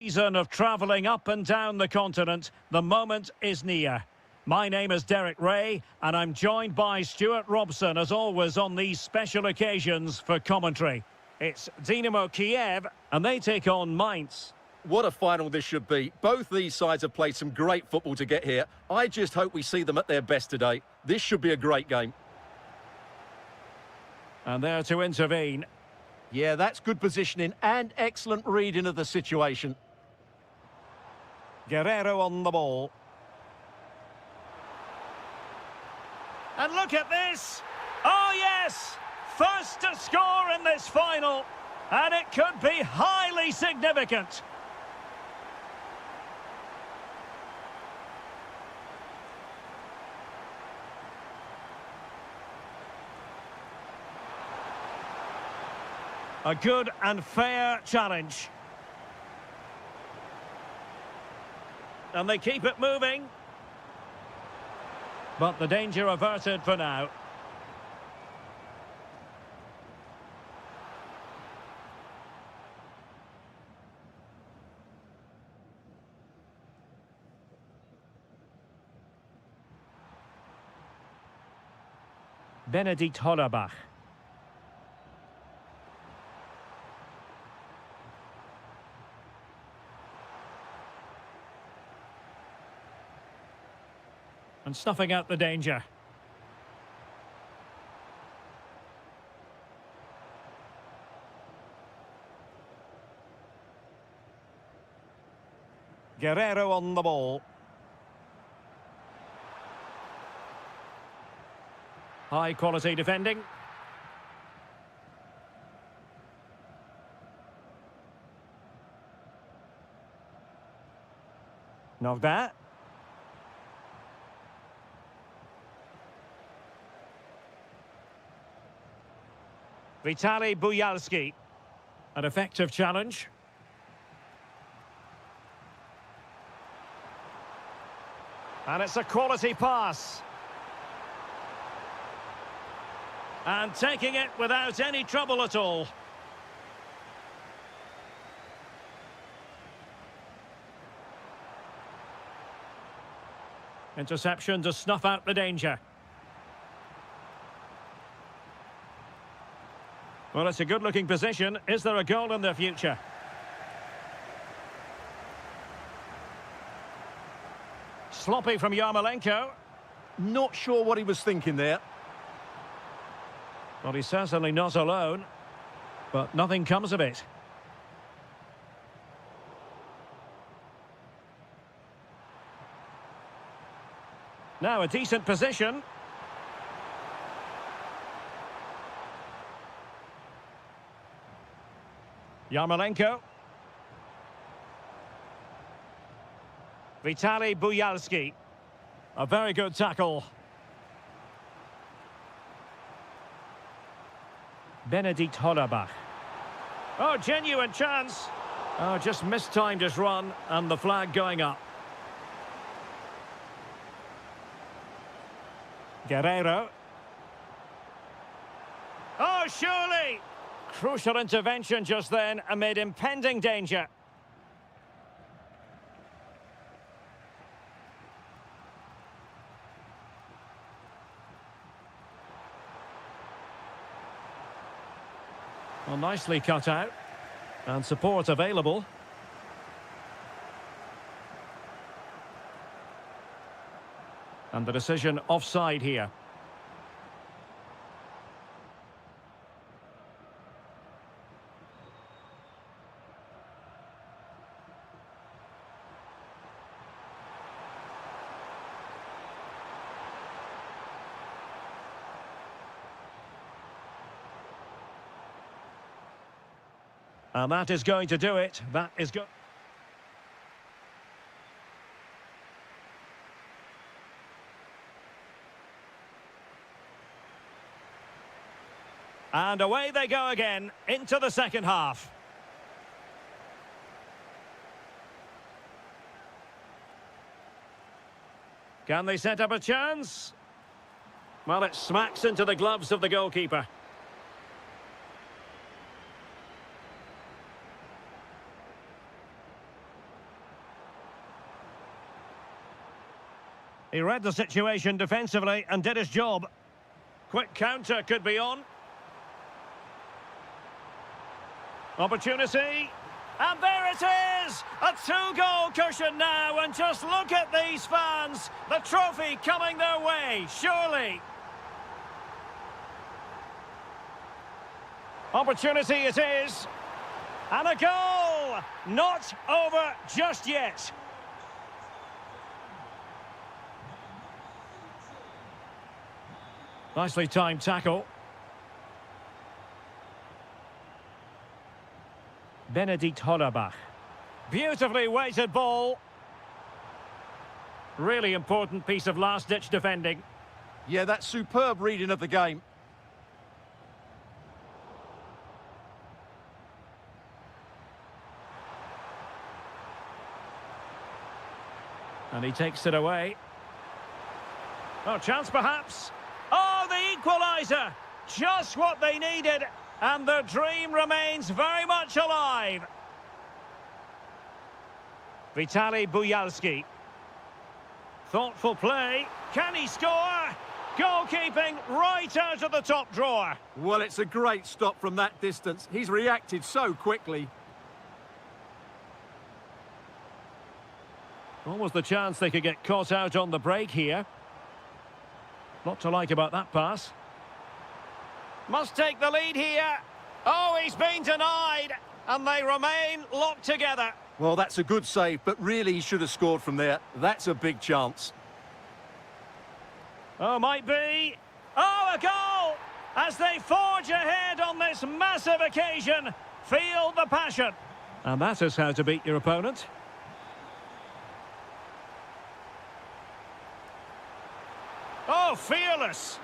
Season of travelling up and down the continent, the moment is near. My name is Derek Ray, and I'm joined by Stuart Robson, as always, on these special occasions for commentary. It's Dynamo Kiev, and they take on Mainz. What a final this should be. Both these sides have played some great football to get here. I just hope we see them at their best today. This should be a great game. And there to intervene. Yeah, that's good positioning and excellent reading of the situation. Guerrero on the ball. And look at this! Oh yes! First to score in this final, and it could be highly significant. A good and fair challenge. And they keep it moving. But the danger averted for now. Benedikt Hollerbach. And snuffing out the danger. Guerrero on the ball. High quality defending. Knocked that. Vitaly Buyalski. An effective challenge. And it's a quality pass. And taking it without any trouble at all. Interception to snuff out the danger. Well, it's a good-looking position. Is there a goal in the future? Sloppy from Yarmolenko. Not sure what he was thinking there. Well, he's certainly not alone, but nothing comes of it. Now a decent position. Yarmolenko. Vitaly Buyalski. A very good tackle. Benedikt Hollerbach. Oh, genuine chance. Oh, just mistimed his run, and the flag going up. Guerrero. Oh, surely! Crucial intervention just then amid impending danger. Well, nicely cut out. And support available. And the decision offside here. And that is going to do it. That is good. And away they go again into the second half. Can they set up a chance? Well, it smacks into the gloves of the goalkeeper. He read the situation defensively and did his job. Quick counter could be on. Opportunity. And there it is! A two-goal cushion now, and just look at these fans. The trophy coming their way, surely. Opportunity it is. And a goal! Not over just yet. Nicely timed tackle. Benedikt Hollerbach. Beautifully weighted ball. Really important piece of last-ditch defending. Yeah, that's superb reading of the game. And he takes it away. Oh, chance perhaps. Oh, the equaliser! Just what they needed. And the dream remains very much alive. Vitaly Buyalski. Thoughtful play. Can he score? Goalkeeping right out of the top drawer. Well, it's a great stop from that distance. He's reacted so quickly. Almost the chance they could get caught out on the break here. Not to like about that pass. Must take the lead here. Oh, he's been denied. And they remain locked together. Well, that's a good save, but really he should have scored from there. That's a big chance. Oh, might be. Oh, a goal! As they forge ahead on this massive occasion. Feel the passion. And that is how to beat your opponent. Oh, fearless.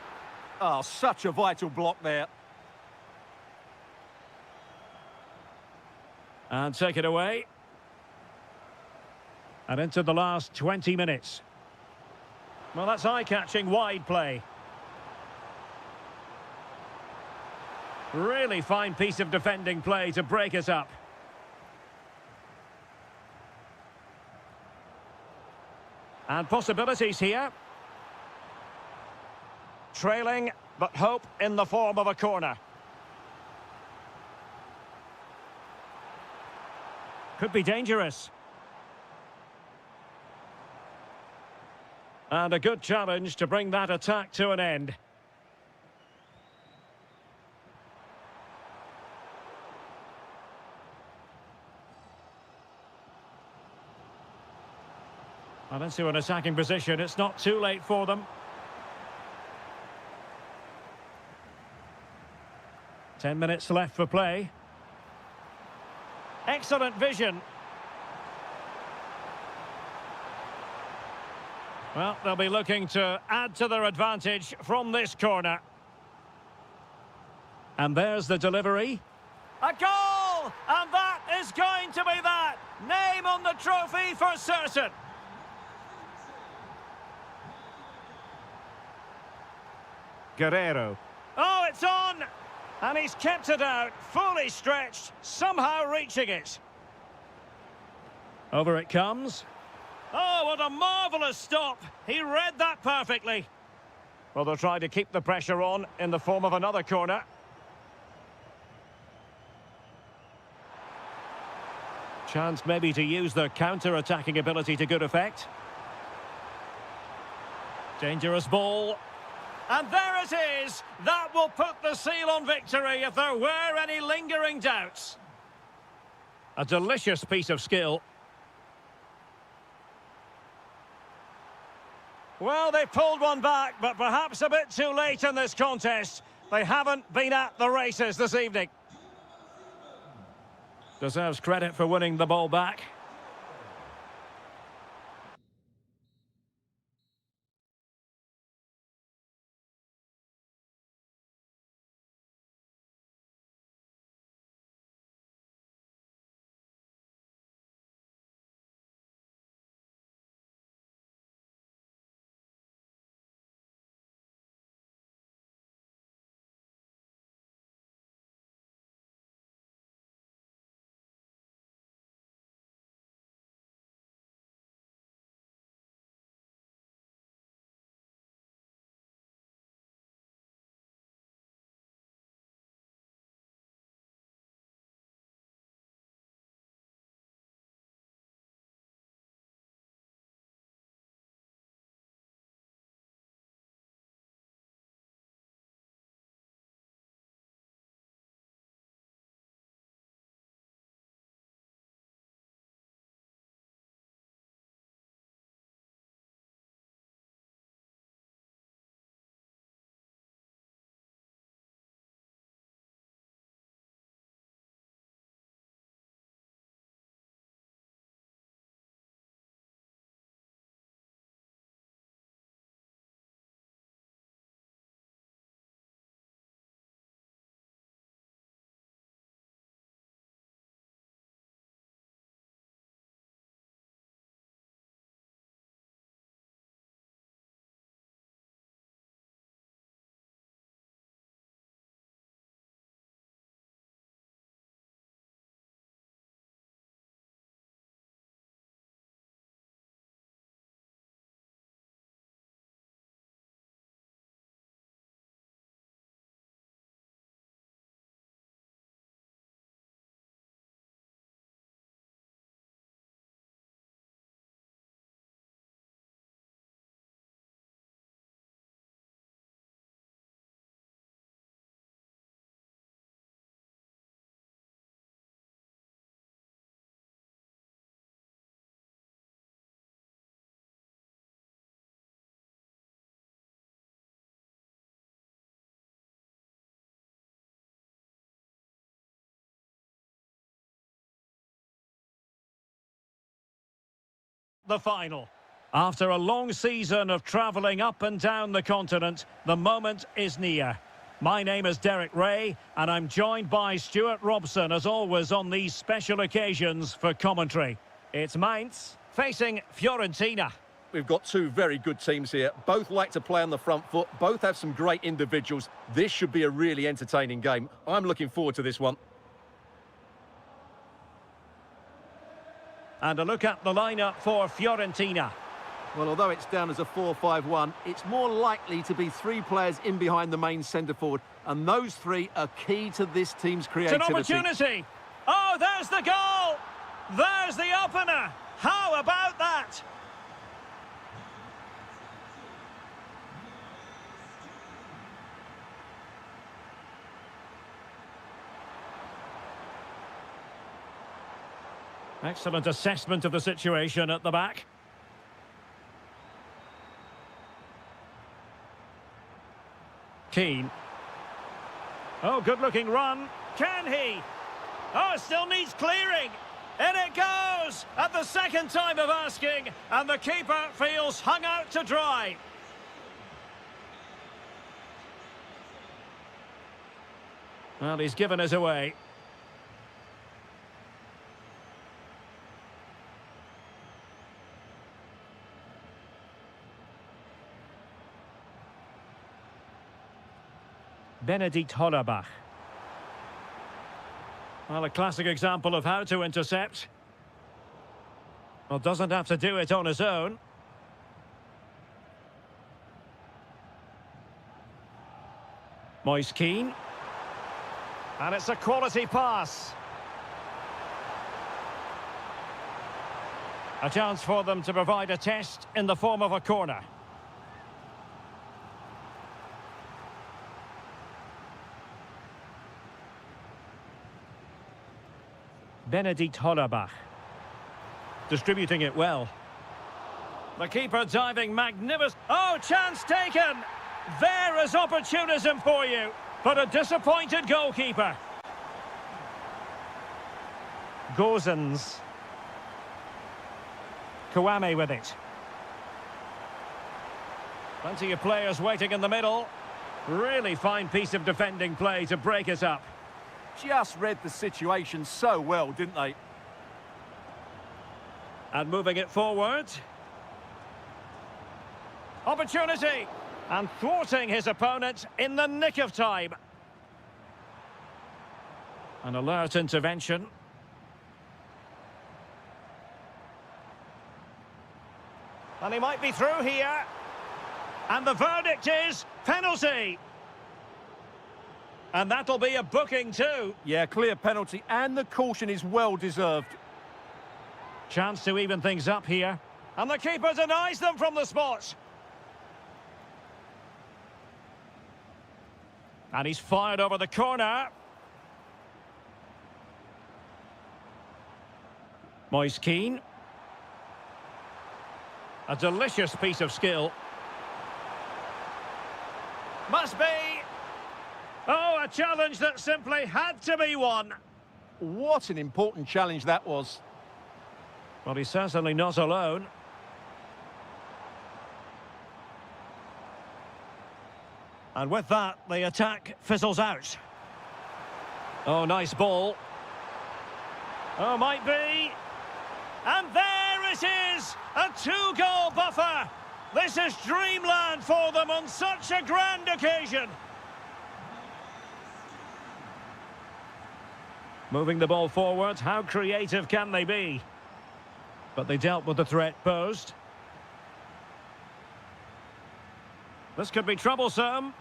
Oh, such a vital block there. And take it away. And into the last 20 minutes. Well, that's eye-catching wide play. Really fine piece of defending play to break us up. And possibilities here. Trailing, but hope in the form of a corner. Could be dangerous. And a good challenge to bring that attack to an end. Well, into an attacking position. It's not too late for them. 10 minutes left for play. Excellent vision. Well, they'll be looking to add to their advantage from this corner. And there's the delivery. A goal! And that is going to be that. Name on the trophy for certain. Guerrero. Oh, it's on! And he's kept it out, fully stretched, somehow reaching it. Over it comes. Oh, what a marvellous stop. He read that perfectly. Well, they'll try to keep the pressure on in the form of another corner. Chance maybe to use their counter-attacking ability to good effect. Dangerous ball. And there it is! That will put the seal on victory if there were any lingering doubts. A delicious piece of skill. Well, they pulled one back, but perhaps a bit too late in this contest. They haven't been at the races this evening. Deserves credit for winning the ball back. the final. After a long season of travelling up and down the continent, the moment is near. My name is Derek Ray, and I'm joined by Stuart Robson, as always, on these special occasions for commentary. It's Mainz facing Fiorentina. We've got two very good teams here. Both like to play on the front foot. Both have some great individuals. This should be a really entertaining game. I'm looking forward to this one. And a look at the lineup for Fiorentina. Well, although it's down as a 4-5-1, it's more likely to be three players in behind the main centre-forward, and those three are key to this team's creativity. It's an opportunity. Oh, there's the goal. There's the opener. How about that? Excellent assessment of the situation at the back. Keane. Oh, good-looking run. Can he? Oh, still needs clearing. In it goes at the second time of asking, and the keeper feels hung out to dry. Well, he's given us away. Benedikt Hollerbach. Well, a classic example of how to intercept. Well, doesn't have to do it on his own. Moise Keane. And it's a quality pass. A chance for them to provide a test in the form of a corner. Benedikt Hollerbach. Distributing it well. The keeper diving magnificent. Oh, chance taken! There is opportunism for you, but a disappointed goalkeeper. Gozens. Kouame with it. Plenty of players waiting in the middle. Really fine piece of defending play to break it up. Just read the situation so well, didn't they? And moving it forward. Opportunity! And thwarting his opponent in the nick of time. An alert intervention. And he might be through here. And the verdict is penalty. And that'll be a booking too. Yeah, clear penalty, and the caution is well deserved. Chance to even things up here. And the keeper denies them from the spot. And he's fired over the corner. Moise Keane. A delicious piece of skill. Must be. Oh, a challenge that simply had to be won. What an important challenge that was. Well, he's certainly not alone. And with that, the attack fizzles out. Oh, nice ball. Oh, might be. And there it is! A two-goal buffer! This is dreamland for them on such a grand occasion. Moving the ball forward, how creative can they be? But they dealt with the threat posed. This could be troublesome.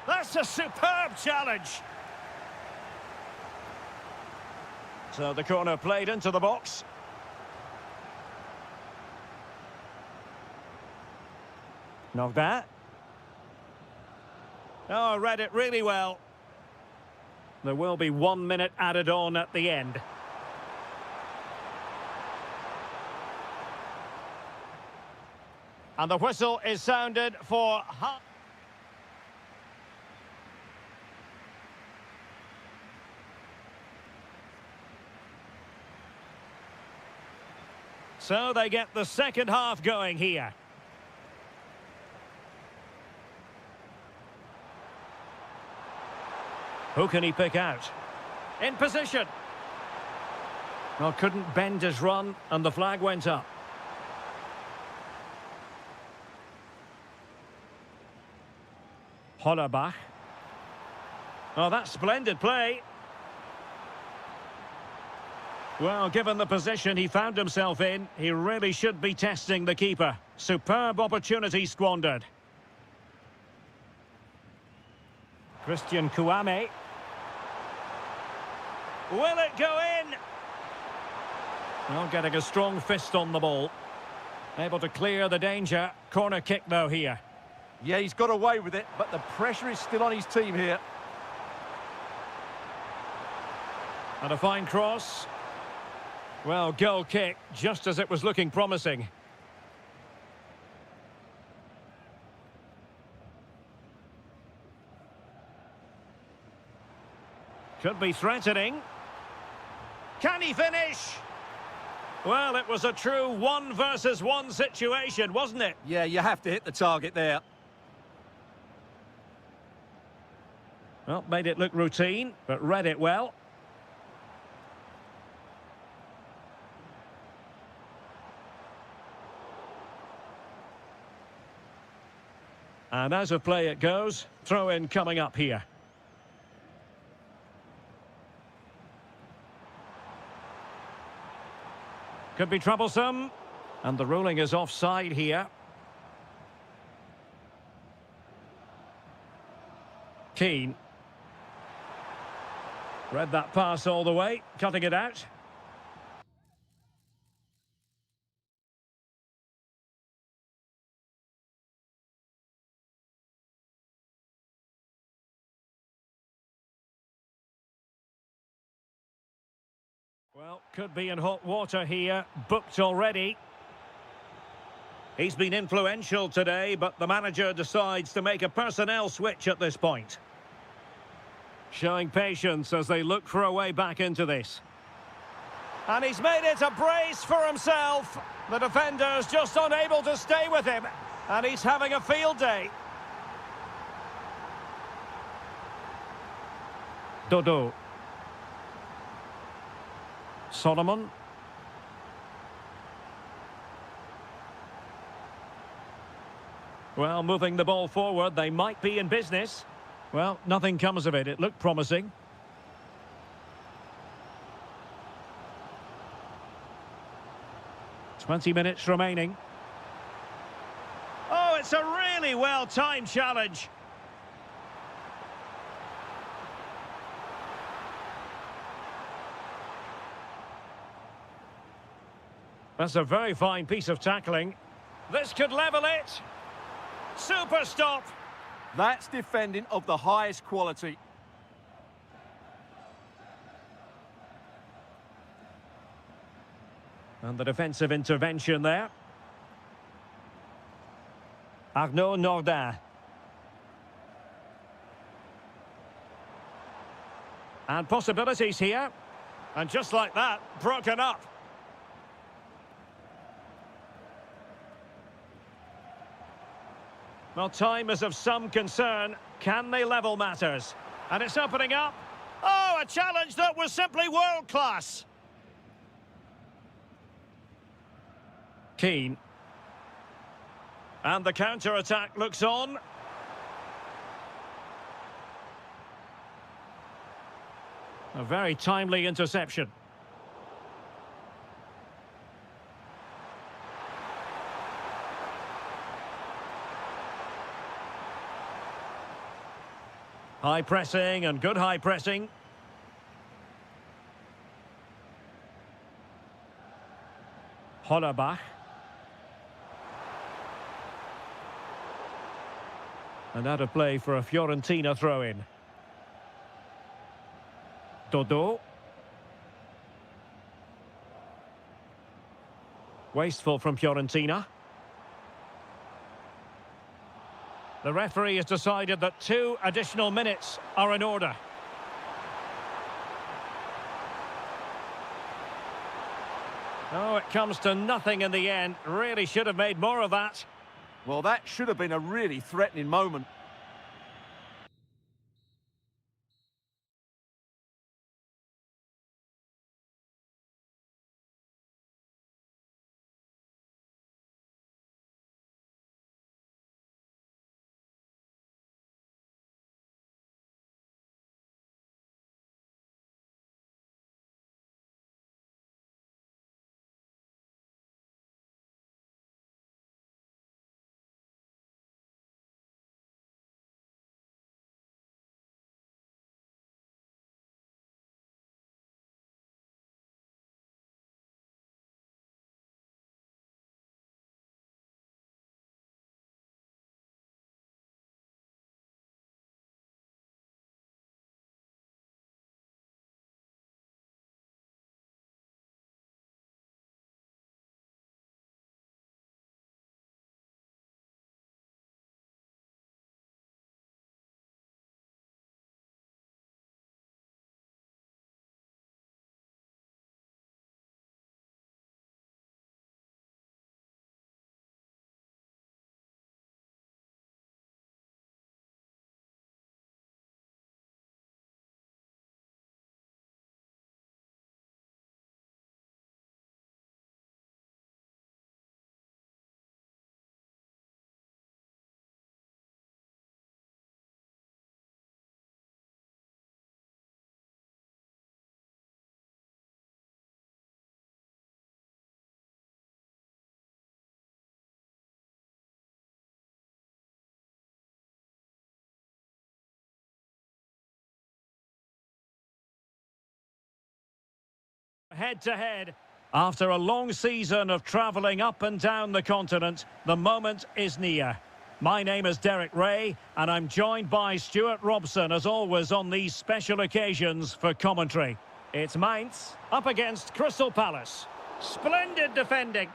That's a superb challenge. So the corner played into the box. Knocked that. Oh, read it really well. There will be 1 minute added on at the end. And the whistle is sounded for half. So they get the second half going here. Who can he pick out? In position. Well, couldn't bend his run, and the flag went up. Hollerbach. Oh, that's splendid play. Well, given the position he found himself in, he really should be testing the keeper. Superb opportunity squandered. Christian Kouame. Will it go in? Well, getting a strong fist on the ball. Able to clear the danger. Corner kick, though, here. Yeah, he's got away with it, but the pressure is still on his team here. And a fine cross. Well, goal kick, just as it was looking promising. Could be threatening. Can he finish? Well, it was a true 1-versus-1 situation, wasn't it? Yeah, you have to hit the target there. Well, made it look routine, but read it well. And as of play it goes, throw-in coming up here. Could be troublesome. And the ruling is offside here. Keane. Read that pass all the way, cutting it out. Well, could be in hot water here, booked already. He's been influential today, but the manager decides to make a personnel switch at this point. Showing patience as they look for a way back into this. And he's made it a brace for himself. The defender's just unable to stay with him, and he's having a field day. Dodo. Solomon. Well, moving the ball forward, they might be in business. Well, nothing comes of it. It looked promising. "20 minutes remaining. Oh, it's a really well-timed challenge. That's a very fine piece of tackling. This could level it. Super stop. That's defending of the highest quality. And the defensive intervention there. Arnaud Nordin. And possibilities here. And just like that, broken up. Well, time is of some concern. Can they level matters? And it's opening up. Oh, a challenge that was simply world-class. Keane. And the counter-attack looks on. A very timely interception. High pressing and good high pressing. Hollerbach. And out of play for a Fiorentina throw-in. Dodo. Wasteful from Fiorentina. The referee has decided that 2 additional minutes are in order. Oh, it comes to nothing in the end. Really should have made more of that. Well, that should have been a really threatening moment. Head-to-head. After a long season of travelling up and down the continent, the moment is near. My name is Derek Ray, and I'm joined by Stuart Robson, as always, on these special occasions for commentary. It's Mainz up against Crystal Palace. Splendid defending.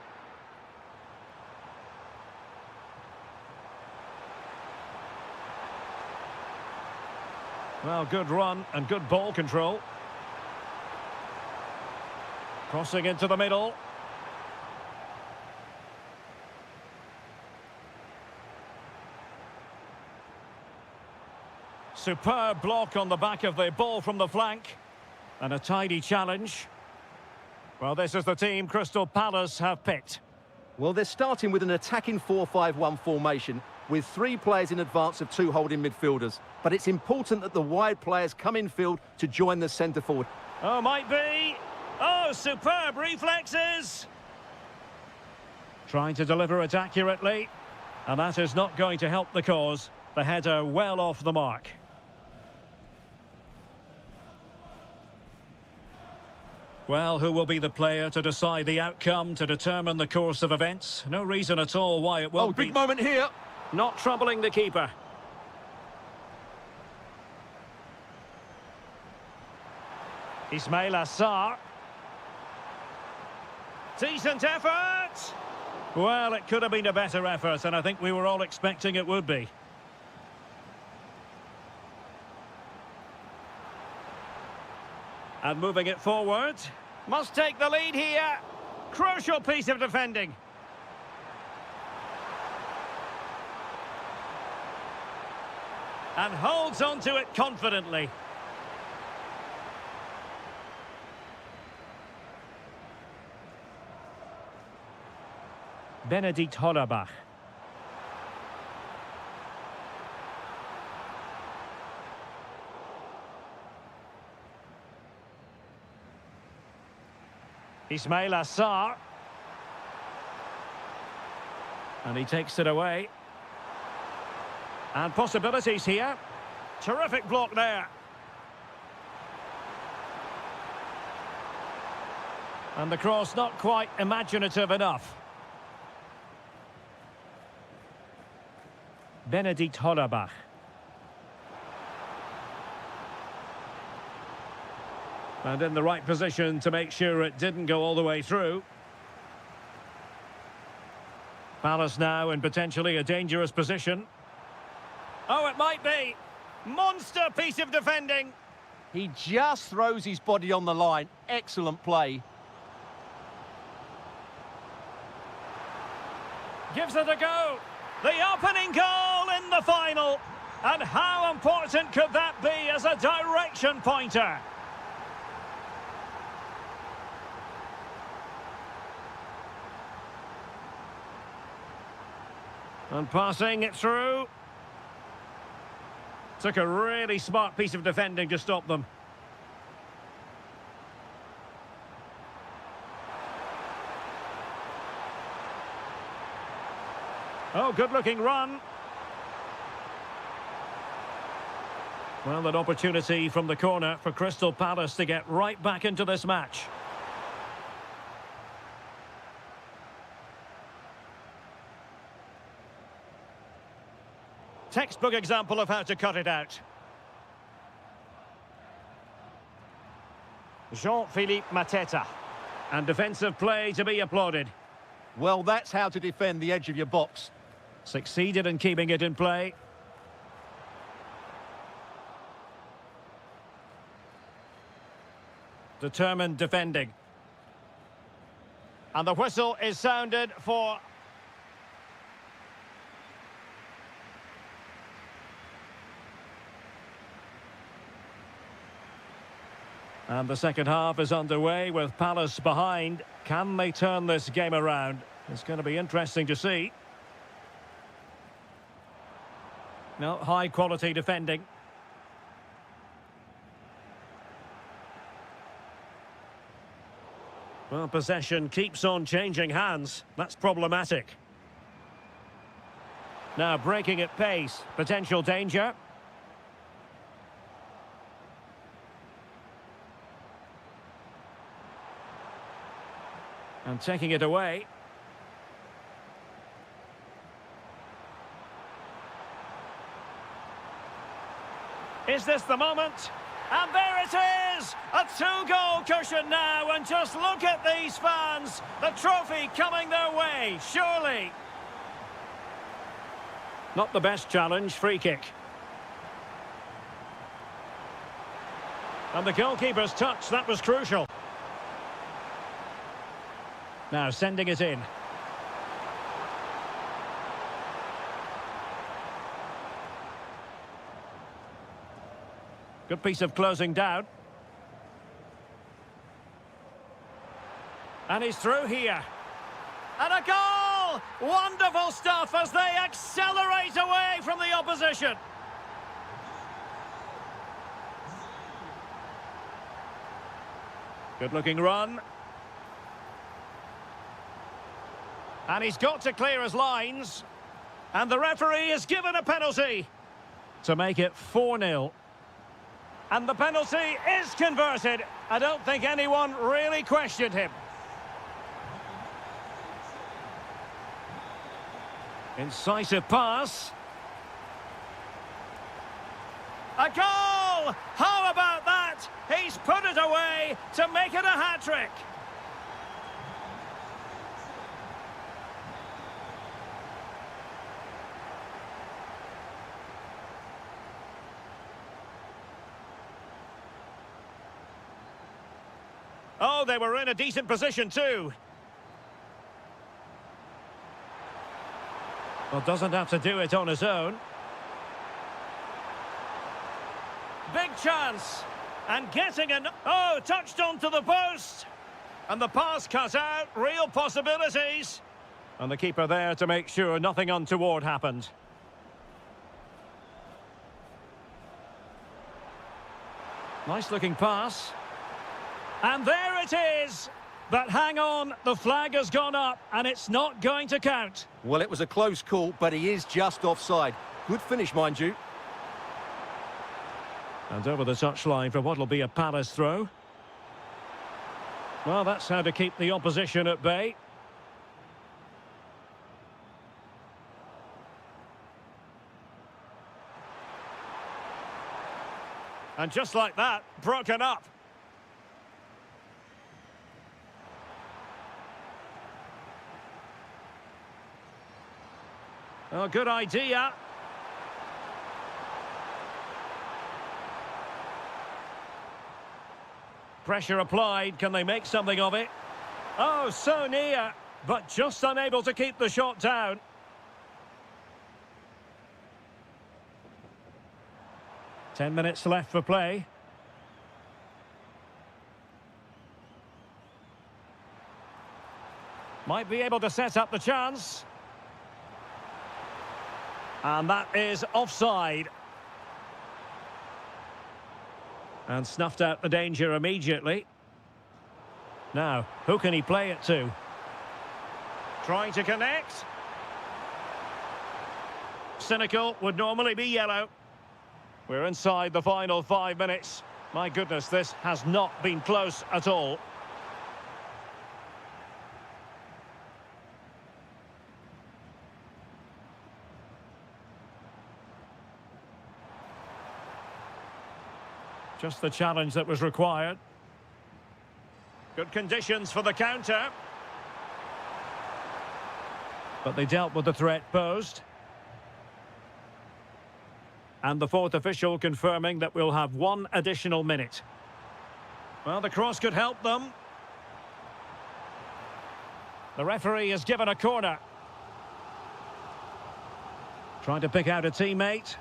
Well, good run and good ball control. Crossing into the middle. Superb block on the back of the ball from the flank. And a tidy challenge. Well, this is the team Crystal Palace have picked. Well, they're starting with an attacking 4-5-1 formation with 3 players in advance of 2 holding midfielders. But it's important that the wide players come in field to join the centre forward. Oh, might be. Oh, superb reflexes! Trying to deliver it accurately. And that is not going to help the cause. The header well off the mark. Well, who will be the player to decide the outcome, to determine the course of events? No reason at all why it won't be. Big moment here. Not troubling the keeper. Ismail Assar. Decent effort! Well, it could have been a better effort, and I think we were all expecting it would be. And moving it forward. Must take the lead here. Crucial piece of defending. And holds on to it confidently. Benedikt Hollerbach. Ismail Assar. And he takes it away. And possibilities here. Terrific block there. And the cross not quite imaginative enough. Benedikt Hollerbach. And in the right position to make sure it didn't go all the way through. Palace now in potentially a dangerous position. Oh, it might be. Monster piece of defending. He just throws his body on the line. Excellent play. Gives it a go. The opening goal in the final. And how important could that be as a direction pointer? And passing it through. Took a really smart piece of defending to stop them. Oh, good-looking run. Well, an opportunity from the corner for Crystal Palace to get right back into this match. Textbook example of how to cut it out. Jean-Philippe Mateta. And defensive play to be applauded. Well, that's how to defend the edge of your box. Succeeded in keeping it in play. Determined defending. And the whistle is sounded for... And the second half is underway with Palace behind. Can they turn this game around? It's going to be interesting to see. No, high-quality defending. Well, possession keeps on changing hands. That's problematic. Now breaking at pace. Potential danger. And taking it away. Is this the moment? And there it is! A two-goal cushion now, and just look at these fans. The trophy coming their way, surely. Not the best challenge, free kick. And the goalkeeper's touch, that was crucial. Now sending it in. Good piece of closing down. And he's through here. And a goal! Wonderful stuff as they accelerate away from the opposition. Good-looking run. And he's got to clear his lines. And the referee has given a penalty to make it 4-0. And the penalty is converted. I don't think anyone really questioned him. Incisive pass. A goal! How about that? He's put it away to make it a hat-trick. Oh, they were in a decent position too. Well, doesn't have to do it on his own. Big chance. And getting an... Oh, touched onto the post. And the pass cut out. Real possibilities. And the keeper there to make sure nothing untoward happened. Nice looking pass. And there it is. But hang on, the flag has gone up and it's not going to count. Well, it was a close call, but he is just offside. Good finish, mind you. And over the touchline for what will be a Palace throw. Well, that's how to keep the opposition at bay. And just like that, broken up. Oh, good idea. Pressure applied. Can they make something of it? Oh, so near, but just unable to keep the shot down. 10 minutes left for play. Might be able to set up the chance. And that is offside. And snuffed out the danger immediately. Now, who can he play it to? Trying to connect. Cynical would normally be yellow. We're inside the final 5 minutes. My goodness, this has not been close at all. Just the challenge that was required. Good conditions for the counter. But they dealt with the threat posed. And the fourth official confirming that we'll have 1 additional minute. Well, the cross could help them. The referee has given a corner. Trying to pick out a teammate.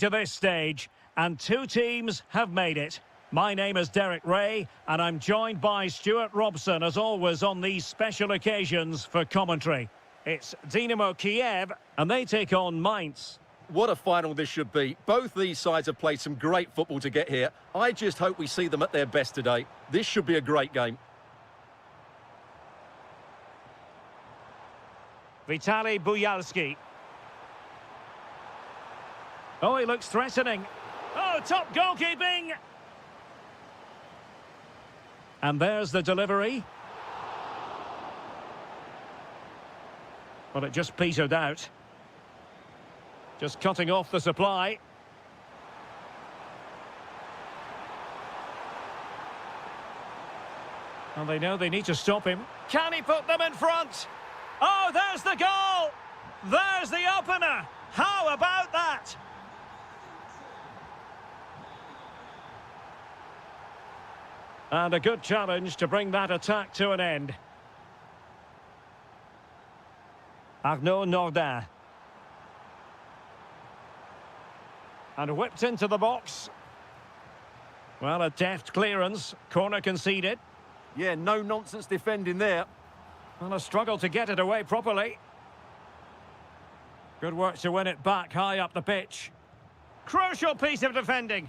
To this stage, and 2 teams have made it. My name is Derek Ray, and I'm joined by Stuart Robson, as always, on these special occasions for commentary. It's Dynamo Kiev, and they take on Mainz. What a final this should be. Both these sides have played some great football to get here. I just hope we see them at their best today. This should be a great game. Vitaly Buyalski. Oh, he looks threatening. Oh, top goalkeeping! And there's the delivery. Well, it just petered out. Just cutting off the supply. And they know they need to stop him. Can he put them in front? Oh, there's the goal! There's the opener! How about that? And a good challenge to bring that attack to an end. Arnaud Nordin. And whipped into the box. Well, a deft clearance. Corner conceded. Yeah, no nonsense defending there. Well, a struggle to get it away properly. Good work to win it back high up the pitch. Crucial piece of defending.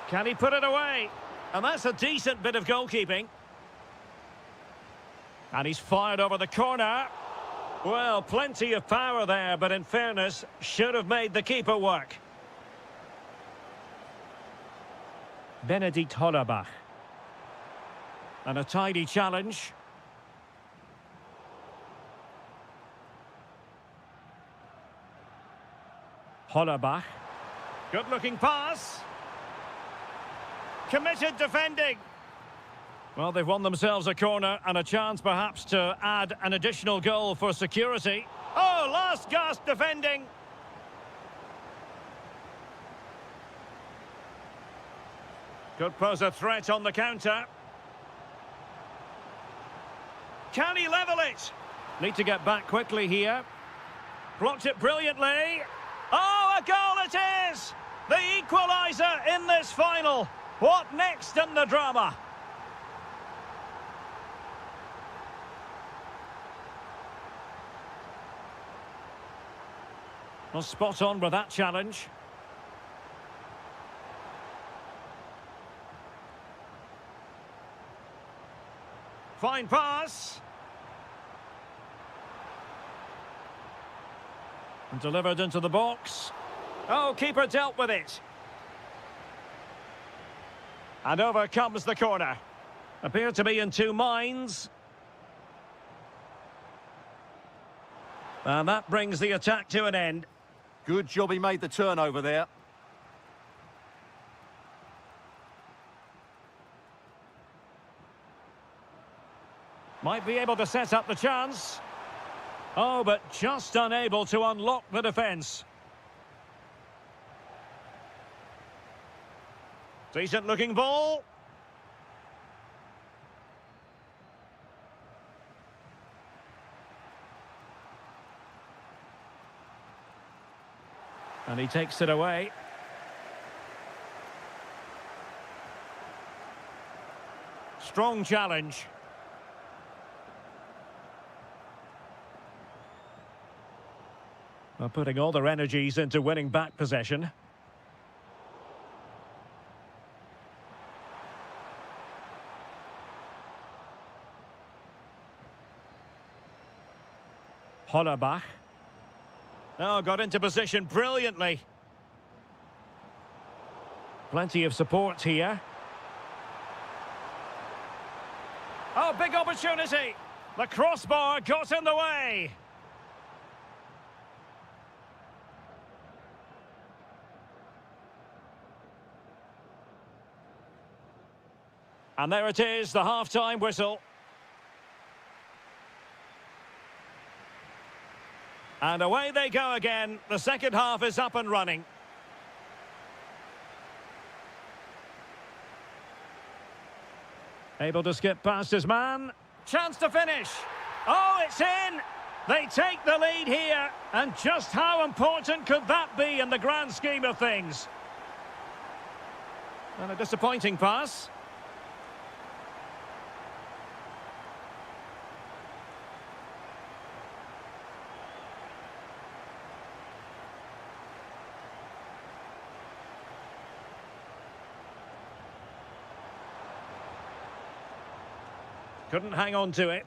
Can he put it away? And that's a decent bit of goalkeeping. And he's fired over the corner. Well, plenty of power there, but in fairness, should have made the keeper work. Benedikt Hollerbach. And a tidy challenge. Hollerbach. Good-looking pass. Committed defending. Well, they've won themselves a corner and a chance perhaps to add an additional goal for security. Oh, last gasp defending. Could pose a threat on the counter. Can he level it? Need to get back quickly here. Blocked it brilliantly. Oh, a goal it is! The equaliser in this final. What next in the drama? Well, spot on with that challenge. Fine pass. And delivered into the box. Oh, keeper dealt with it. And over comes the corner. Appear to be in two minds. And that brings the attack to an end. Good job he made the turnover there. Might be able to set up the chance. Oh, but just unable to unlock the defence. Decent looking ball. And he takes it away. Strong challenge. Well, putting all their energies into winning back possession. Hollerbach. Oh, got into position brilliantly. Plenty of support here. Oh, big opportunity. The crossbar got in the way. And there it is, the half-time whistle. And away they go again. The second half is up and running. Able to skip past his man. Chance to finish. Oh, it's in! They take the lead here. And just how important could that be in the grand scheme of things? And a disappointing pass. Couldn't hang on to it.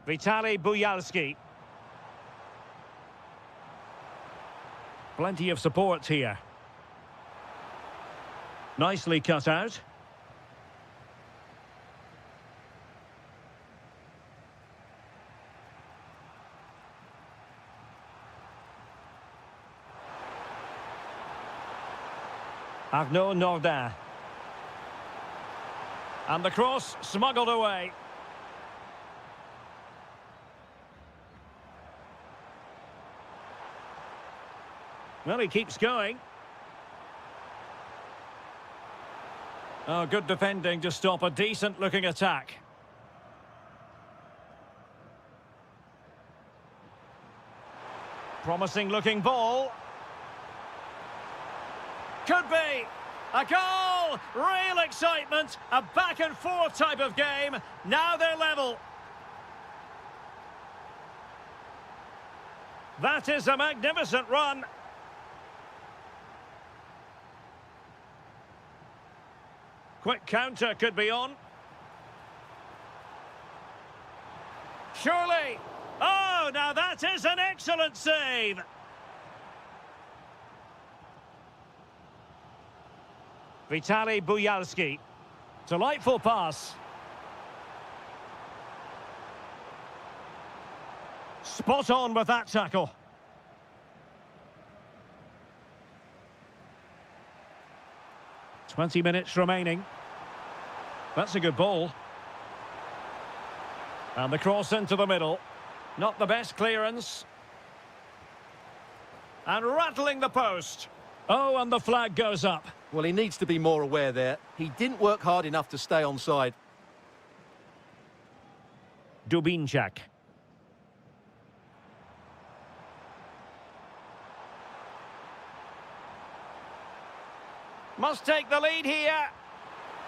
Vitaly Bujalski. Plenty of support here. Nicely cut out. Arnaud Nordin. And the cross smuggled away. Well, he keeps going. Oh, good defending to stop a decent-looking attack. Promising-looking ball. Could be. A goal! Real excitement. A back-and-forth type of game. Now they're level. That is a magnificent run. Quick counter could be on. Surely. Oh, now that is an excellent save. Vitaly Buyalski. Delightful pass. Spot on with that tackle. "20 minutes remaining. That's a good ball. And the cross into the middle. Not the best clearance. And rattling the post. Oh, and the flag goes up. Well, he needs to be more aware there. He didn't work hard enough to stay onside. Dubinczak. Must take the lead here.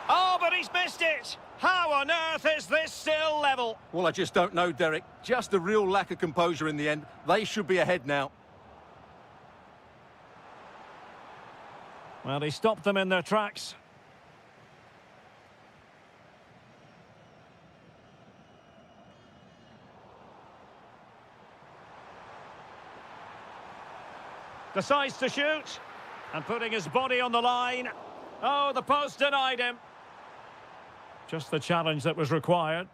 Oh, but he's missed it. How on earth is this still level? Well, I just don't know, Derek. Just a real lack of composure in the end. They should be ahead now. Well, he stopped them in their tracks. Decides to shoot. And putting his body on the line. Oh, the post denied him. Just the challenge that was required.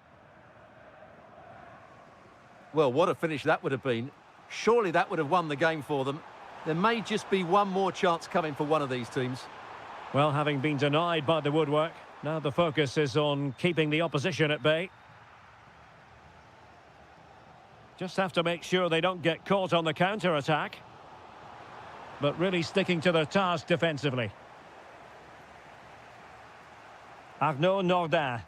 Well, what a finish that would have been. Surely that would have won the game for them. There may just be one more chance coming for one of these teams. Well, having been denied by the woodwork, now the focus is on keeping the opposition at bay. Just have to make sure they don't get caught on the counter-attack. But really sticking to their task defensively. Arnaud Nordin.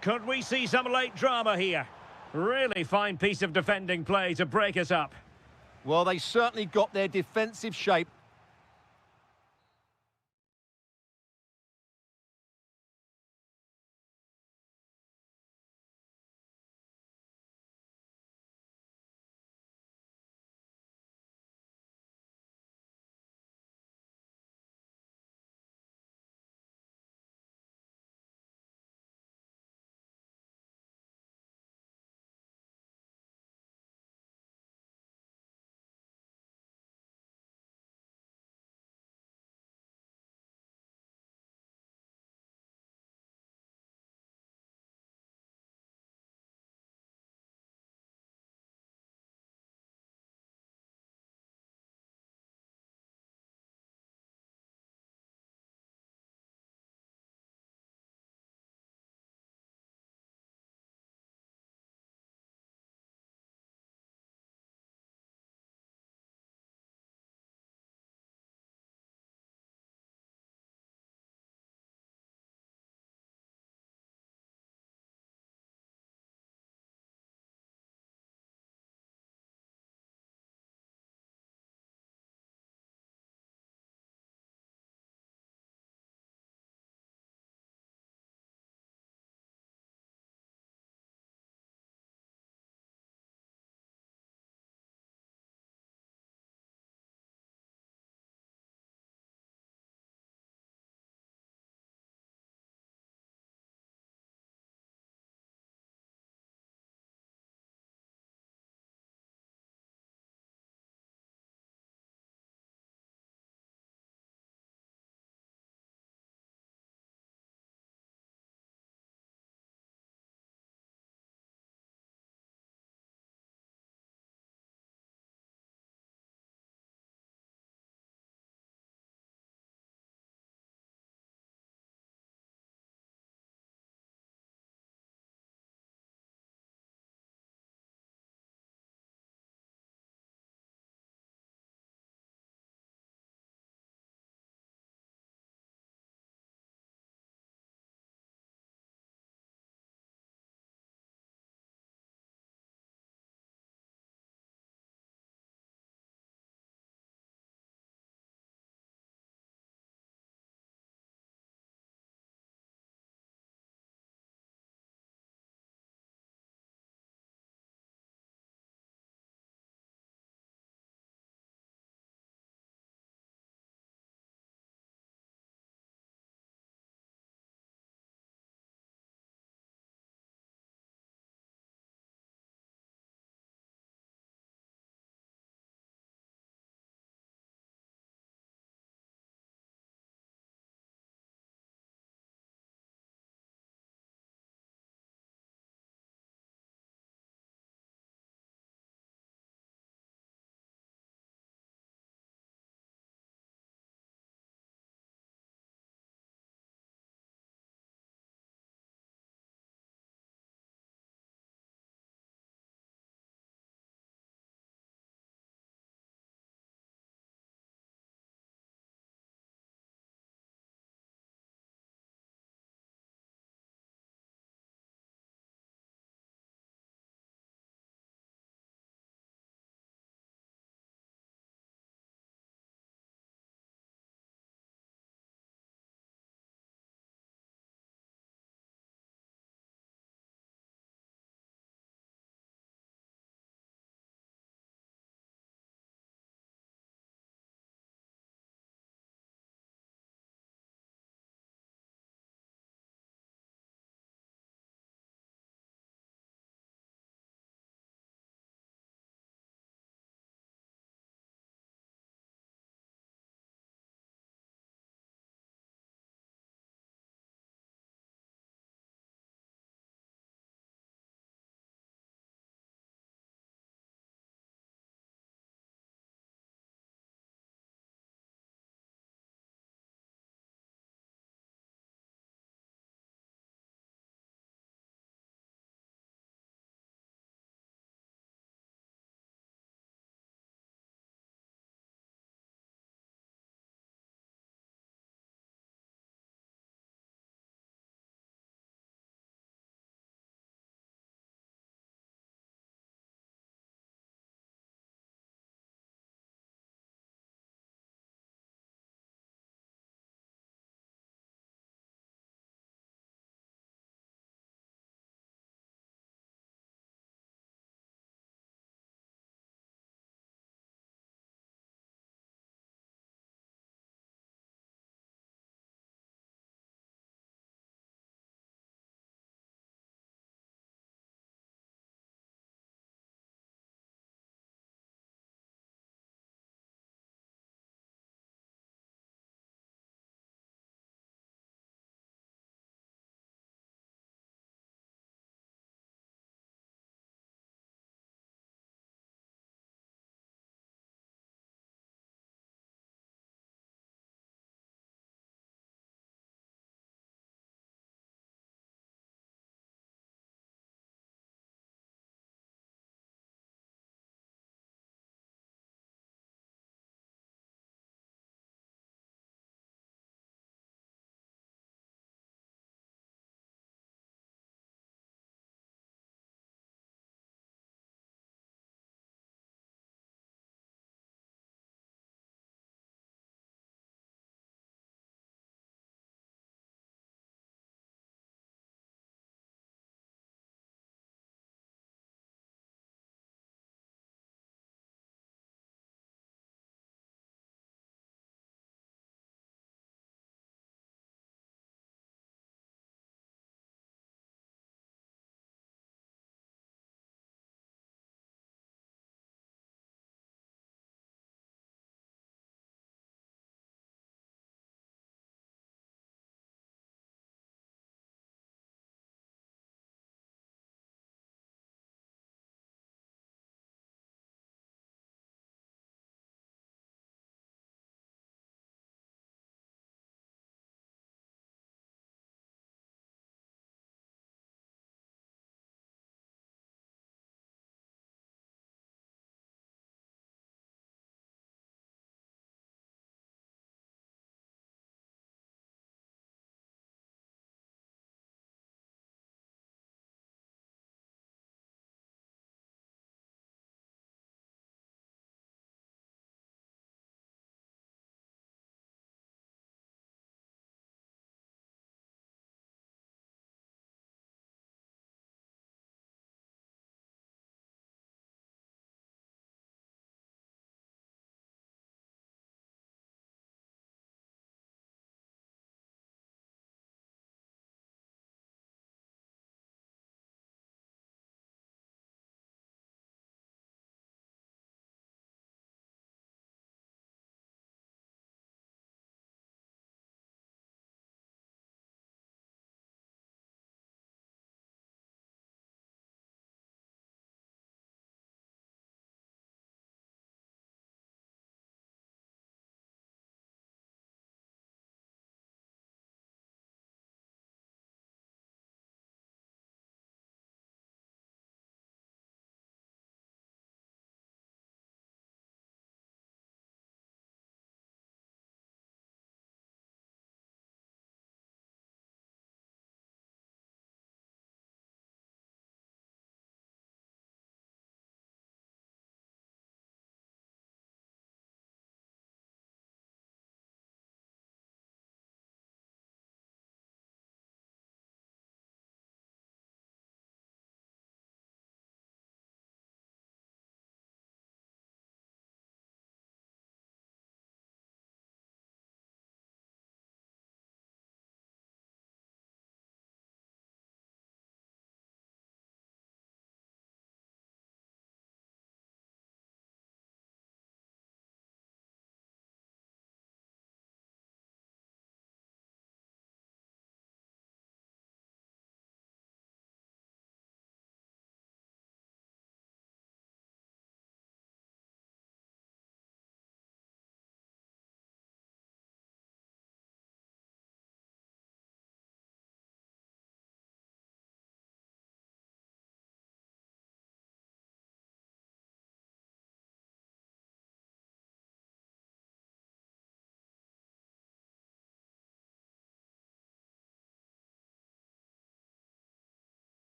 Could we see some late drama here? Really fine piece of defending play to break us up. Well, they certainly got their defensive shape.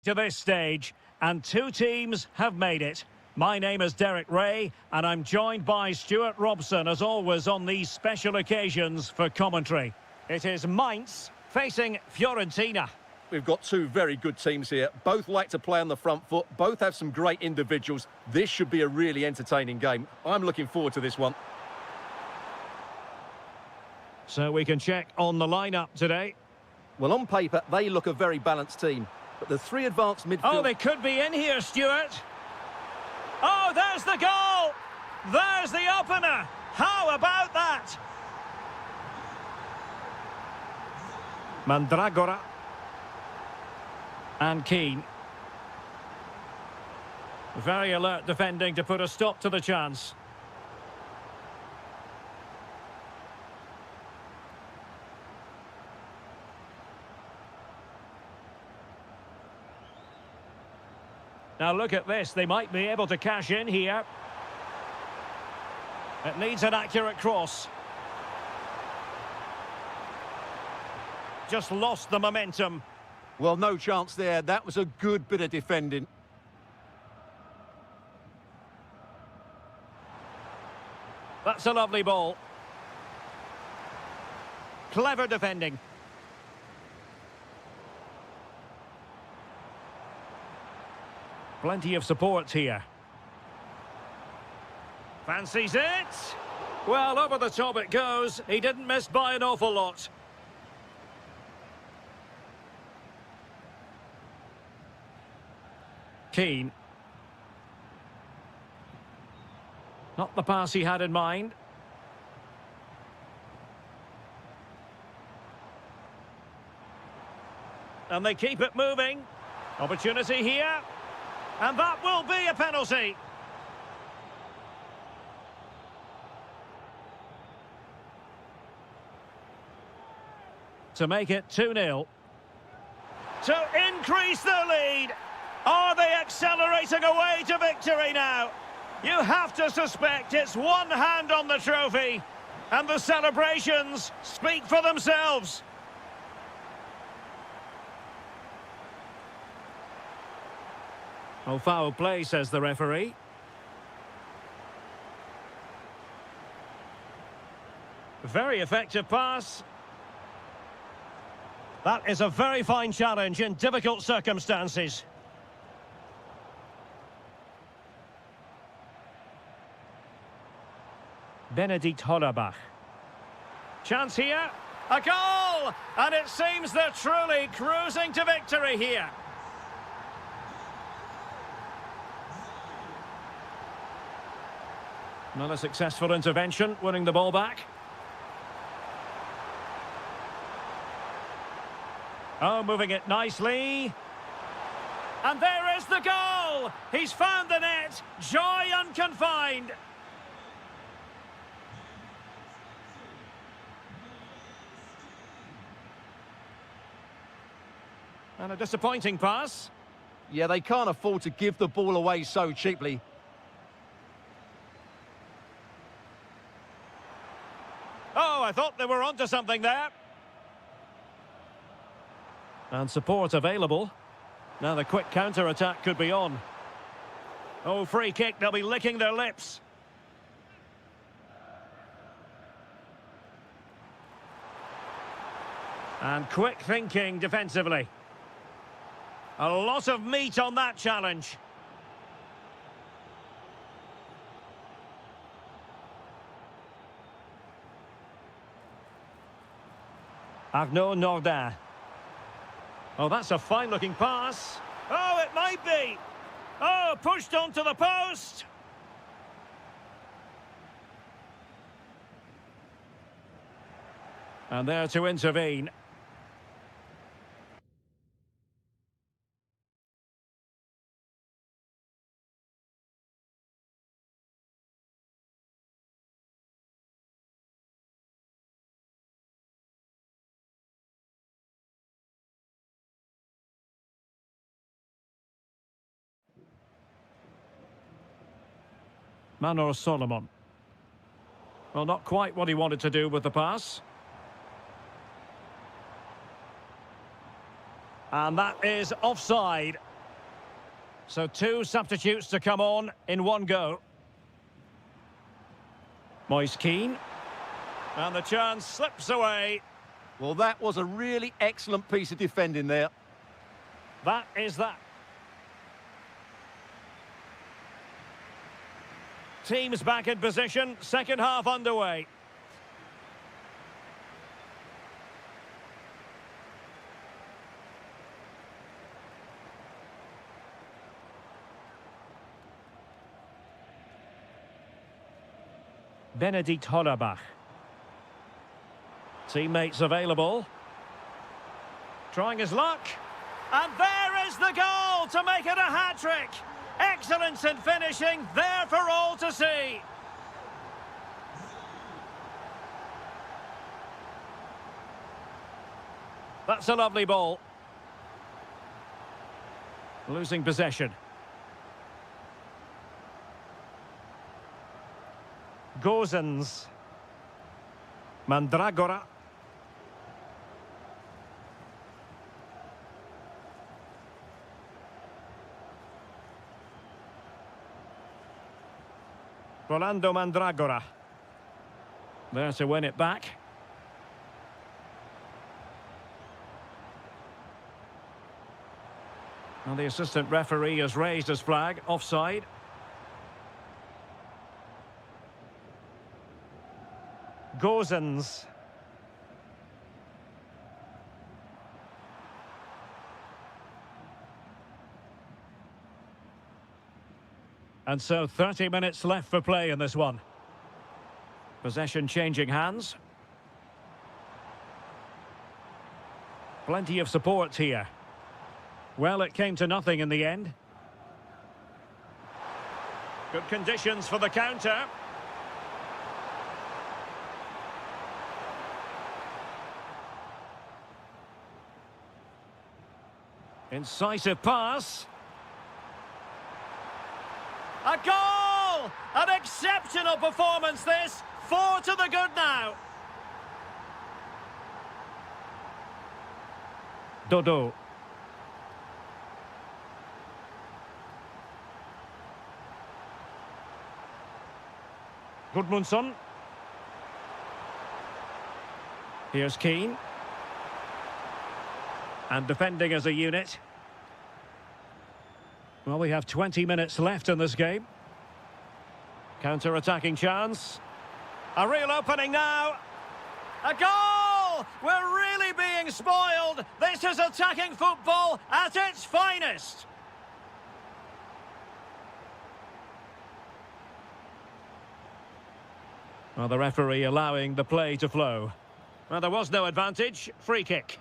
To this stage, and two teams have made it. My name is Derek Ray, and I'm joined by Stuart Robson, as always, on these special occasions for commentary. It is Mainz facing Fiorentina. We've got two very good teams here. Both like to play on the front foot. Both have some great individuals. This should be a really entertaining game. I'm looking forward to this one. So we can check on the lineup today. Well, on paper, they look a very balanced team. But the three advanced midfield... Oh, they could be in here, Stuart. Oh, there's the goal! There's the opener! How about that? Mandragora. And Keane. Very alert defending to put a stop to the chance. Now look at this, they might be able to cash in here. It needs an accurate cross. Just lost the momentum. Well, no chance there. That was a good bit of defending. That's a lovely ball. Clever defending. Plenty of support here. Fancies it. Well, over the top it goes. He didn't miss by an awful lot. Keane. Not the pass he had in mind. And they keep it moving. Opportunity here. And that will be a penalty. To make it 2-0. To increase the lead. Are they accelerating away to victory now? You have to suspect it's one hand on the trophy. And the celebrations speak for themselves. Oh, foul play, says the referee. Very effective pass. That is a very fine challenge in difficult circumstances. Benedikt Hollerbach. Chance here. A goal! And it seems they're truly cruising to victory here. Not a successful intervention, winning the ball back. Oh, moving it nicely. And there is the goal! He's found the net. Joy unconfined. And a disappointing pass. Yeah, they can't afford to give the ball away so cheaply. Oh, I thought they were onto something there. And support available. Now the quick counter-attack could be on. Oh, free kick, they'll be licking their lips. And quick thinking defensively. A lot of meat on that challenge. Arnaud Nordin. Oh, that's a fine-looking pass. Oh, it might be. Oh, pushed onto the post. And there to intervene. Manor Solomon. Well, not quite what he wanted to do with the pass. And that is offside. So two substitutes to come on in one go. Moise Keane. And the chance slips away. Well, that was a really excellent piece of defending there. That is that. Teams back in position, second half underway. Benedikt Hollerbach. Teammates available. Trying his luck. And there is the goal to make it a hat-trick. Excellence in finishing, there for all to see. That's a lovely ball. Losing possession. Gozens. Mandragora. Rolando Mandragora. There to win it back. And the assistant referee has raised his flag, offside. Gozens. And so 30 minutes left for play in this one. Possession changing hands. Plenty of support here. Well, it came to nothing in the end. Good conditions for the counter. Incisive pass. A goal! An exceptional performance this. 4 to the good now. Dodo. Gudmundsson. Here's Keane. And defending as a unit. Well, we have 20 minutes left in this game. Counter-attacking chance. A real opening now. A goal! We're really being spoiled. This is attacking football at its finest. Well, the referee allowing the play to flow. Well, there was no advantage. Free kick.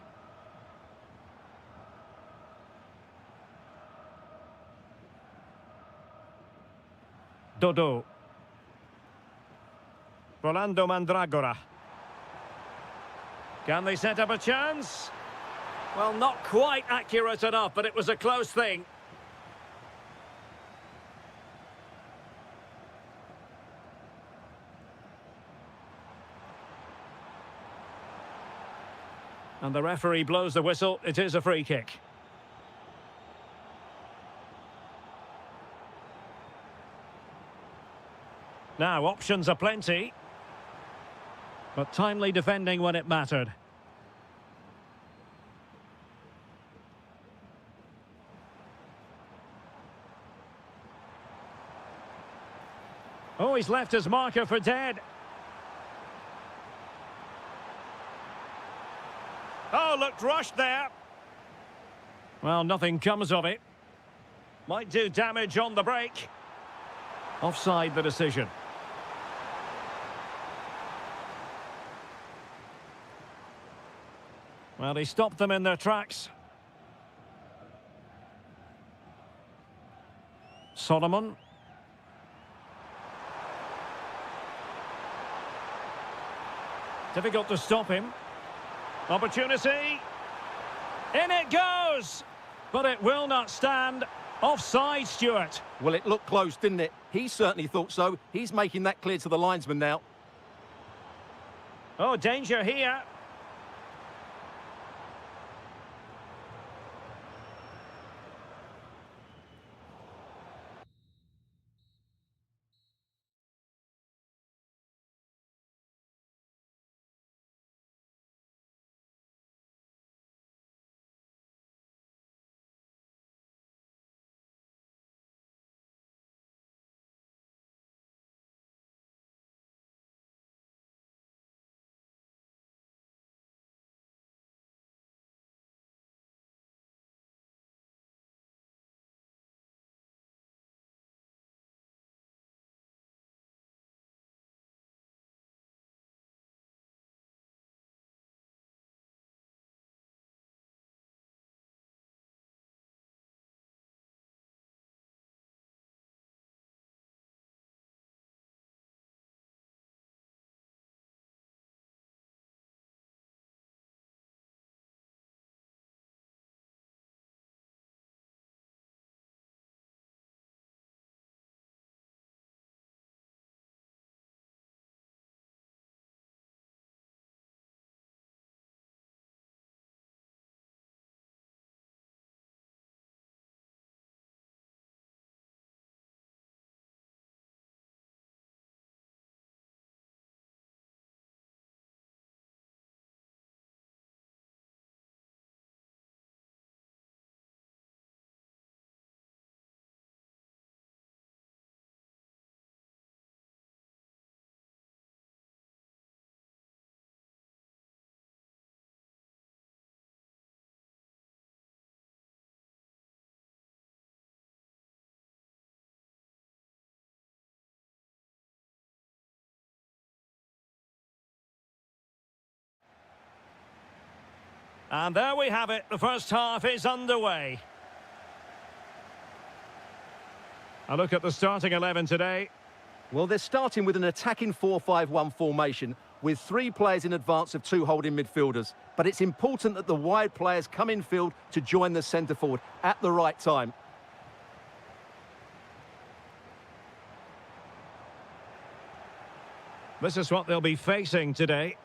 Dodo. Rolando Mandragora. Can they set up a chance? Well, not quite accurate enough, but it was a close thing. And the referee blows the whistle. It is a free kick. Now, options are plenty. But timely defending when it mattered. Oh, he's left his marker for dead. Oh, looked rushed there. Well, nothing comes of it. Might do damage on the break. Offside the decision. Well, he stopped them in their tracks. Solomon. Difficult to stop him. Opportunity. In it goes! But it will not stand. Offside, Stuart. Well, it looked close, didn't it? He certainly thought so. He's making that clear to the linesman now. Oh, danger here. And there we have it. The first half is underway. A look at the starting 11 today. Well, they're starting with an attacking 4-5-1 formation with 3 players in advance of 2 holding midfielders. But it's important that the wide players come in field to join the centre forward at the right time. This is what they'll be facing today.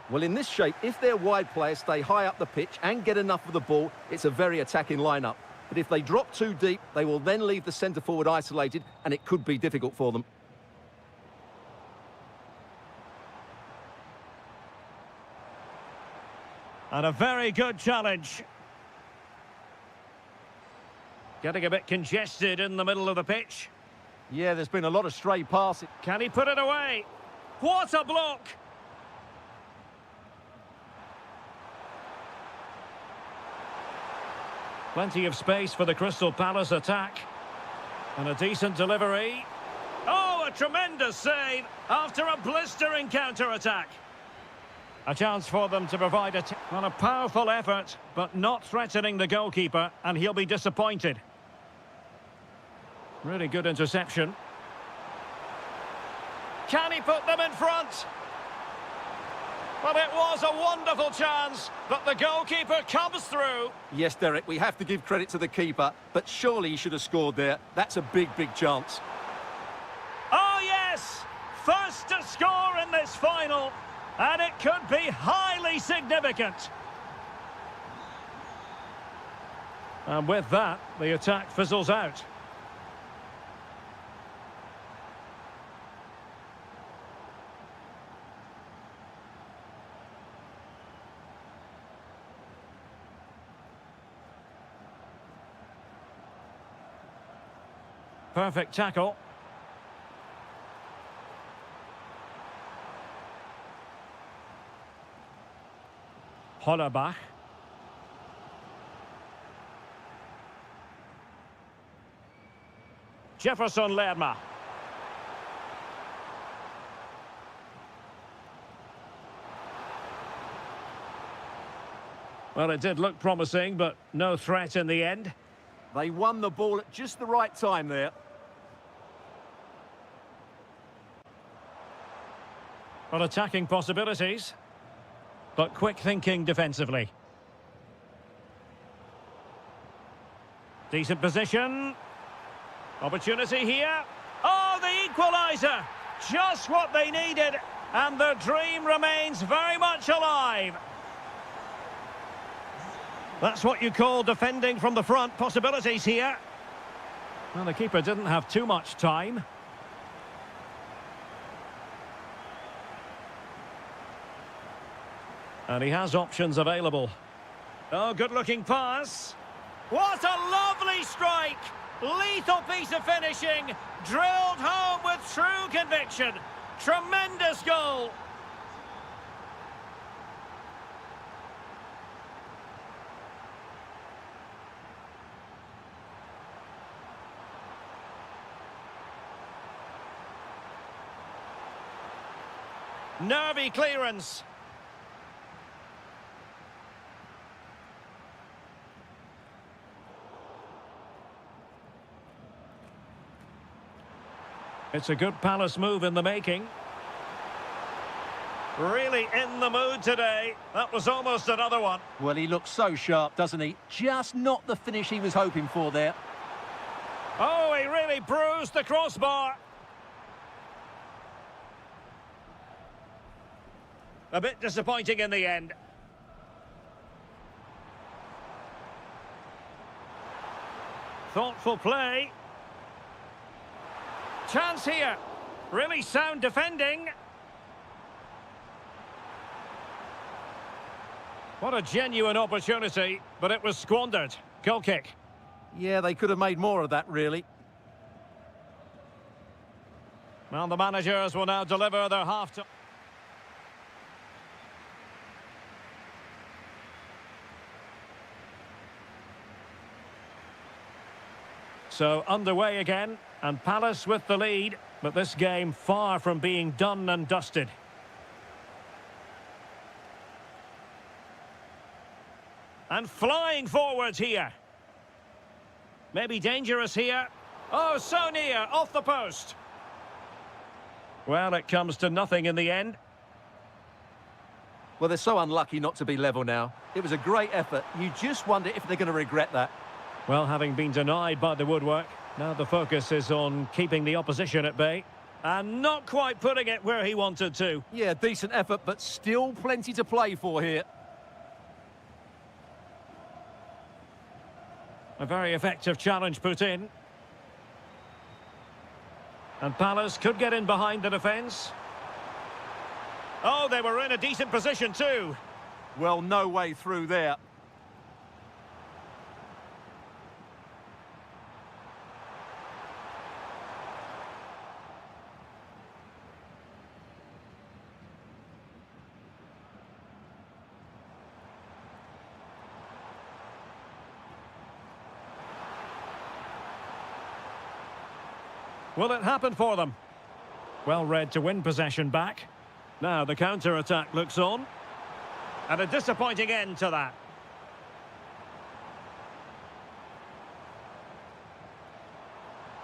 Well, in this shape, if their wide players stay high up the pitch and get enough of the ball, it's a very attacking lineup. But if they drop too deep, they will then leave the centre forward isolated, and it could be difficult for them. And a very good challenge. Getting a bit congested in the middle of the pitch. Yeah, there's been a lot of stray passes. Can he put it away? What a block! Plenty of space for the Crystal Palace attack. And a decent delivery. Oh, a tremendous save after a blistering counter-attack. A chance for them to provide a powerful effort, but not threatening the goalkeeper, and he'll be disappointed. Really good interception. Can he put them in front? Well, it was a wonderful chance, but the goalkeeper comes through. Yes, Derek, we have to give credit to the keeper, but surely he should have scored there. That's a big, big chance. Oh, yes! First to score in this final, and it could be highly significant. And with that, the attack fizzles out. Perfect tackle. Hollerbach. Jefferson Lerma. Well, it did look promising, but no threat in the end. They won the ball at just the right time there. Well, attacking possibilities, but quick thinking defensively. Decent position. Opportunity here. Oh, the equaliser! Just what they needed, and the dream remains very much alive. That's what you call defending from the front. Possibilities here. Well, the keeper didn't have too much time. And he has options available. Oh, good-looking pass. What a lovely strike! Lethal piece of finishing. Drilled home with true conviction. Tremendous goal. Nervy clearance. It's a good Palace move in the making. Really in the mood today. That was almost another one. Well, he looks so sharp, doesn't he? Just not the finish he was hoping for there. Oh, he really bruised the crossbar. A bit disappointing in the end. Thoughtful play. Chance here. Really sound defending. What a genuine opportunity, but it was squandered. Goal kick. Yeah, they could have made more of that, really. Well, the managers will now deliver their half-time. So underway again, and Palace with the lead, but this game far from being done and dusted. And flying forwards here. Maybe dangerous here. Oh, so near, off the post. Well, it comes to nothing in the end. Well, they're so unlucky not to be level now. It was a great effort. You just wonder if they're going to regret that. Well, having been denied by the woodwork, now the focus is on keeping the opposition at bay. And not quite putting it where he wanted to. Yeah, decent effort, but still plenty to play for here. A very effective challenge put in. And Palace could get in behind the defence. Oh, they were in a decent position too. Well, no way through there. Will it happen for them? Well read to win possession back. Now the counter-attack looks on. And a disappointing end to that.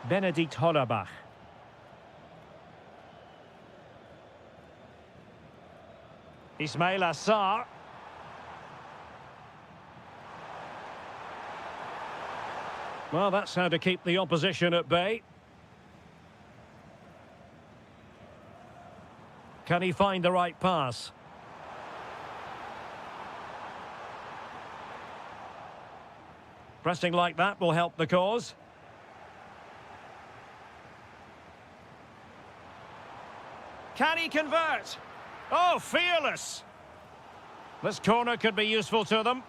Benedikt Hollerbach. Ismail Assar. Well, that's how to keep the opposition at bay. Can he find the right pass? Pressing like that will help the cause. Can he convert? Oh, fearless! This corner could be useful to them.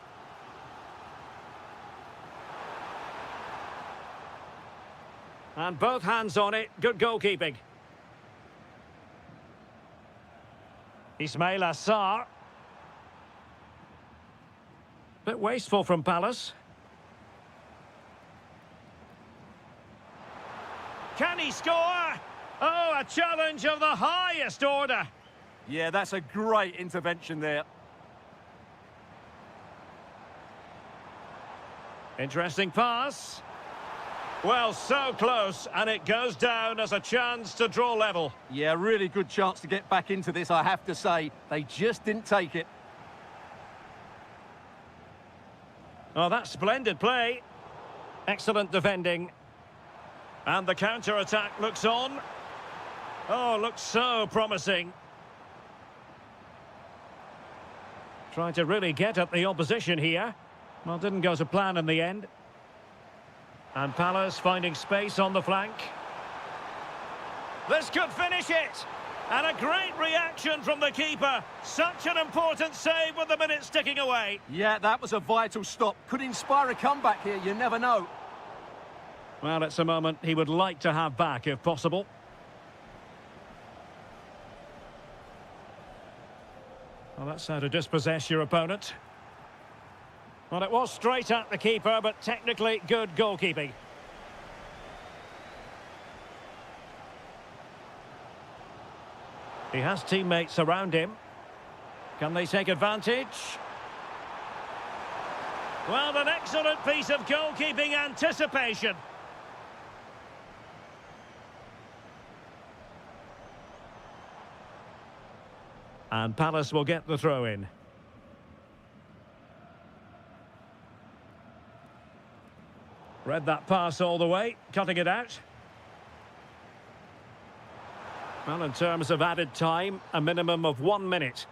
And both hands on it, good goalkeeping. Ismail Assar. Bit wasteful from Palace. Can he score? Oh, a challenge of the highest order. Yeah, that's a great intervention there. Interesting pass. Well, so close, and it goes down as a chance to draw level. Yeah, really good chance to get back into this, I have to say. They just didn't take it. Oh, that's splendid play. Excellent defending. And the counter-attack looks on. Oh, looks so promising. Trying to really get at the opposition here. Well, didn't go to plan in the end. And Palace finding space on the flank. This could finish it. And a great reaction from the keeper. Such an important save with the minutes ticking away. Yeah, that was a vital stop. Could inspire a comeback here, you never know. Well, it's a moment he would like to have back if possible. Well, that's how to dispossess your opponent. Well, it was straight at the keeper, but technically good goalkeeping. He has teammates around him. Can they take advantage? Well, an excellent piece of goalkeeping anticipation. And Palace will get the throw in. Read that pass all the way, cutting it out. Well, in terms of added time, a minimum of 1 minute.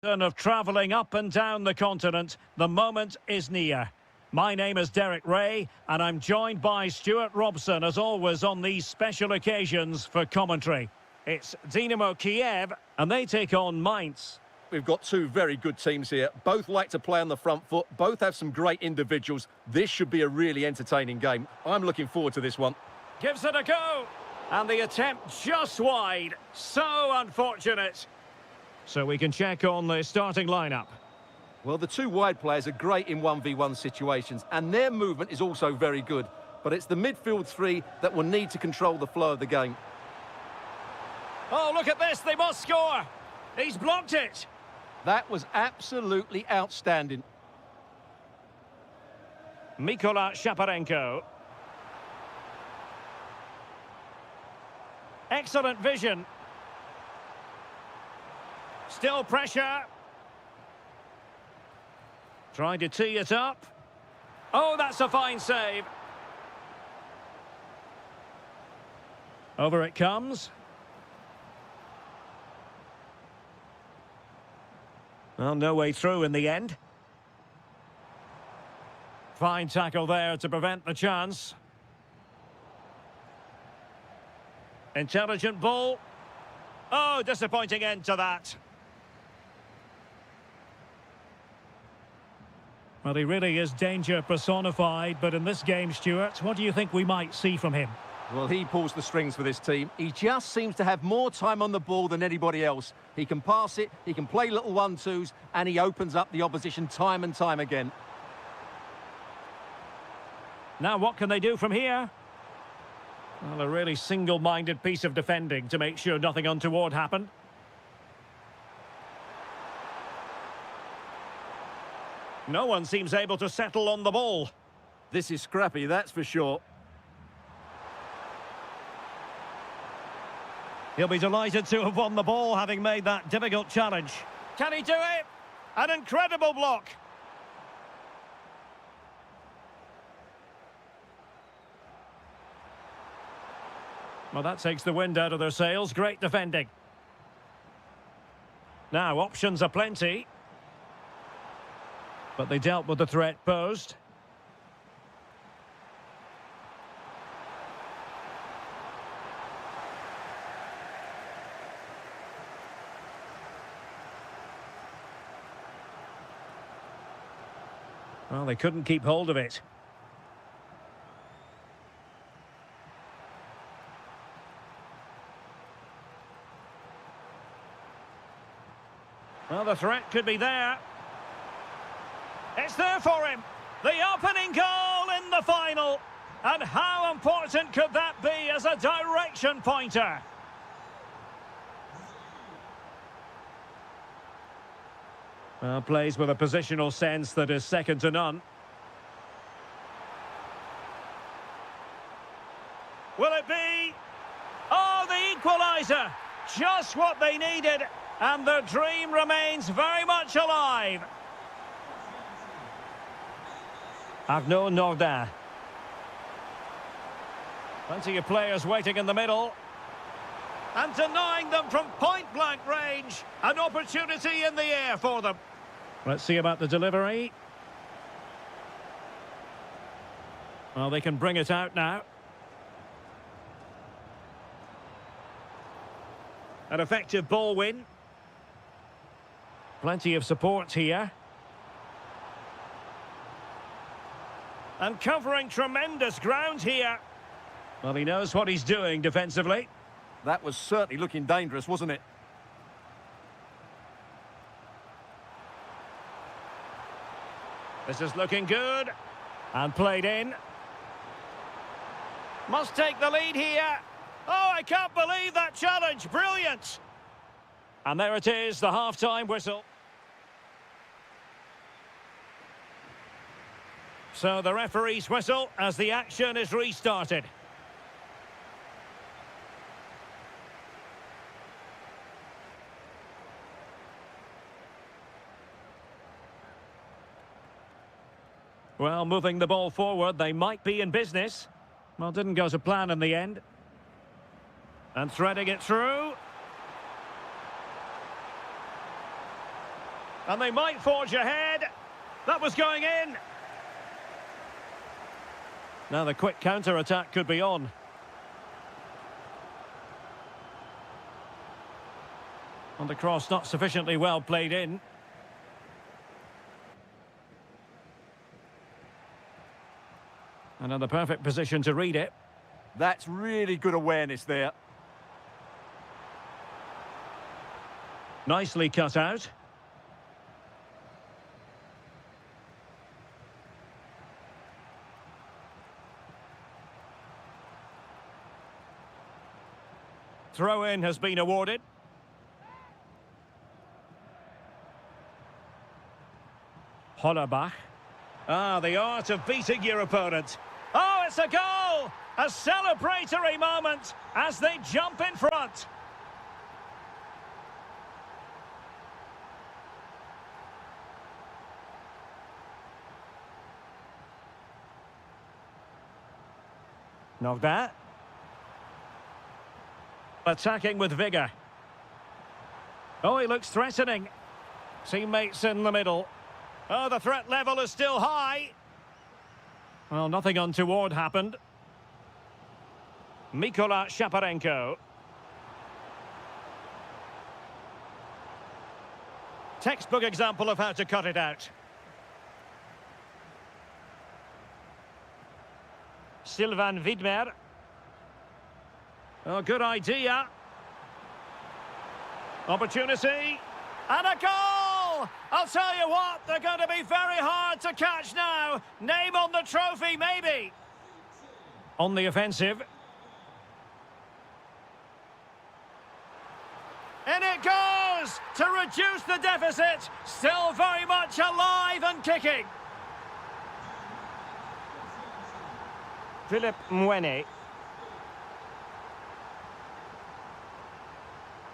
Of travelling up and down the continent, the moment is near. My name is Derek Ray, and I'm joined by Stuart Robson, as always, on these special occasions for commentary. It's Dynamo Kiev, and they take on Mainz. We've got two very good teams here. Both like to play on the front foot. Both have some great individuals. This should be a really entertaining game. I'm looking forward to this one. Gives it a go. And the attempt just wide. So unfortunate. So we can check on the starting lineup. Well, the two wide players are great in 1v1 situations, and their movement is also very good. But it's the midfield three that will need to control the flow of the game. Oh, look at this. They must score. He's blocked it. That was absolutely outstanding. Mikola Shaparenko. Excellent vision. Still pressure. Trying to tee it up. Oh, that's a fine save. Over it comes. Well, no way through in the end. Fine tackle there to prevent the chance. Intelligent ball. Oh, disappointing end to that. Well, he really is danger personified, but in this game, Stuart, what do you think we might see from him? Well, he pulls the strings for this team. He just seems to have more time on the ball than anybody else. He can pass it, he can play little 1-2s, and he opens up the opposition time and time again. Now, what can they do from here? Well, a really single-minded piece of defending to make sure nothing untoward happened. No one seems able to settle on the ball. This is scrappy, that's for sure. He'll be delighted to have won the ball, having made that difficult challenge. Can he do it? An incredible block. Well, that takes the wind out of their sails. Great defending. Now, options are plenty. But they dealt with the threat posed. Well, they couldn't keep hold of it. Well, the threat could be there. It's there for him. The opening goal in the final. And how important could that be as a direction pointer? Well, plays with a positional sense that is second to none. Will it be? Oh, the equaliser! Just what they needed, and the dream remains very much alive. Arnaud Nordin. Plenty of players waiting in the middle. And denying them from point-blank range. An opportunity in the air for them. Let's see about the delivery. Well, they can bring it out now. An effective ball win. Plenty of support here. And covering tremendous ground here. Well, he knows what he's doing defensively. That was certainly looking dangerous, wasn't it? This is looking good. And played in. Must take the lead here. Oh, I can't believe that challenge. Brilliant. And there it is, the half-time whistle. So the referee's whistle as the action is restarted. Well, moving the ball forward, they might be in business. Well, didn't go to plan in the end. And threading it through. And they might forge ahead. That was going in. Now the quick counter-attack could be on. And the cross not sufficiently well played in. And in the perfect position to read it. That's really good awareness there. Nicely cut out. Throw-in has been awarded. Hollerbach. Ah, the art of beating your opponent. Oh, it's a goal! A celebratory moment as they jump in front. Knocked that. Attacking with vigour. Oh, he looks threatening. Teammates in the middle. Oh, the threat level is still high. Well, nothing untoward happened. Mikola Shaparenko. Textbook example of how to cut it out. Sylvain Widmer. Oh, good idea. Opportunity. And a goal! I'll tell you what, they're going to be very hard to catch now. Name on the trophy, maybe. On the offensive. In it goes to reduce the deficit. Still very much alive and kicking. Philip Mwene.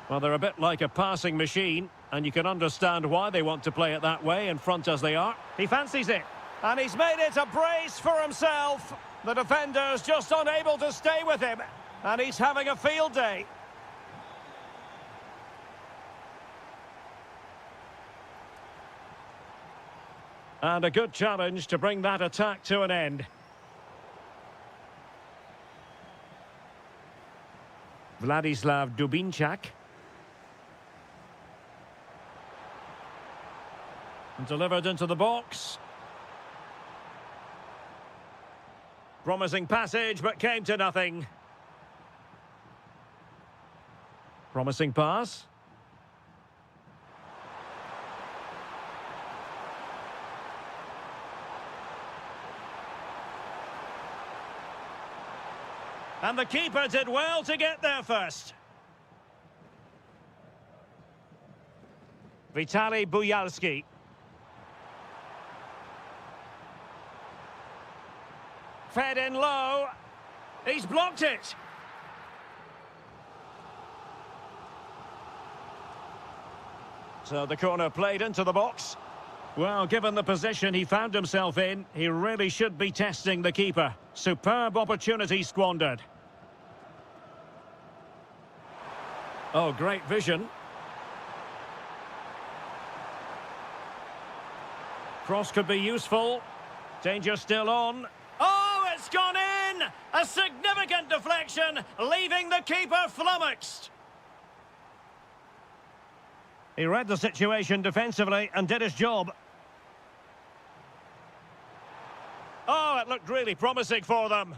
Well, they're a bit like a passing machine, and you can understand why they want to play it that way in front as they are. He fancies it, and he's made it a brace for himself. The defender's just unable to stay with him, and he's having a field day. And a good challenge to bring that attack to an end. Vladislav Dubinčak. Delivered into the box. Promising passage, but came to nothing. Promising pass. And the keeper did well to get there first. Vitaly Buyalski. Fed in low. He's blocked it. So the corner played into the box. Well, given the position he found himself in, he really should be testing the keeper. Superb opportunity squandered. Oh, great vision. Cross could be useful. Danger still on. Oh, it's gone in! A significant deflection, leaving the keeper flummoxed. He read the situation defensively and did his job. Oh, it looked really promising for them.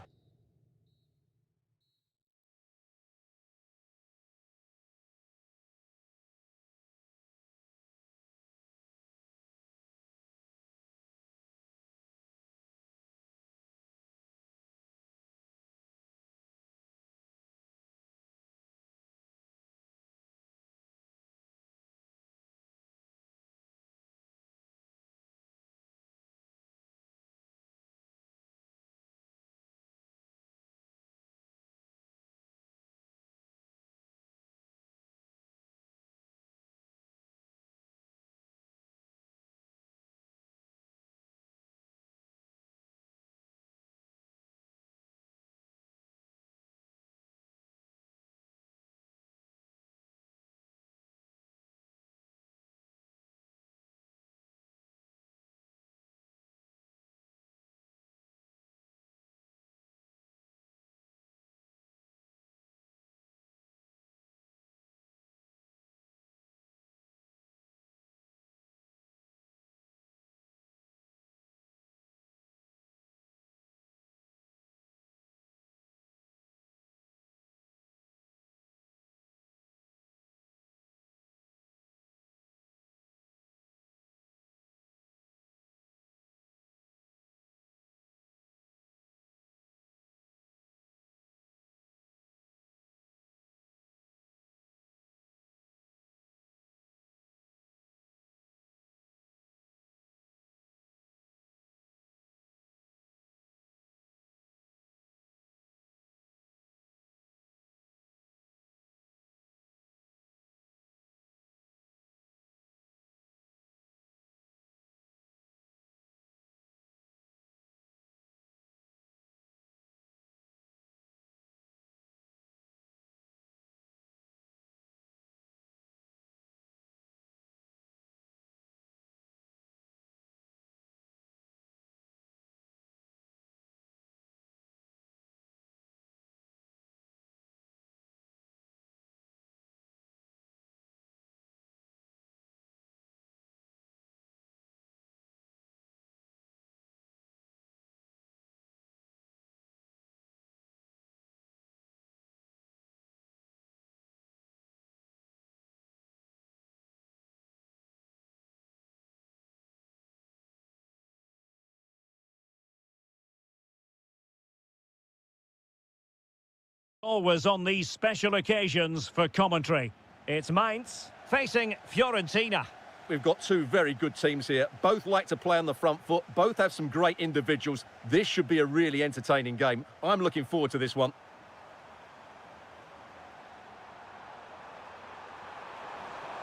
Always on these special occasions for commentary. It's Mainz facing Fiorentina. We've got two very good teams here. Both like to play on the front foot. Both have some great individuals. This should be a really entertaining game. I'm looking forward to this one.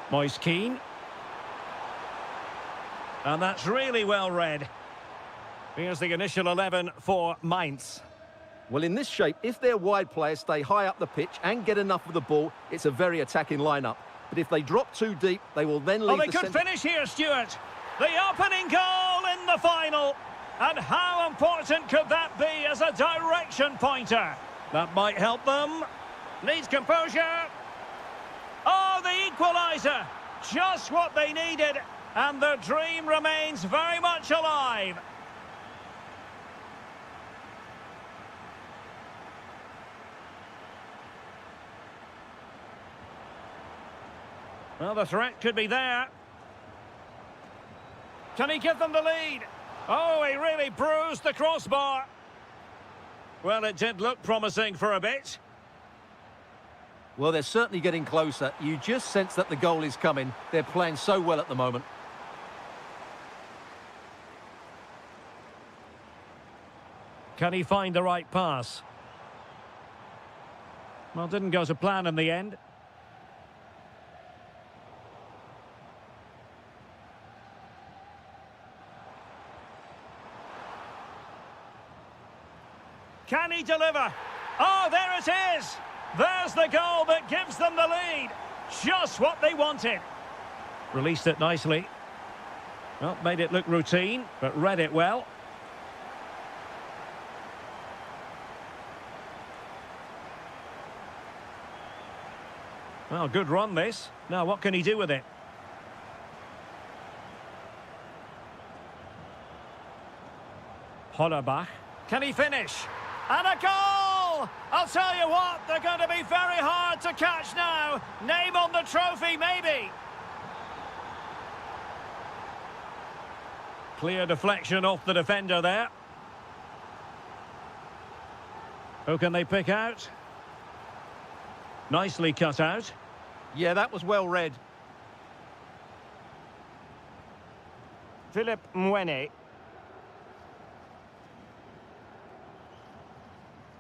Moise Keane. And that's really well read. Here's the initial 11 for Mainz. Well, in this shape, if their wide players stay high up the pitch and get enough of the ball, it's a very attacking lineup. But if they drop too deep, they will then leave they could finish here, Stuart. The opening goal in the final. And how important could that be as a direction pointer? That might help them. Needs composure. Oh, the equaliser. Just what they needed. And the dream remains very much alive. Well, the threat could be there. Can he give them the lead? Oh, he really bruised the crossbar. Well, it did look promising for a bit. Well, they're certainly getting closer. You just sense that the goal is coming. They're playing so well at the moment. Can he find the right pass? Well, didn't go to plan in the end. Can he deliver? Oh, there it is! There's the goal that gives them the lead. Just what they wanted. Released it nicely. Well, made it look routine, but read it well. Well, good run this. Now, what can he do with it? Hollerbach. Can he finish? And a goal! I'll tell you what, they're going to be very hard to catch now. Name on the trophy, maybe. Clear deflection off the defender there. Who can they pick out? Nicely cut out. Yeah, that was well read. Philip Mwene.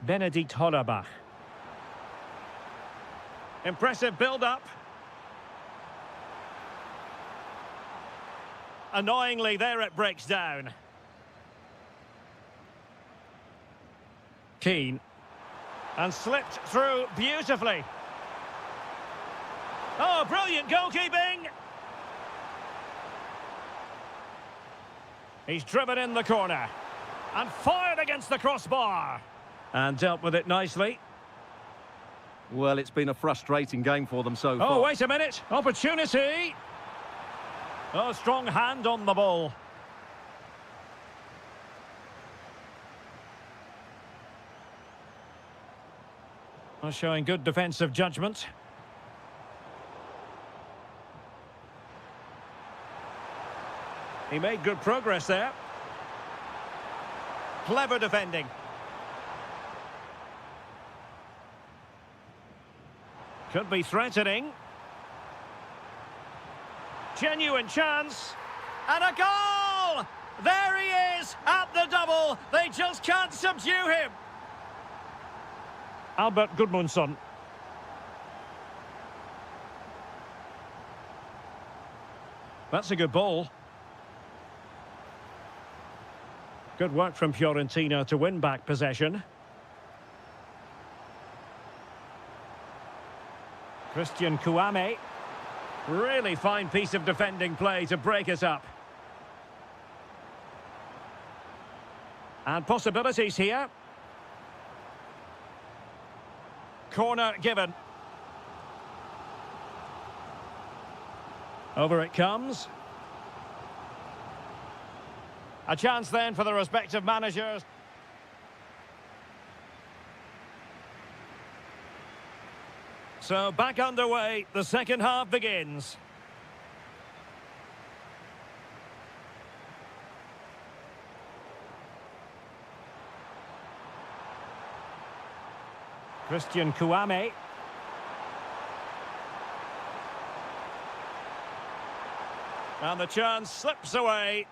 Benedikt Hollerbach. Impressive build-up. Annoyingly, there it breaks down. Keane. And slipped through beautifully. Oh, brilliant goalkeeping! He's driven in the corner. And fired against the crossbar. And dealt with it nicely. Well, it's been a frustrating game for them so far. Oh, wait a minute. Opportunity. Oh, strong hand on the ball. Well, showing good defensive judgment. He made good progress there. Clever defending. Could be threatening. Genuine chance. And a goal! There he is at the double. They just can't subdue him. Albert Gudmundsson. That's a good ball. Good work from Fiorentina to win back possession. Christian Kouame. Really fine piece of defending play to break us up. And possibilities here. Corner given. Over it comes. A chance then for the respective managers. So back underway, the second half begins. Christian Kouame. And the chance slips away.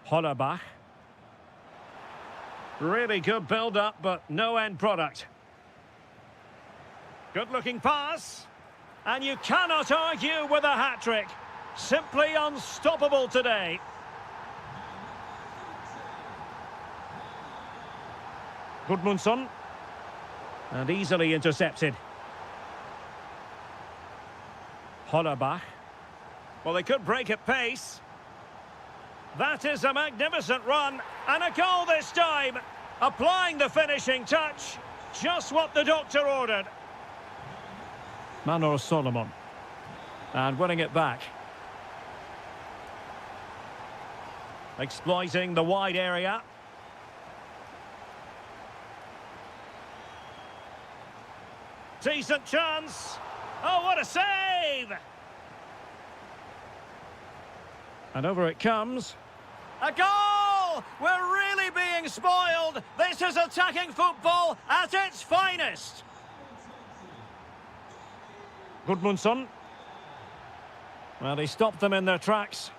Hollerbach. Really good build-up, but no end product. Good-looking pass. And you cannot argue with a hat-trick. Simply unstoppable today. Gudmundsson. And easily intercepted. Hollerbach. Well, they could break at pace. That is a magnificent run. And a goal this time. Applying the finishing touch. Just what the doctor ordered. Manor Solomon. And winning it back. Exploiting the wide area. Decent chance. Oh, what a save! And over it comes. A goal! We're really being spoiled. This is attacking football at its finest. Gudmundsson. Well, he stopped them in their tracks.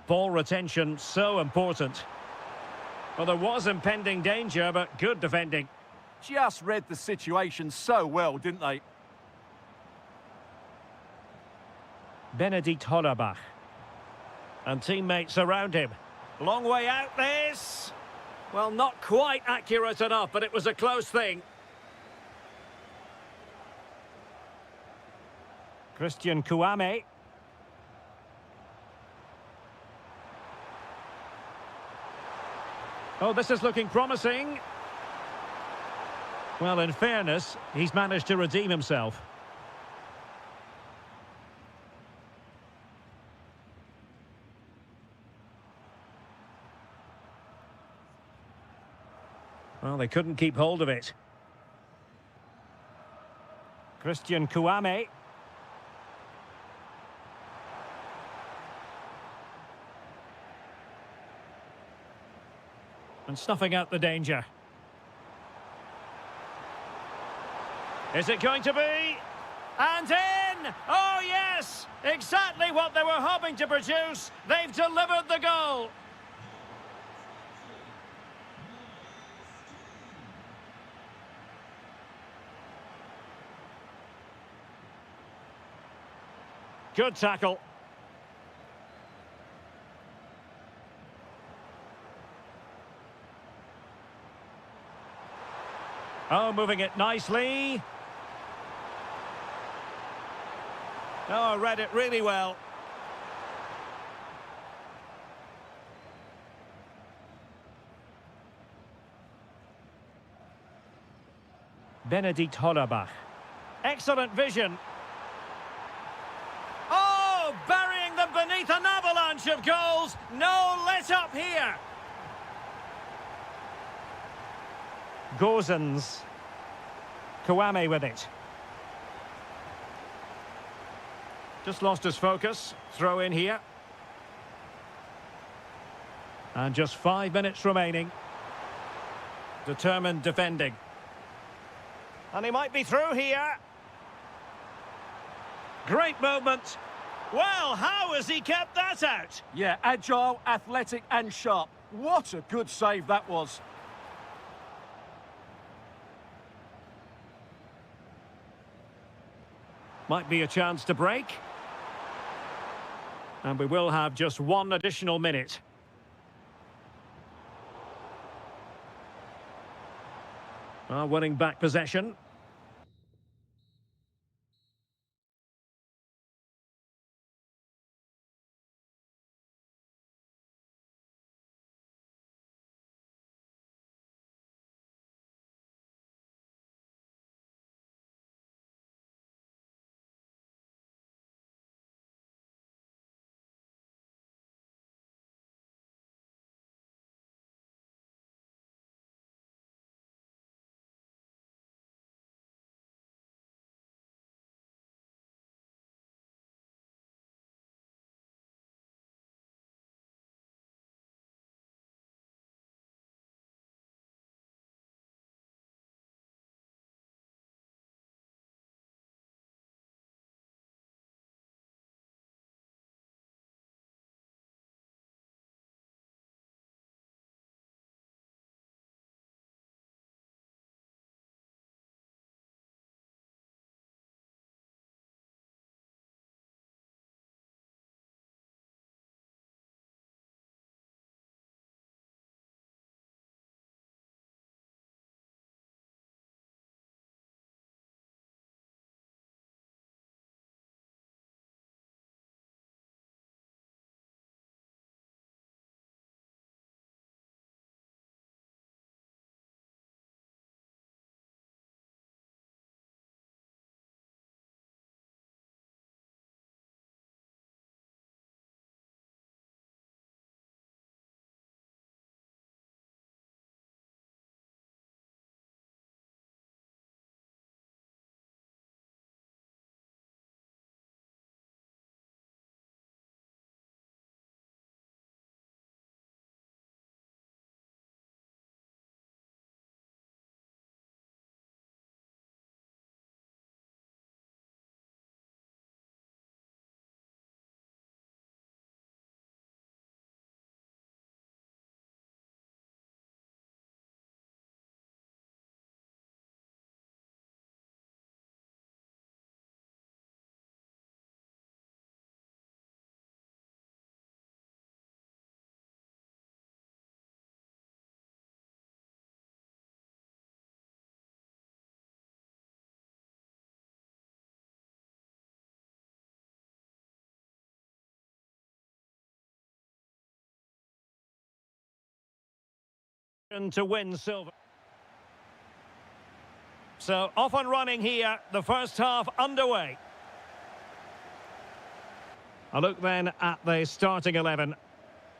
Ball retention, so important. Well, there was impending danger, but good defending. Just read the situation so well, didn't they? Benedikt Hollerbach. And teammates around him. Long way out this. Well, not quite accurate enough, but it was a close thing. Christian Kouame. Oh, this is looking promising. Well, in fairness, he's managed to redeem himself. Well, they couldn't keep hold of it. Christian Kouame. And snuffing out the danger. Is it going to be? And in! Oh, yes! Exactly what they were hoping to produce. They've delivered the goal. Good tackle. Oh, moving it nicely. Oh, read it really well. Benedikt Hollerbach. Excellent vision. Oh, burying them beneath an avalanche of goals. No let up here. Gozens. Kouame with it. Just lost his focus. Throw in here. And just 5 minutes remaining. Determined defending. And he might be through here. Great moment. Well, how has he kept that out? Yeah, agile, athletic and sharp. What a good save that was. Might be a chance to break. And we will have just 1 additional minute. Winning back possession. To win silver. So off and running here, the first half underway. A look then at the starting 11.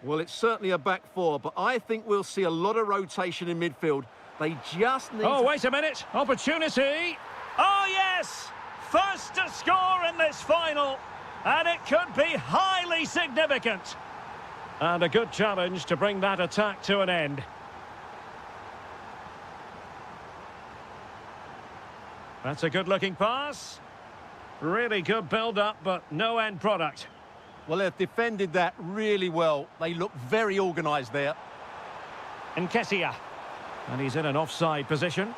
Well, it's certainly a back four, but I think we'll see a lot of rotation in midfield. They just need wait a minute. Opportunity. Oh, yes! First to score in this final. And it could be highly significant. And a good challenge to bring that attack to an end. That's a good-looking pass. Really good build-up, but no end product. Well, they've defended that really well. They look very organised there. Encompassing. And he's in an offside position.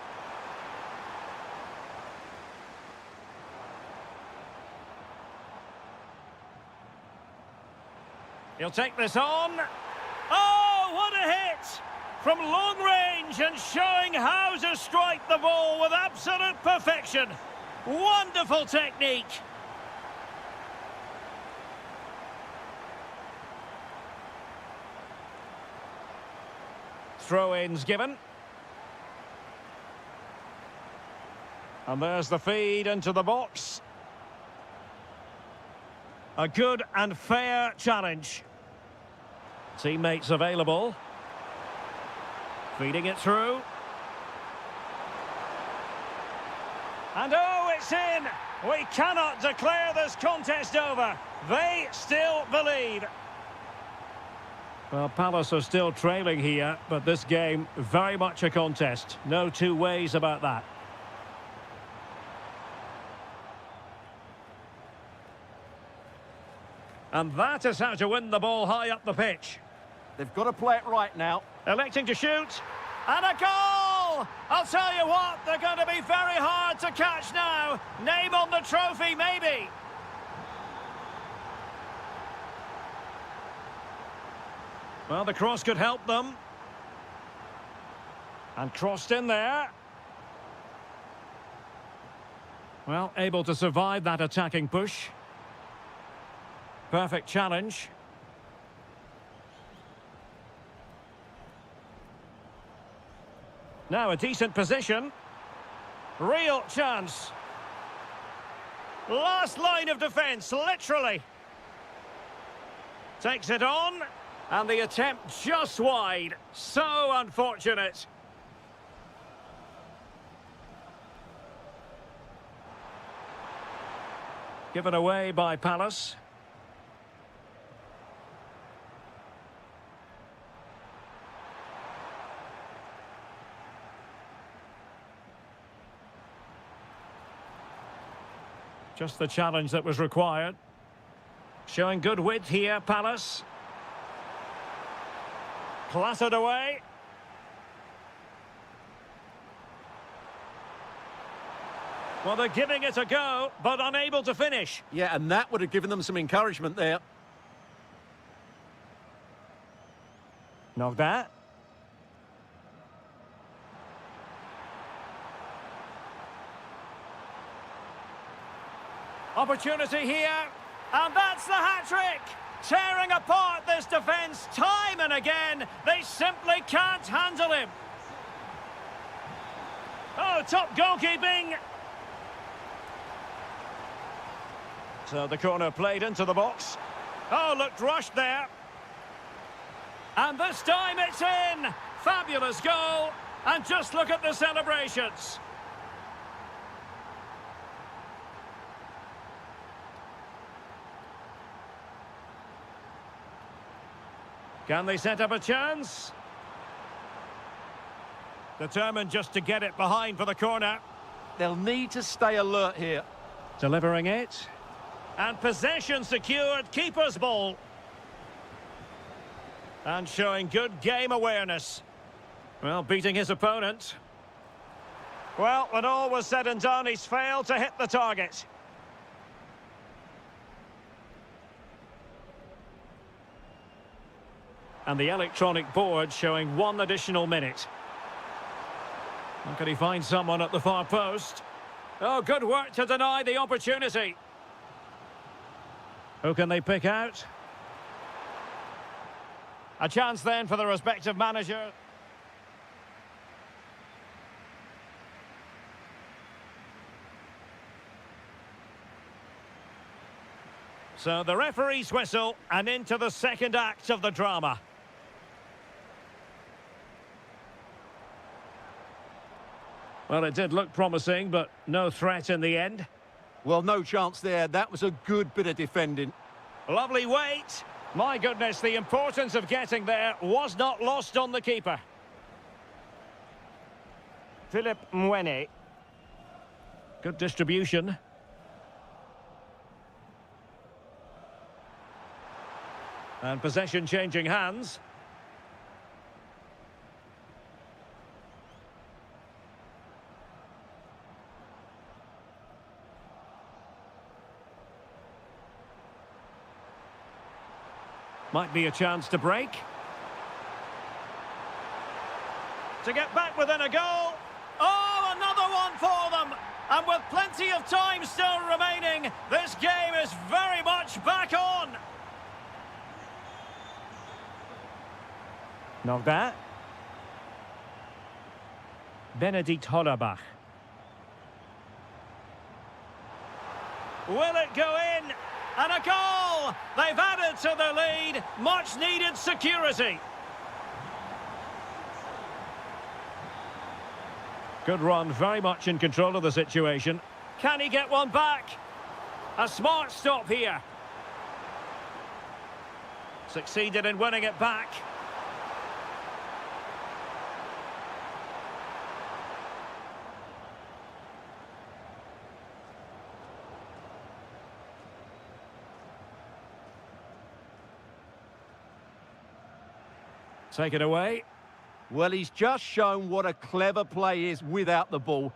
He'll take this on. Oh, what a hit! From long range and showing how to strike the ball with absolute perfection. Wonderful technique. Throw-ins given. And there's the feed into the box. A good and fair challenge. Teammates available. Feeding it through. And oh, it's in! We cannot declare this contest over. They still believe. Well, Palace are still trailing here, but this game, very much a contest. No two ways about that. And that is how to win the ball high up the pitch. They've got to play it right now. Electing to shoot. And a goal! I'll tell you what, they're going to be very hard to catch now. Name on the trophy, maybe. Well, the cross could help them. And crossed in there. Well, able to survive that attacking push. Perfect challenge. Now a decent position. Real chance. Last line of defence, literally. Takes it on. And the attempt just wide. So unfortunate. Given away by Palace. Just the challenge that was required. Showing good width here, Palace. Clattered away. Well, they're giving it a go, but unable to finish. Yeah, and that would have given them some encouragement there. Knocked that. Opportunity here, and that's the hat-trick! Tearing apart this defence time and again. They simply can't handle him. Oh, top goalkeeping. So the corner played into the box. Oh, looked rushed there. And this time it's in. Fabulous goal. And just look at the celebrations. Can they set up a chance? Determined just to get it behind for the corner. They'll need to stay alert here. Delivering it. And possession secured, keeper's ball. And showing good game awareness. Well, beating his opponent. Well, when all was said and done, he's failed to hit the target. And the electronic board showing 1 additional minute. How can he find someone at the far post? Oh, good work to deny the opportunity. Who can they pick out? A chance then for the respective manager. So the referee's whistle and into the second act of the drama. Well, it did look promising, but no threat in the end. Well, no chance there. That was a good bit of defending. Lovely weight. My goodness, the importance of getting there was not lost on the keeper. Philip Mwene. Good distribution. And possession changing hands. Might be a chance to break. To get back within a goal. Oh, another one for them. And with plenty of time still remaining, this game is very much back on. Knocked that. Benedikt Hollerbach. Will it go in? And a goal! They've added to the lead. Much needed security. Good run, very much in control of the situation. Can he get one back? A smart stop here. Succeeded in winning it back. Take it away. Well, he's just shown what a clever play is without the ball.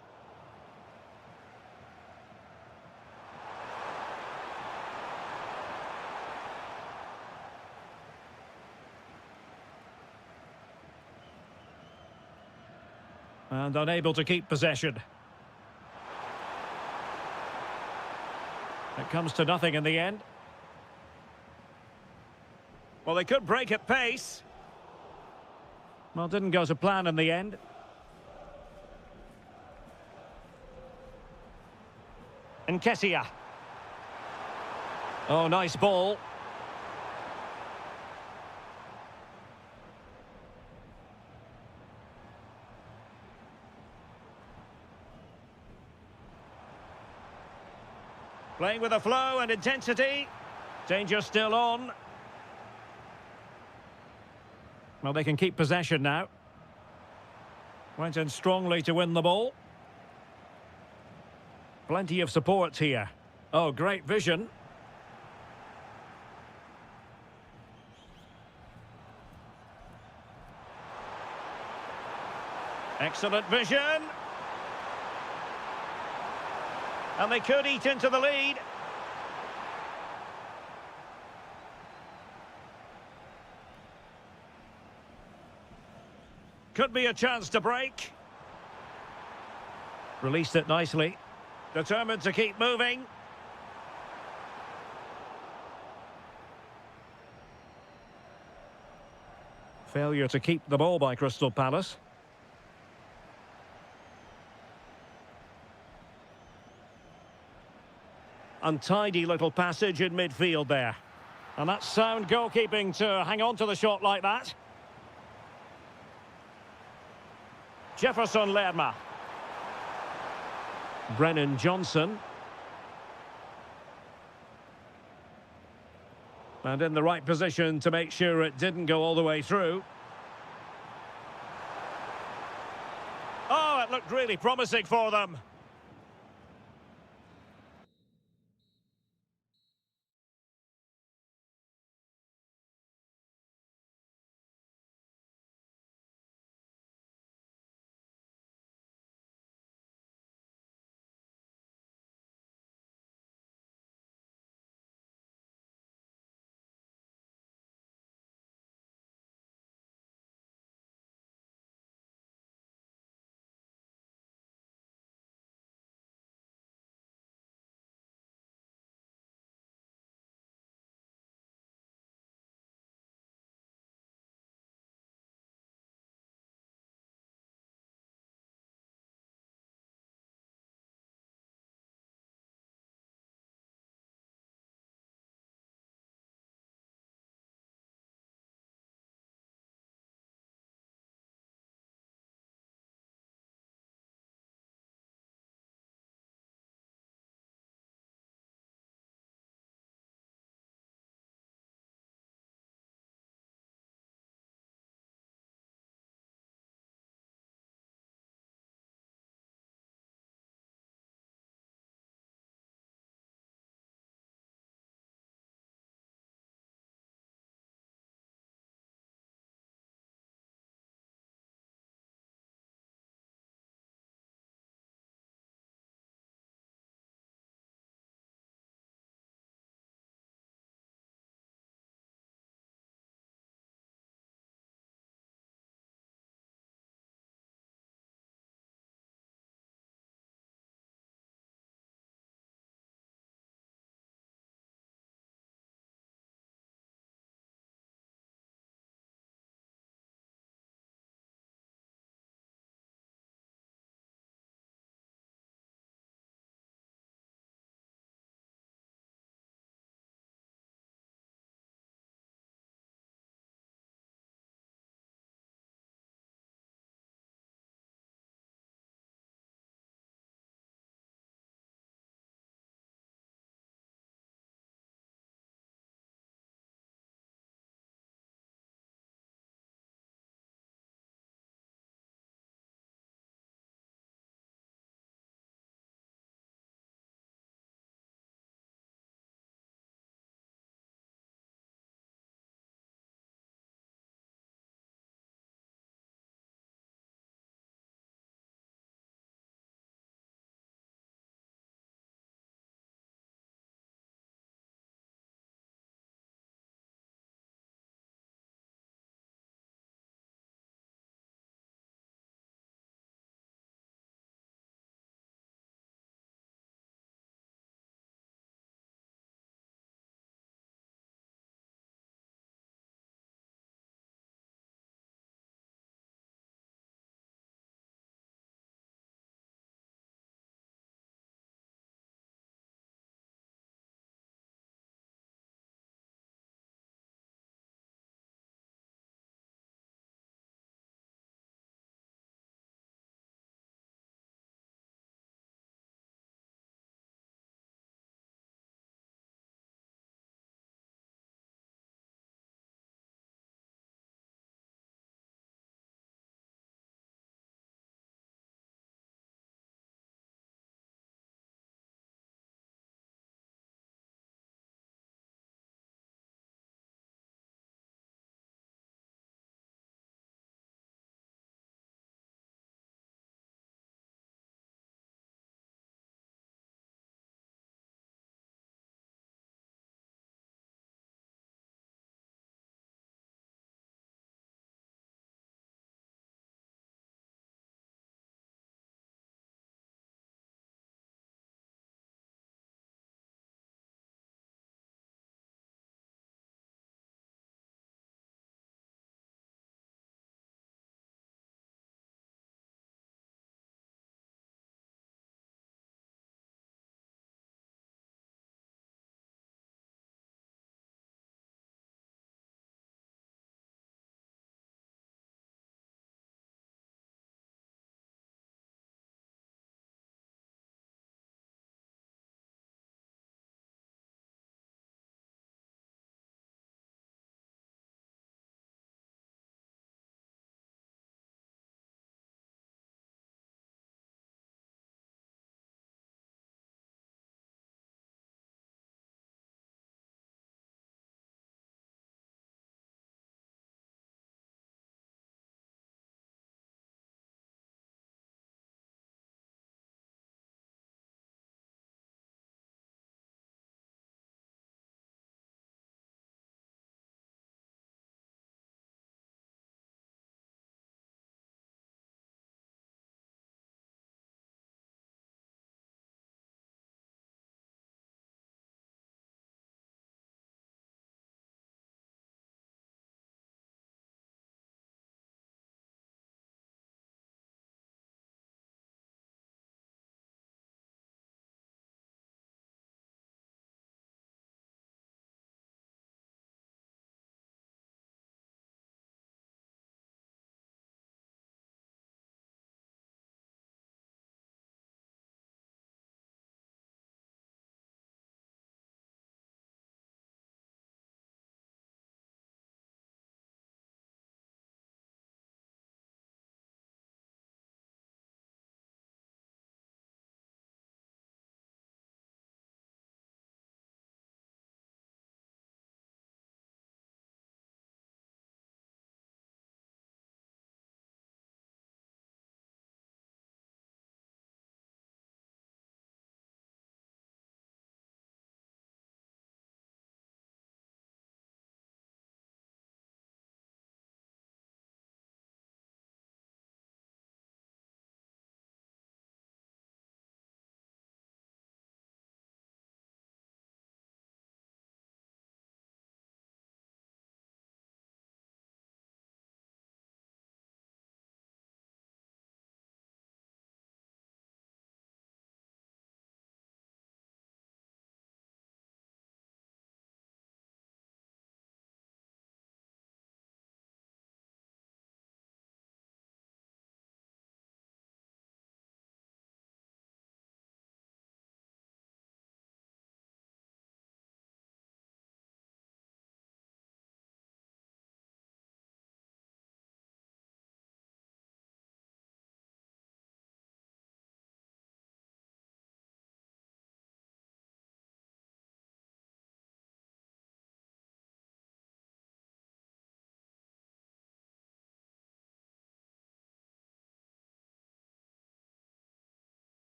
And unable to keep possession. It comes to nothing in the end. Well, they could break at pace. Well, didn't go to plan in the end. Nketiah. Oh, nice ball. Playing with a flow and intensity. Danger still on. Well, they can keep possession now. Went in strongly to win the ball. Plenty of support here. Oh, great vision. Excellent vision. And they could eat into the lead. Could be a chance to break. Released it nicely. Determined to keep moving. Failure to keep the ball by Crystal Palace. Untidy little passage in midfield there. And that's sound goalkeeping to hang on to the shot like that. Jefferson Lerma. Brennan Johnson. And in the right position to make sure it didn't go all the way through. Oh, it looked really promising for them.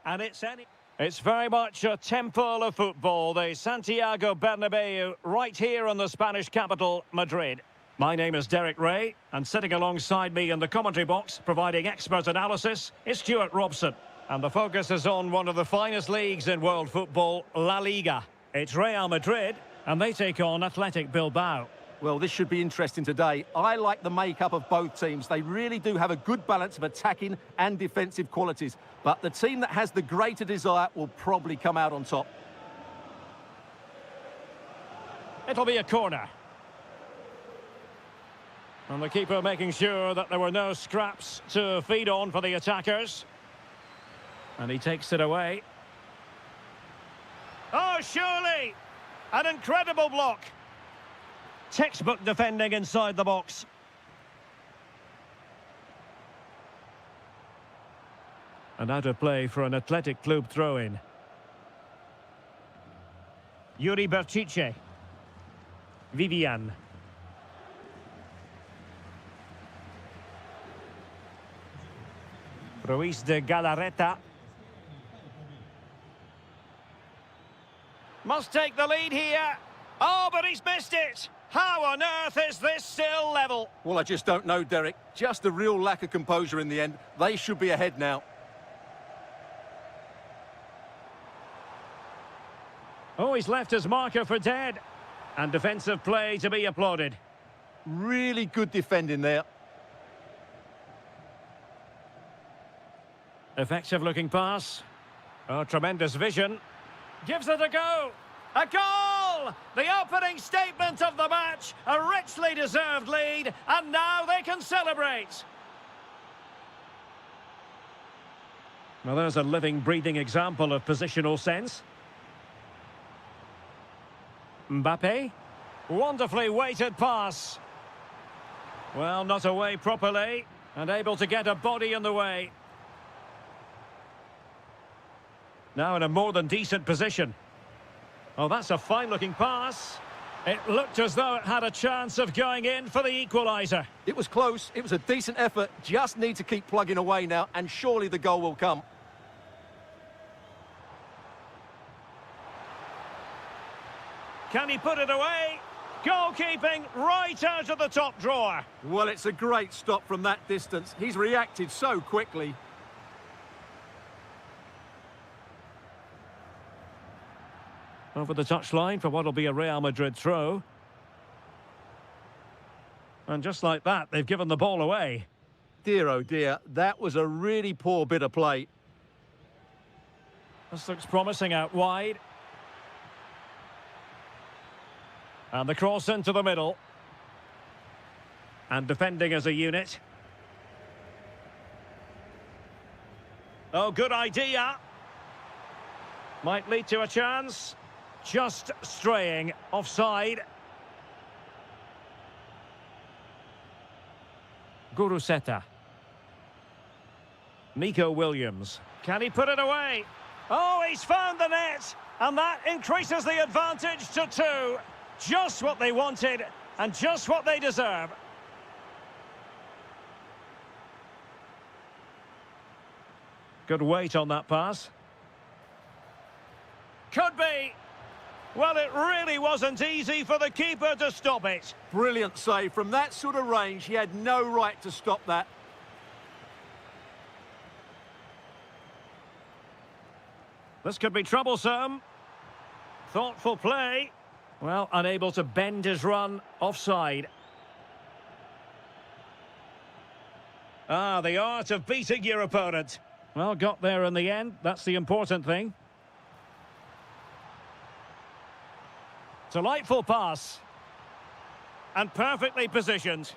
And it's very much a temple of football, the Santiago Bernabeu, right here in the Spanish capital, Madrid. My name is Derek Ray, and sitting alongside me in the commentary box, providing expert analysis, is Stuart Robson. And the focus is on one of the finest leagues in world football, La Liga. It's Real Madrid, and they take on Athletic Bilbao. Well, this should be interesting today. I like the makeup of both teams. They really do have a good balance of attacking and defensive qualities. But the team that has the greater desire will probably come out on top. It'll be a corner. And the keeper making sure that there were no scraps to feed on for the attackers. And he takes it away. Oh, surely! An incredible block. Textbook defending inside the box. And out of play for an Athletic Club throw-in. Yuri Berchiche. Vivian. Ruiz de Galarreta. Must take the lead here. Oh, but he's missed it. How on earth is this still level? Well, I just don't know, Derek. Just a real lack of composure in the end. They should be ahead now. Oh, he's left his marker for dead. And defensive play to be applauded. Really good defending there. Effective looking pass. Oh, tremendous vision. Gives it a go. A goal! The opening statement of the match. A richly deserved lead. And now they can celebrate. Well, there's a living, breathing example of positional sense. Mbappe. Wonderfully weighted pass. Well, not away properly. And able to get a body in the way. Now in a more than decent position. Oh, that's a fine-looking pass. It looked as though it had a chance of going in for the equaliser. It was close. It was a decent effort. Just need to keep plugging away now, and surely the goal will come. Can he put it away? Goalkeeping right out of the top drawer. Well, it's a great stop from that distance. He's reacted so quickly. Over the touchline for what will be a Real Madrid throw. And just like that, they've given the ball away. Dear, oh dear, that was a really poor bit of play. This looks promising out wide. And the cross into the middle. And defending as a unit. Oh, good idea. Might lead to a chance. Just straying offside. Guruseta. Nico Williams. Can he put it away? Oh, he's found the net. And that increases the advantage to 2. Just what they wanted and just what they deserve. Good weight on that pass. Could be. Well, it really wasn't easy for the keeper to stop it. Brilliant save. From that sort of range, he had no right to stop that. This could be troublesome. Thoughtful play. Well, unable to bend his run offside. Ah, the art of beating your opponent. Well, got there in the end. That's the important thing. Delightful pass. And perfectly positioned.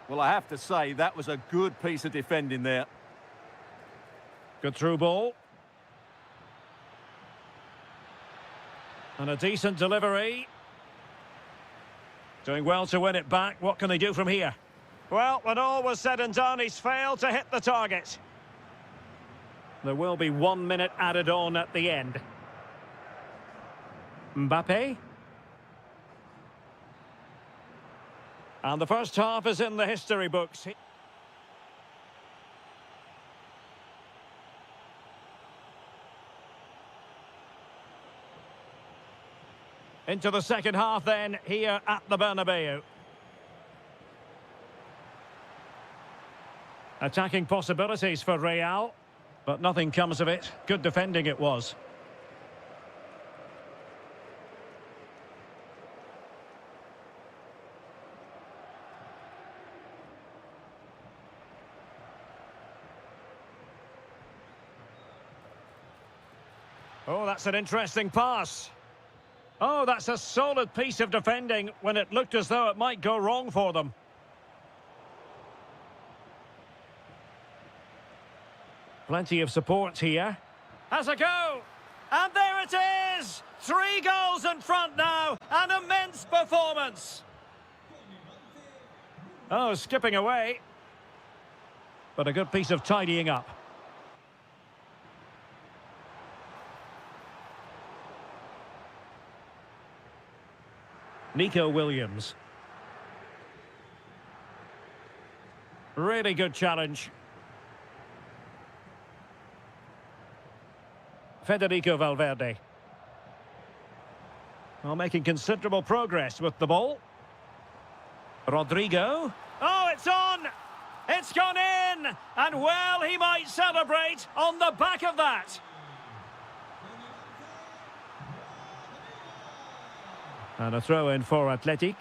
Well, I have to say, that was a good piece of defending there. Good through ball. And a decent delivery. Doing well to win it back. What can they do from here? Well, when all was said and done, he's failed to hit the target. There will be 1 minute added on at the end. Mbappe. And the first half is in the history books. Into the second half then, here at the Bernabeu. Attacking possibilities for Real, but nothing comes of it. Good defending it was. Oh, that's an interesting pass. Oh, that's a solid piece of defending when it looked as though it might go wrong for them. Plenty of support here. Has a go! And there it is! 3 goals in front now! An immense performance! Oh, skipping away. But a good piece of tidying up. Nico Williams. Really good challenge. Federico Valverde. Well, making considerable progress with the ball. Rodrigo. Oh, it's on! It's gone in! And well, he might celebrate on the back of that. And a throw in for Athletic.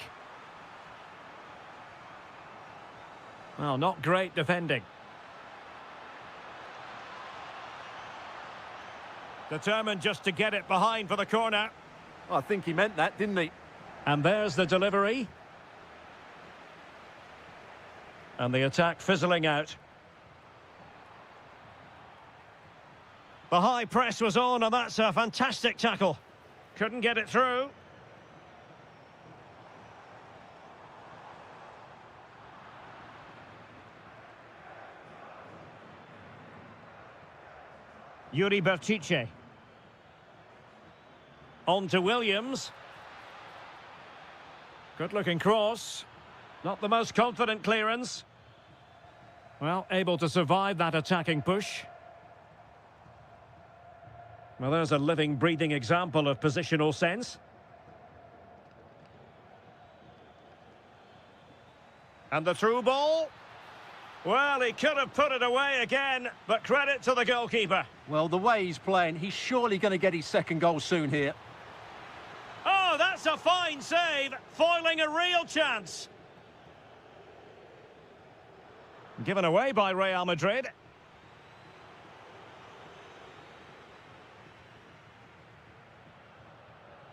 Well, not great defending. Determined just to get it behind for the corner. I think he meant that, didn't he? And there's the delivery. And the attack fizzling out. The high press was on, and that's a fantastic tackle. Couldn't get it through. Yuri Berchiche. On to Williams. Good-looking cross. Not the most confident clearance. Well, able to survive that attacking push. Well, there's a living, breathing example of positional sense. And the through ball. Well, he could have put it away again, but credit to the goalkeeper. Well, the way he's playing, he's surely going to get his second goal soon here. Oh, that's a fine save, foiling a real chance. Given away by Real Madrid.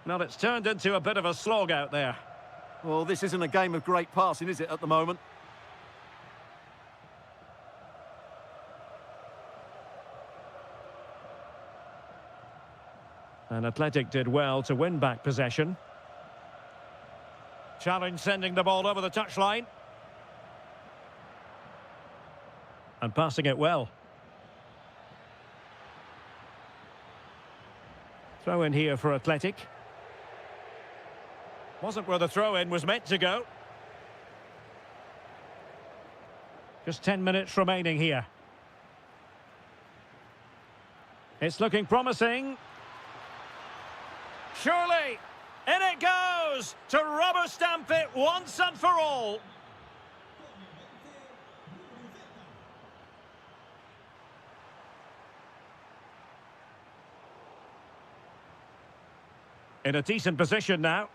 Well, it's turned into a bit of a slog out there. Well, this isn't a game of great passing, is it, at the moment? And Athletic did well to win back possession. Challenge sending the ball over the touchline. And passing it well. Throw in here for Athletic. Wasn't where the throw-in was meant to go. Just 10 minutes remaining here. It's looking promising. Surely, in it goes to rubber stamp it once and for all. In a decent position now.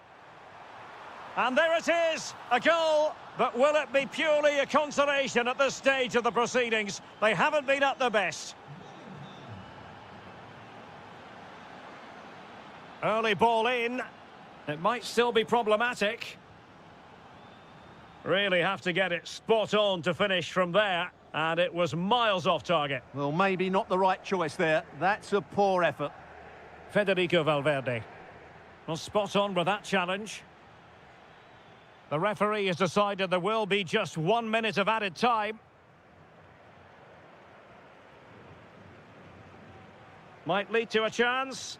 And there it is, a goal. But will it be purely a consolation at this stage of the proceedings? They haven't been at their best. Early ball in. It might still be problematic. Really have to get it spot on to finish from there. And it was miles off target. Well, maybe not the right choice there. That's a poor effort. Federico Valverde. Well, spot on with that challenge. The referee has decided there will be just 1 minute of added time. Might lead to a chance.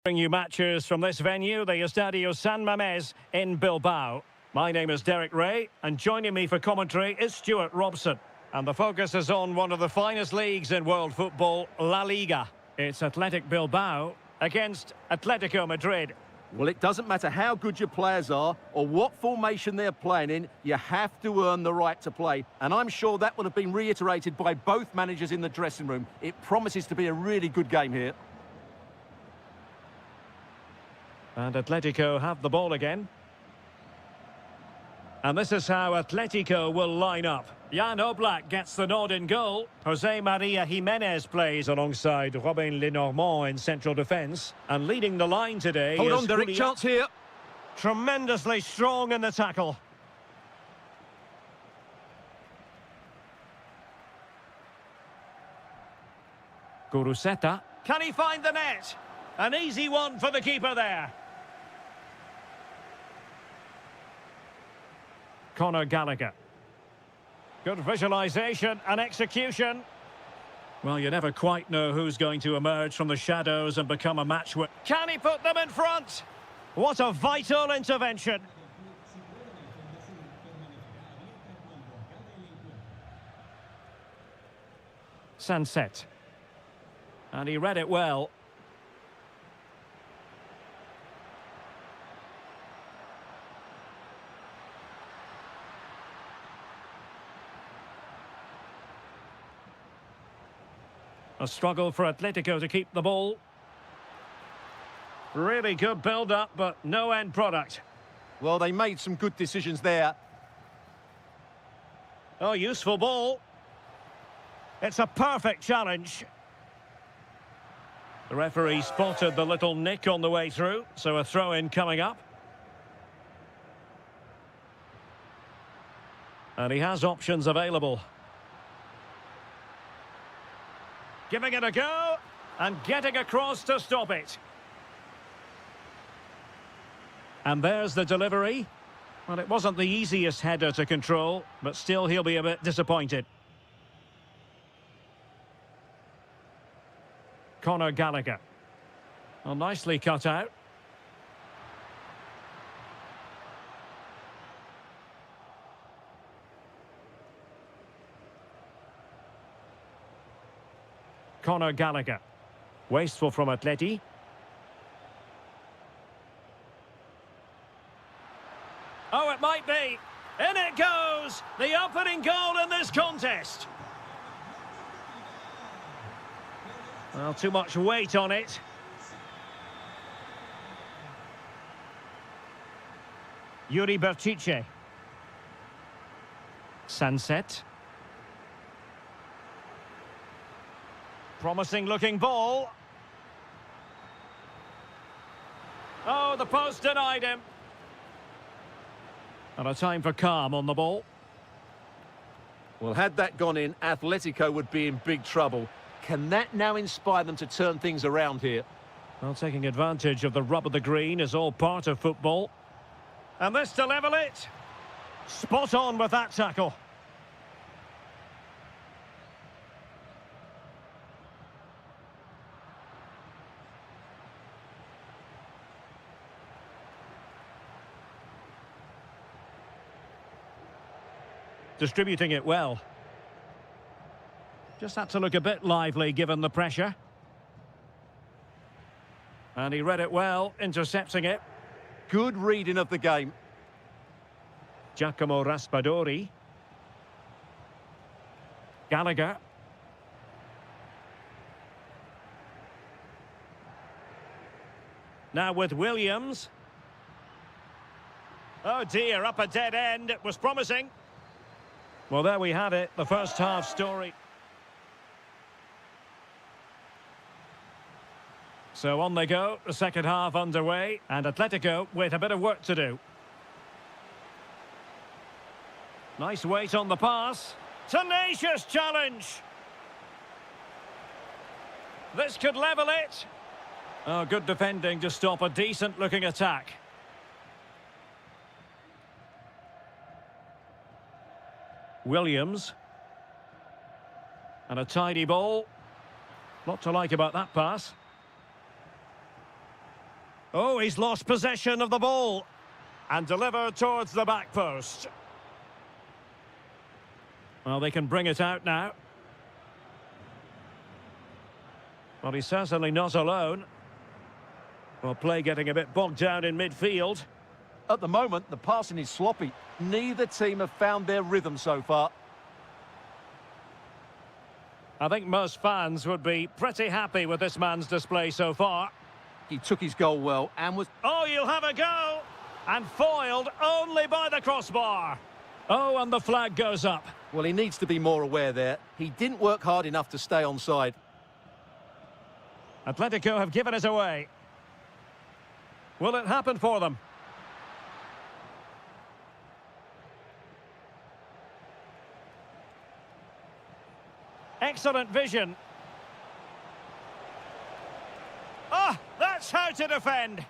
Bring you matches from this venue, the Estadio San Mamés in Bilbao. My name is Derek Ray, and joining me for commentary is Stuart Robson. And the focus is on one of the finest leagues in world football, La Liga. It's Athletic Bilbao against Atletico Madrid. Well, it doesn't matter how good your players are or what formation they're playing in, you have to earn the right to play. And I'm sure that would have been reiterated by both managers in the dressing room. It promises to be a really good game here. And Atletico have the ball again. And this is how Atletico will line up. Jan Oblak gets the nod in goal. Jose Maria Jimenez plays alongside Robin Lenormand in central defence. And leading the line today Hold is on, Derek, chance here. Tremendously strong in the tackle. Guruseta. Can he find the net? An easy one for the keeper there. Conor Gallagher. Good visualisation and execution. Well, you never quite know who's going to emerge from the shadows and become a match winner. Can he put them in front? What a vital intervention. Sunset. And he read it well. A struggle for Atletico to keep the ball. Really good build-up, but no end product. Well, they made some good decisions there. Oh, useful ball. It's a perfect challenge. The referee spotted the little nick on the way through, so a throw-in coming up. And he has options available. Giving it a go, and getting across to stop it. And there's the delivery. Well, it wasn't the easiest header to control, but still he'll be a bit disappointed. Conor Gallagher. Well, nicely cut out. Conor Gallagher. Wasteful from Atleti. Oh, it might be. In it goes! The opening goal in this contest. Well, too much weight on it. Yuri Bertice. Sunset. Promising looking ball. Oh, the post denied him. And a time for calm on the ball. Well, had that gone in, Atletico would be in big trouble. Can that now inspire them to turn things around here? Well, taking advantage of the rub of the green is all part of football. And this to level it. Spot on with that tackle. Distributing it well. Just had to look a bit lively given the pressure. And he read it well, intercepting it. Good reading of the game. Giacomo Raspadori. Gallagher. Now with Williams. Oh dear, up a dead end. It was promising. Well, there we had it, the first half story. So on they go, the second half underway, and Atletico with a bit of work to do. Nice weight on the pass. Tenacious challenge. This could level it. Oh, good defending to stop a decent-looking attack. Williams. And a tidy ball. Lot to like about that pass. Oh, he's lost possession of the ball. And delivered towards the back post. Well, they can bring it out now. Well, he's certainly not alone. Well, play getting a bit bogged down in midfield. At the moment, the passing is sloppy. Neither team have found their rhythm so far. I think most fans would be pretty happy with this man's display so far. He took his goal well and was... Oh, you'll have a go! And foiled only by the crossbar. Oh, and the flag goes up. Well, he needs to be more aware there. He didn't work hard enough to stay onside. Atletico have given it away. Will it happen for them? Excellent vision. Ah, that's how to defend.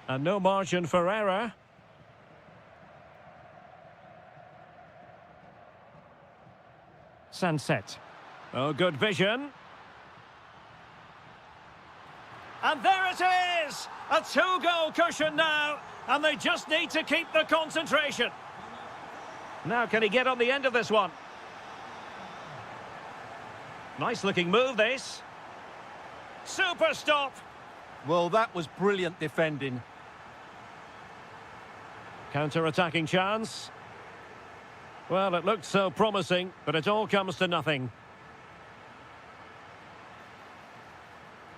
And no margin for error. Sunset. Oh, good vision. And there it is! A two-goal cushion now, and they just need to keep the concentration. Now, can he get on the end of this one? Nice-looking move, this. Super stop! Well, that was brilliant defending. Counter-attacking chance. Well, it looked so promising, but it all comes to nothing.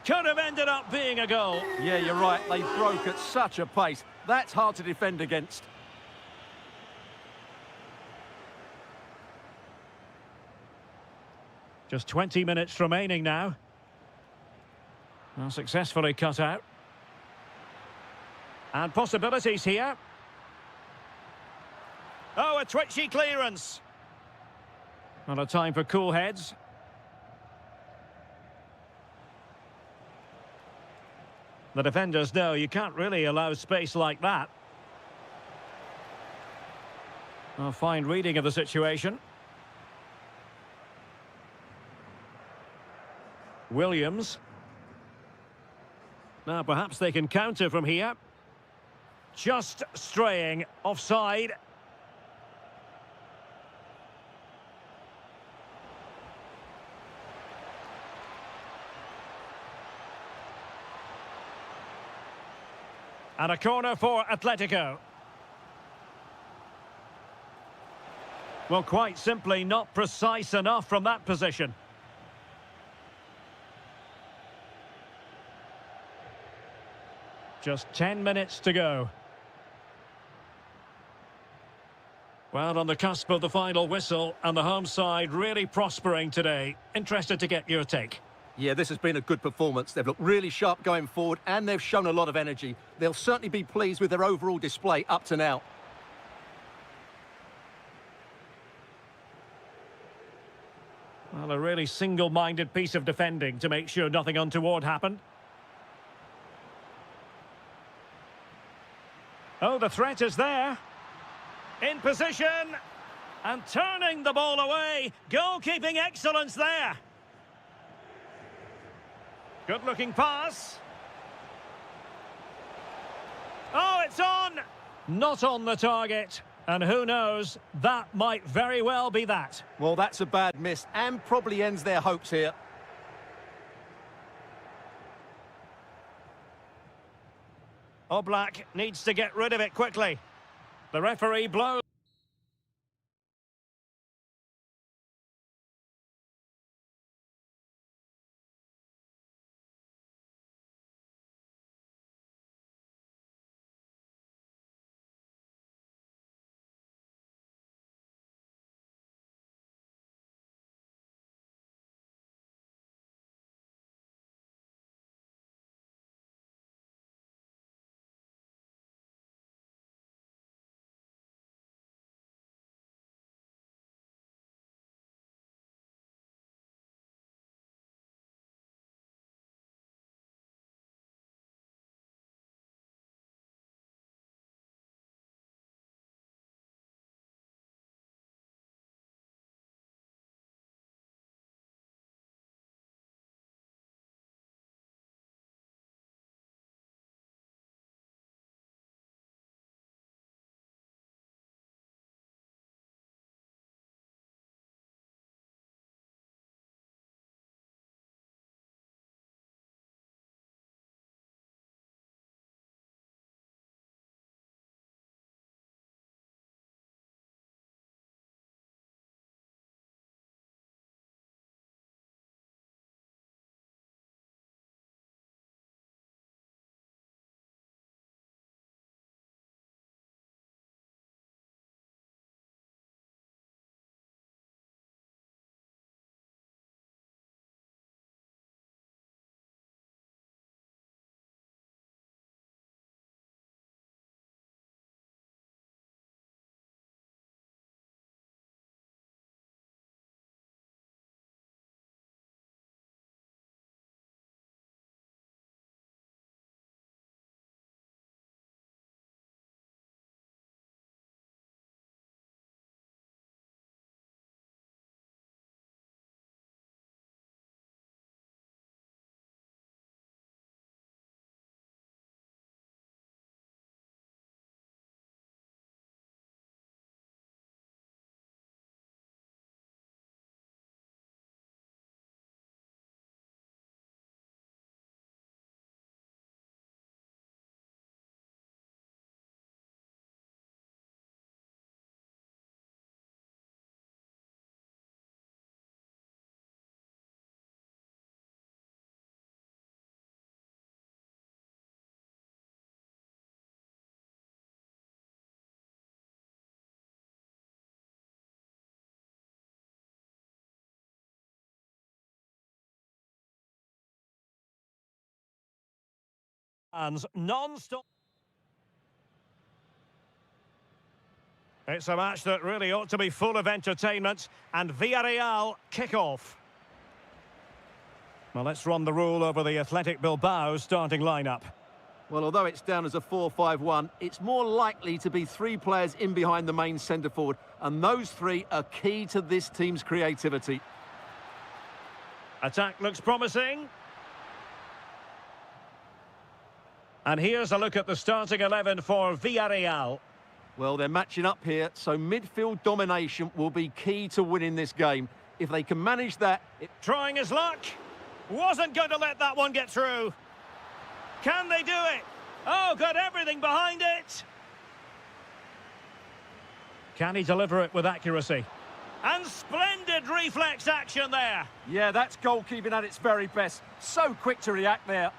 Could have ended up being a goal. Yeah, you're right. They broke at such a pace. That's hard to defend against. Just 20 minutes remaining now. Well, successfully cut out. And possibilities here. Oh, a twitchy clearance. Not a time for cool heads. The defenders know you can't really allow space like that. A fine reading of the situation. Williams. Now perhaps they can counter from here. Just straying offside. And a corner for Atletico. Well, quite simply not precise enough from that position. Just 10 minutes to go. Well, on the cusp of the final whistle, and the home side really prospering today. Interested to get your take. Yeah, this has been a good performance. They've looked really sharp going forward, and they've shown a lot of energy. They'll certainly be pleased with their overall display up to now. Well, a really single-minded piece of defending to make sure nothing untoward happened. Oh, the threat is there. In position. And turning the ball away. Goalkeeping excellence there. Good-looking pass. Oh, it's on! Not on the target. And who knows, that might very well be that. Well, that's a bad miss, and probably ends their hopes here. Oblak needs to get rid of it quickly. The referee blows. And non-stop. It's a match that really ought to be full of entertainment, and Villarreal kick-off. Well, let's run the rule over the Athletic Bilbao starting lineup. Well, although it's down as a 4-5-1, it's more likely to be three players in behind the main centre forward, and those three are key to this team's creativity. Attack looks promising. And here's a look at the starting 11 for Villarreal. Well, they're matching up here, so midfield domination will be key to winning this game. If they can manage that... Trying his luck. Wasn't going to let that one get through. Can they do it? Oh, got everything behind it. Can he deliver it with accuracy? And splendid reflex action there. Yeah, that's goalkeeping at its very best. So quick to react there.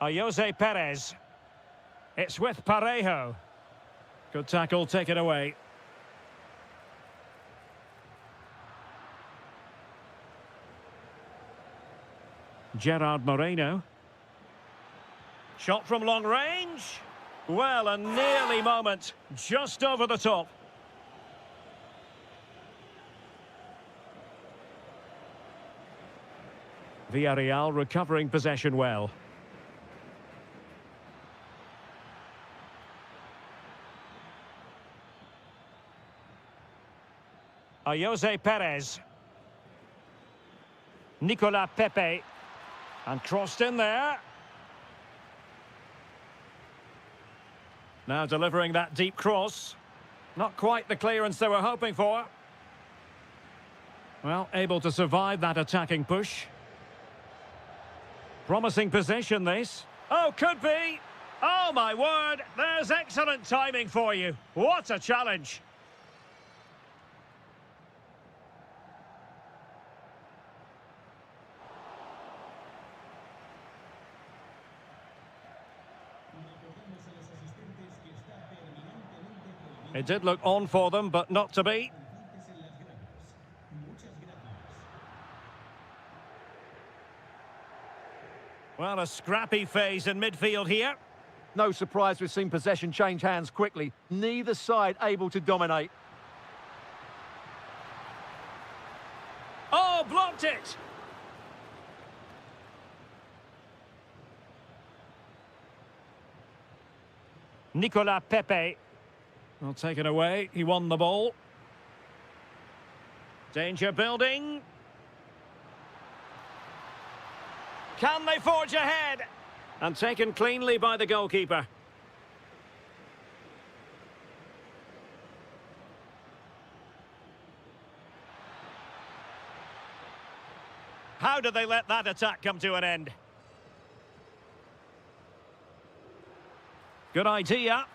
Jose Perez. It's with Parejo. Good tackle, take it away. Gerard Moreno. Shot from long range. Well, a nearly moment. Just over the top. Villarreal recovering possession well. Jose Perez. Nicolas Pepe. And crossed in there. Now delivering that deep cross. Not quite the clearance they were hoping for. Well, able to survive that attacking push. Promising position, this. Oh, could be. Oh, my word. There's excellent timing for you. What a challenge. It did look on for them, but not to be. Well, a scrappy phase in midfield here. No surprise we've seen possession change hands quickly. Neither side able to dominate. Oh, blocked it! Nicolas Pepe. Well, taken away. He won the ball. Danger building. Can they forge ahead? And taken cleanly by the goalkeeper. How did they let that attack come to an end? Good idea.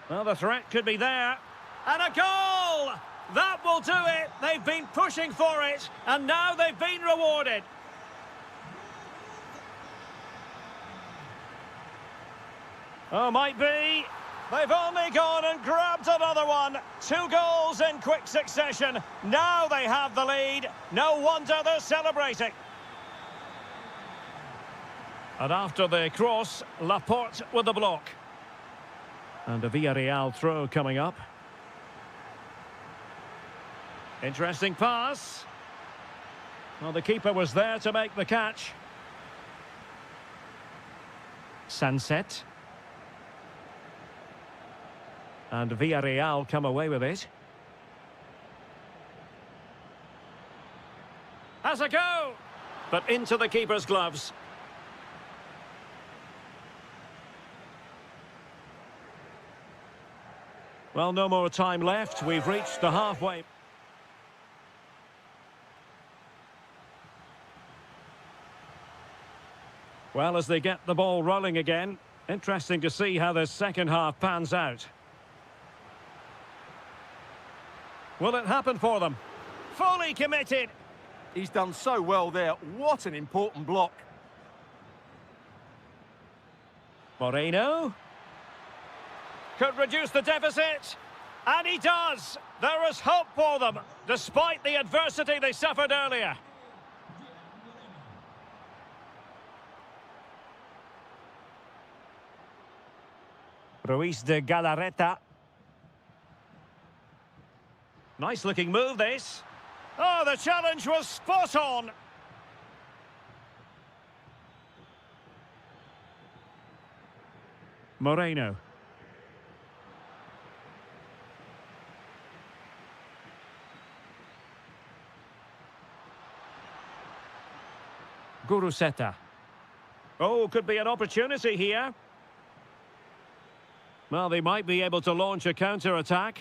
Well, the threat could be there. And a goal! That will do it. They've been pushing for it, and now they've been rewarded. Oh, might be. They've only gone and grabbed another one. 2 goals in quick succession. Now they have the lead. No wonder they're celebrating. And after the cross, Laporte with the block. And a Villarreal throw coming up. Interesting pass. Well, the keeper was there to make the catch. Sunset. And Villarreal come away with it. Has a go! But into the keeper's gloves. Well, no more time left. We've reached the halfway. Well, as they get the ball rolling again, interesting to see how the second half pans out. Will it happen for them? Fully committed. He's done so well there. What an important block. Moreno. Could reduce the deficit. And he does. There is hope for them, despite the adversity they suffered earlier. Ruiz de Galarreta. Nice looking move, this. Oh, the challenge was spot on. Moreno. Guruseta. Oh, could be an opportunity here. Well, they might be able to launch a counter-attack.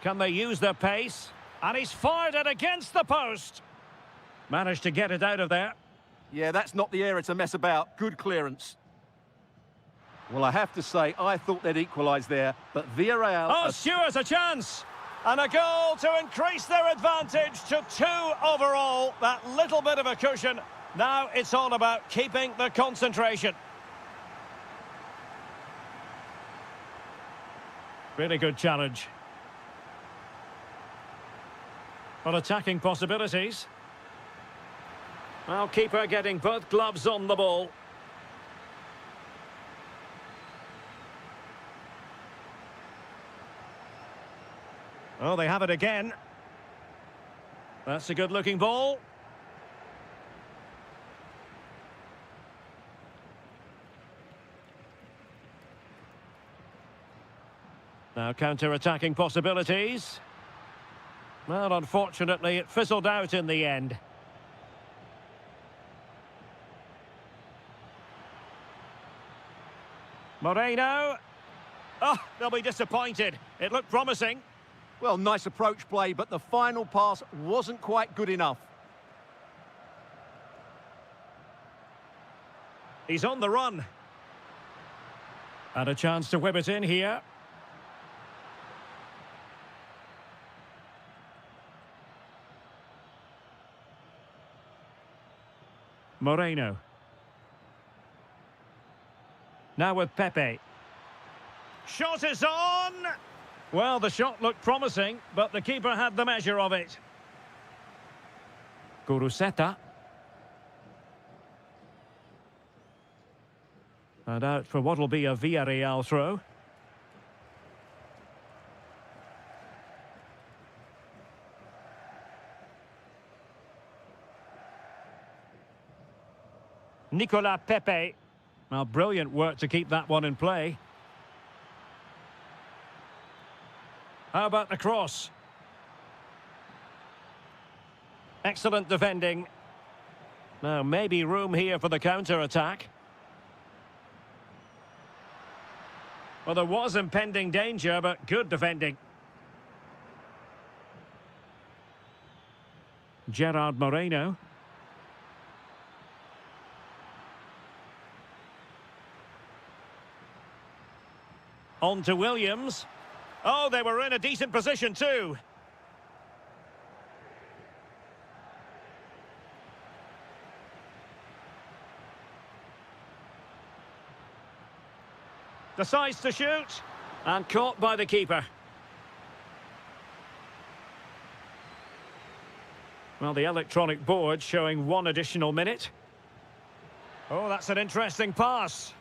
Can they use their pace? And he's fired it against the post. Managed to get it out of there. Yeah, that's not the area to mess about. Good clearance. Well, I have to say, I thought they'd equalise there, but Villarreal... Oh, Stuart, a chance! And a goal to increase their advantage to 2 overall. That little bit of a cushion. Now it's all about keeping the concentration. Really good challenge. Well, attacking possibilities. Well, keeper getting both gloves on the ball. Oh, they have it again. That's a good-looking ball. Now counter-attacking possibilities. Well, unfortunately, it fizzled out in the end. Moreno. Oh, they'll be disappointed. It looked promising. Well, nice approach play, but the final pass wasn't quite good enough. He's on the run. And a chance to whip it in here. Moreno. Now with Pepe. Shot is on! Well, the shot looked promising, but the keeper had the measure of it. Guruseta. And out for what will be a Villarreal throw. Nicolas Pepe. Well, brilliant work to keep that one in play. How about the cross? Excellent defending. Now, maybe room here for the counter-attack. Well, there was impending danger, but good defending. Gerard Moreno. On to Williams. Oh, they were in a decent position too. Decides to shoot. And caught by the keeper. Well, the electronic board showing 1 additional minute. Oh, that's an interesting pass.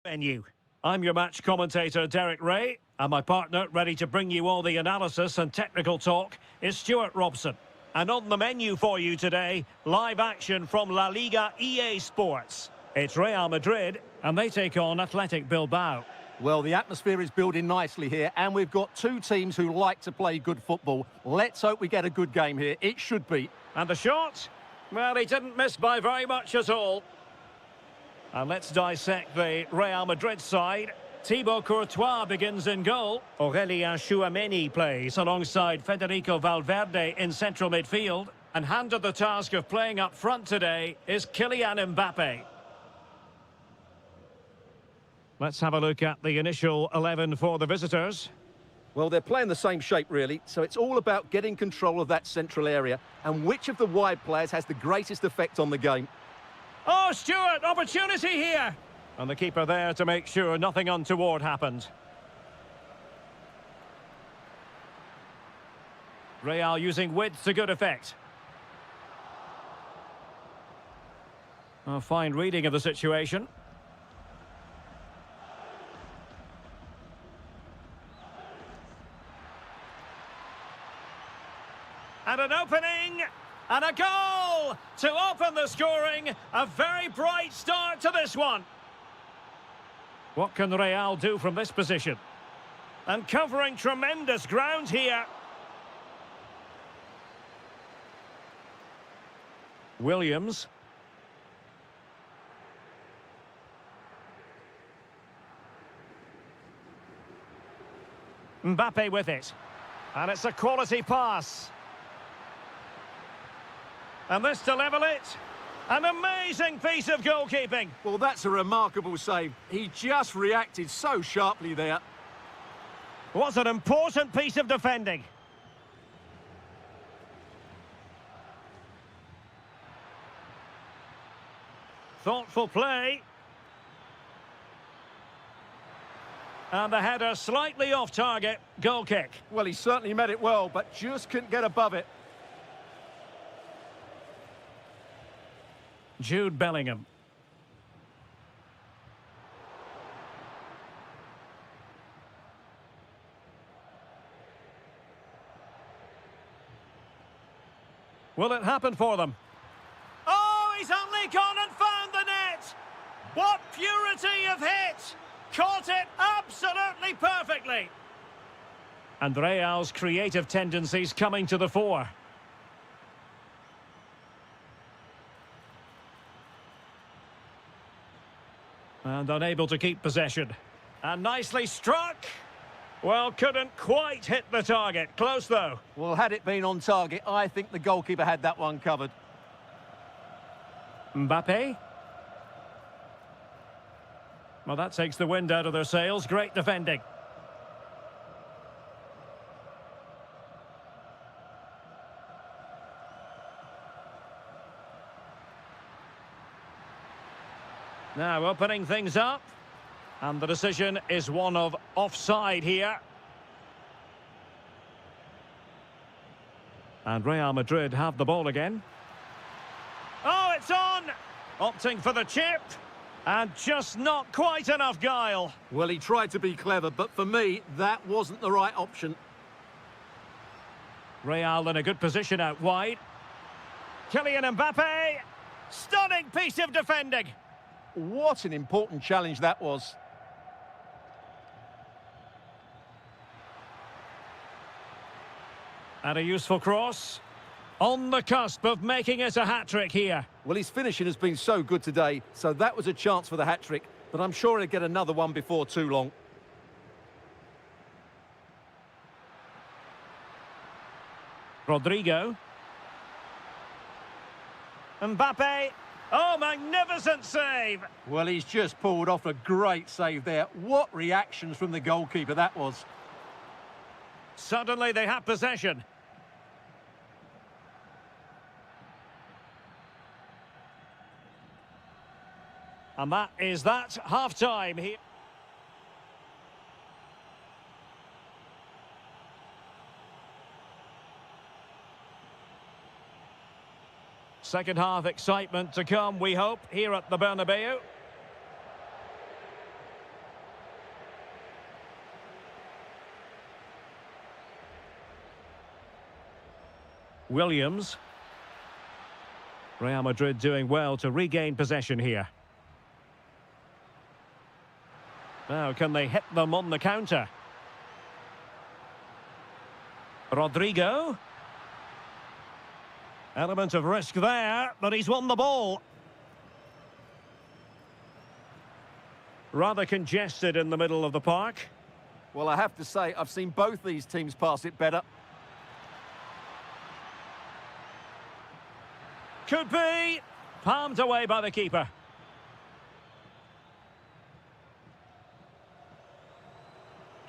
Menu. I'm your match commentator, Derek Ray, and my partner, ready to bring you all the analysis and technical talk, is Stuart Robson. And on the menu for you today, live action from La Liga EA Sports. It's Real Madrid, and they take on Athletic Bilbao. Well, the atmosphere is building nicely here, and we've got two teams who like to play good football. Let's hope we get a good game here. It should be. And the shot? Well, he didn't miss by very much at all. And let's dissect the Real Madrid side. Thibaut Courtois begins in goal. Aurélien Tchouameni plays alongside Federico Valverde in central midfield. And handed the task of playing up front today is Kylian Mbappe. Let's have a look at the initial 11 for the visitors. Well, they're playing the same shape, really, so it's all about getting control of that central area and which of the wide players has the greatest effect on the game. Oh, Stuart, opportunity here! And the keeper there to make sure nothing untoward happened. Real using width to good effect. A fine reading of the situation. And an opening, and a goal to open the scoring. A very bright start to this one. What can Real do from this position? And covering tremendous ground here. Williams. Mbappe with it. And it's a quality pass. And this to level it. An amazing piece of goalkeeping. Well, that's a remarkable save. He just reacted so sharply there. Was an important piece of defending. Thoughtful play. And the header slightly off target. Goal kick. Well, he certainly met it well, but just couldn't get above it. Jude Bellingham. Will it happen for them? Oh, he's only gone and found the net! What purity of hit! Caught it absolutely perfectly! And Real's creative tendencies coming to the fore. And unable to keep possession. And nicely struck. Well, couldn't quite hit the target. Close, though. Well, had it been on target, I think the goalkeeper had that one covered. Mbappe. Well, that takes the wind out of their sails. Great defending. Now opening things up, and the decision is one of offside here. And Real Madrid have the ball again. Oh, it's on! Opting for the chip, and just not quite enough guile. Well, he tried to be clever, but for me, that wasn't the right option. Real in a good position out wide. Kylian Mbappe, stunning piece of defending. What an important challenge that was. And a useful cross. On the cusp of making it a hat-trick here. Well, his finishing has been so good today, so that was a chance for the hat-trick, but I'm sure he'll get another one before too long. Rodrigo. Mbappe. Oh, magnificent save! Well, he's just pulled off a great save there. What reactions from the goalkeeper that was. Suddenly they have possession. And that is that. Half-time here. Second half excitement to come, we hope, here at the Bernabeu. Williams. Real Madrid doing well to regain possession here. Now, can they hit them on the counter? Rodrigo. Element of risk there, but he's won the ball. Rather congested in the middle of the park. Well, I have to say, I've seen both these teams pass it better. Could be. Palmed away by the keeper.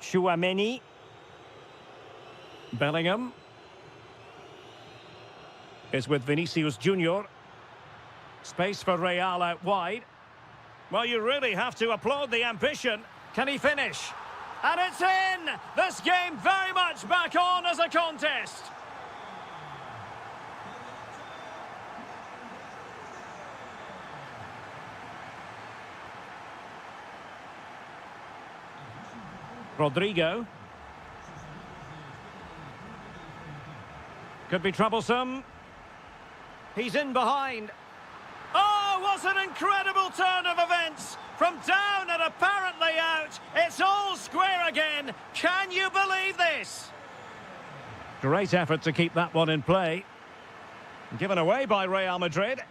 Chouameni. Bellingham. Is with Vinicius Junior. Space for Real out wide. Well, you really have to applaud the ambition. Can he finish? And it's in! This game very much back on as a contest. Rodrigo. Could be troublesome. He's in behind. Oh, what an incredible turn of events! From down and apparently out, it's all square again. Can you believe this? Great effort to keep that one in play. Given away by Real Madrid.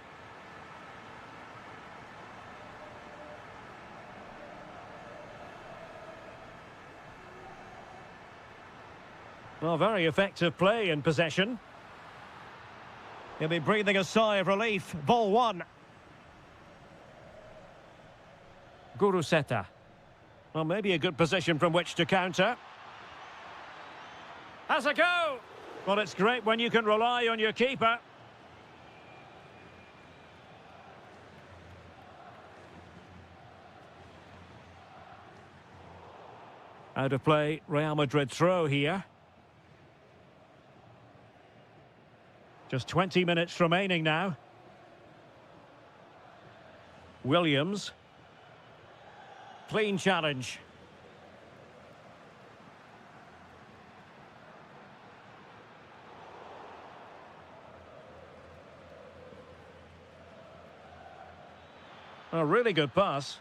Well, very effective play in possession. He'll be breathing a sigh of relief. Ball one. Guruseta. Well, maybe a good position from which to counter. Has a go! Well, it's great when you can rely on your keeper. Out of play, Real Madrid throw here. Just 20 minutes remaining now. Williams. Clean challenge. A really good pass.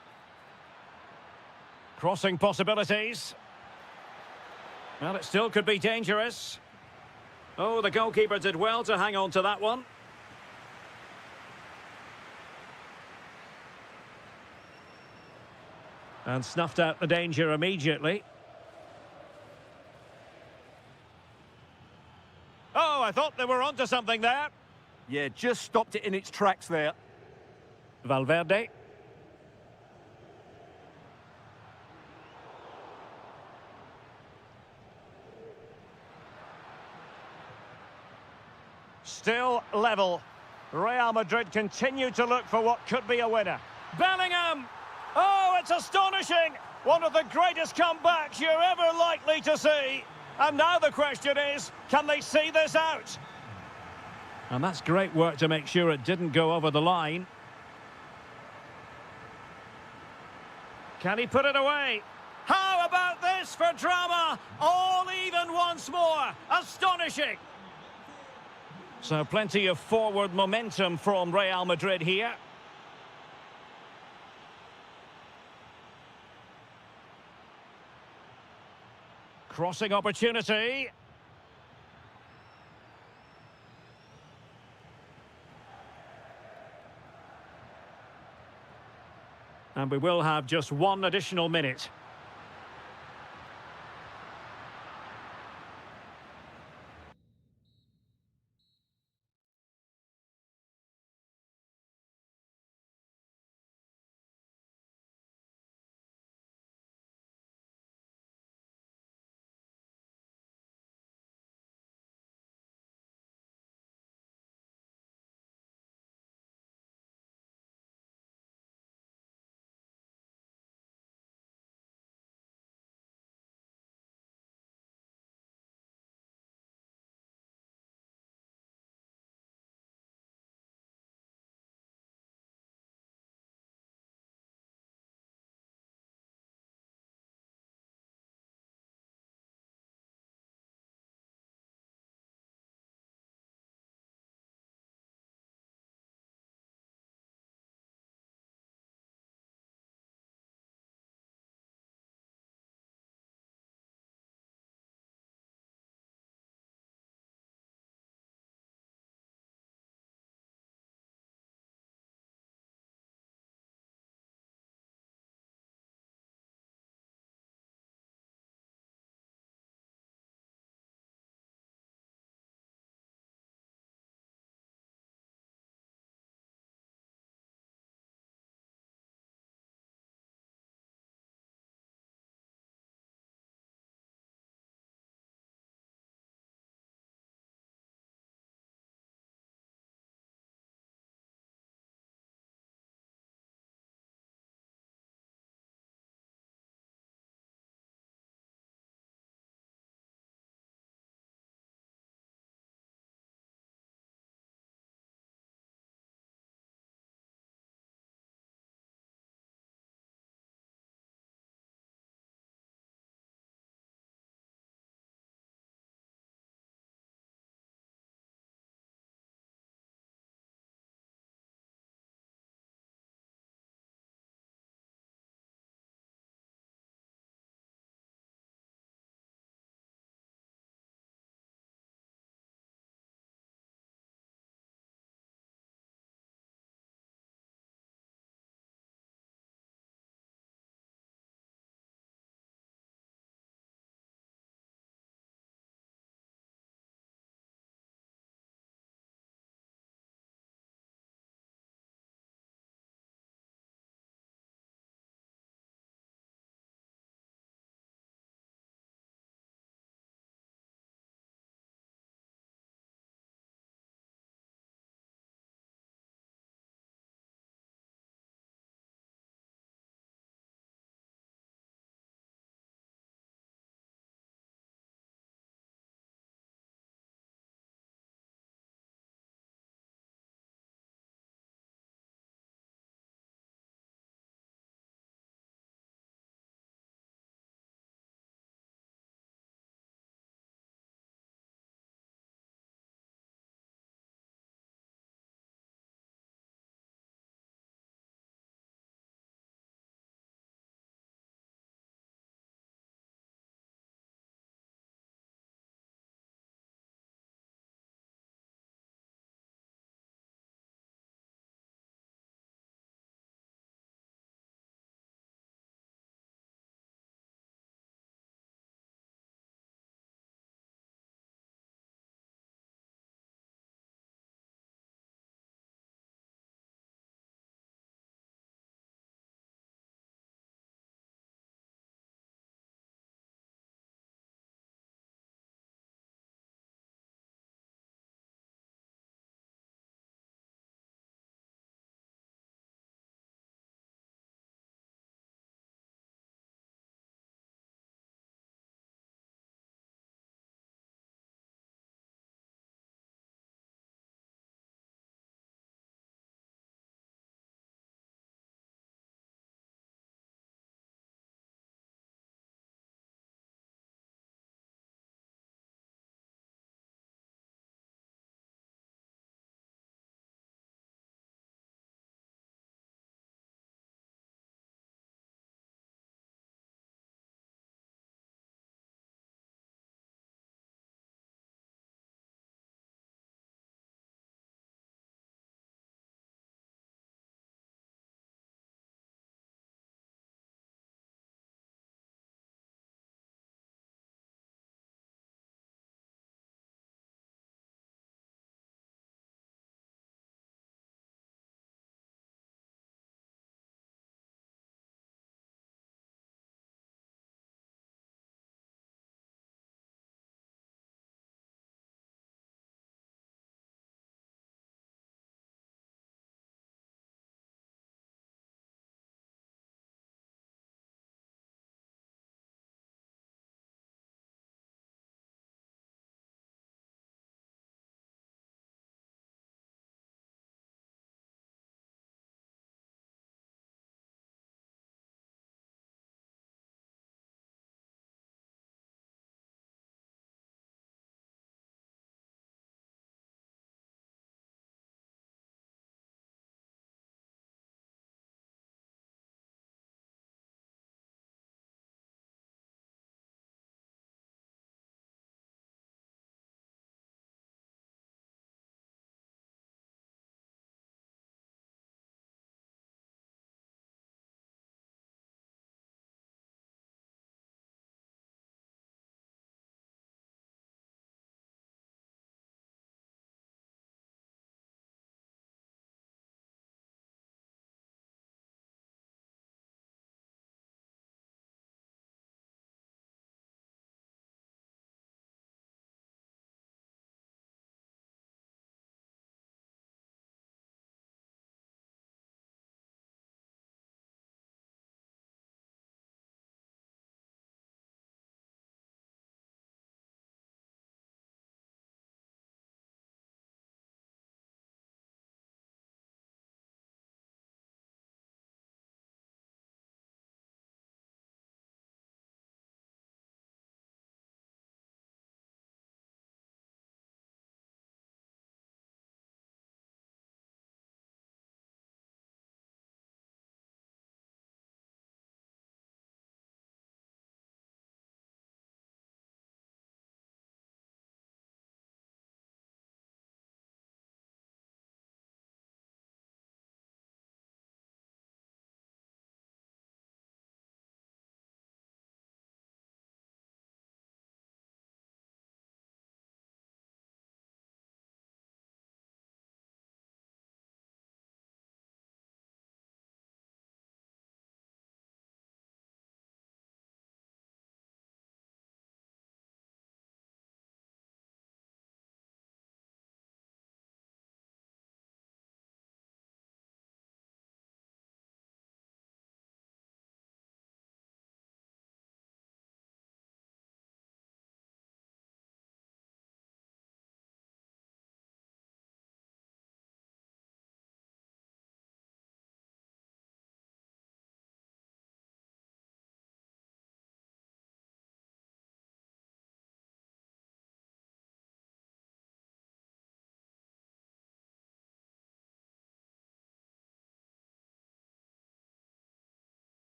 Crossing possibilities. Well, it still could be dangerous. Oh, the goalkeeper did well to hang on to that one. And snuffed out the danger immediately. Oh, I thought they were onto something there. Yeah, just stopped it in its tracks there. Valverde. Still level. Real Madrid continue to look for what could be a winner. Bellingham! Oh, it's astonishing! One of the greatest comebacks you're ever likely to see. And now the question is, can they see this out? And that's great work to make sure it didn't go over the line. Can he put it away? How about this for drama? All even once more. Astonishing! So plenty of forward momentum from Real Madrid here. Crossing opportunity. And we will have just one additional minute.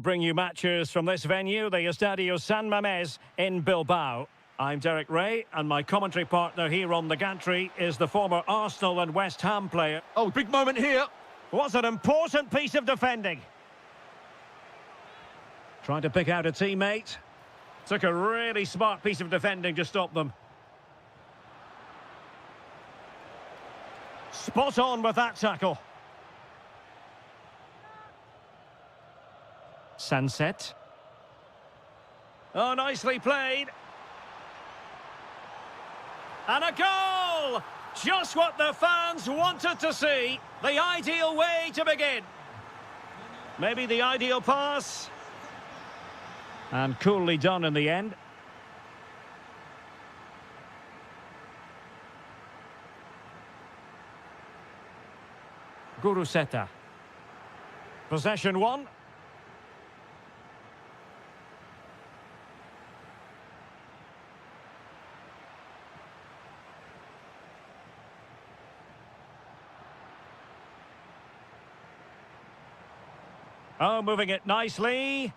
Bring you matches from this venue, the Estadio San Mamés in Bilbao. I'm Derek Ray, and my commentary partner here on the gantry is the former Arsenal and West Ham player. Oh, big moment here. Was an important piece of defending. Trying to pick out a teammate. Took a really smart piece of defending to stop them. Spot on with that tackle. Sunset. Oh, nicely played. And a goal! Just what the fans wanted to see. The ideal way to begin. Maybe the ideal pass. And coolly done in the end. Guruseta. Possession one. Oh, moving it nicely.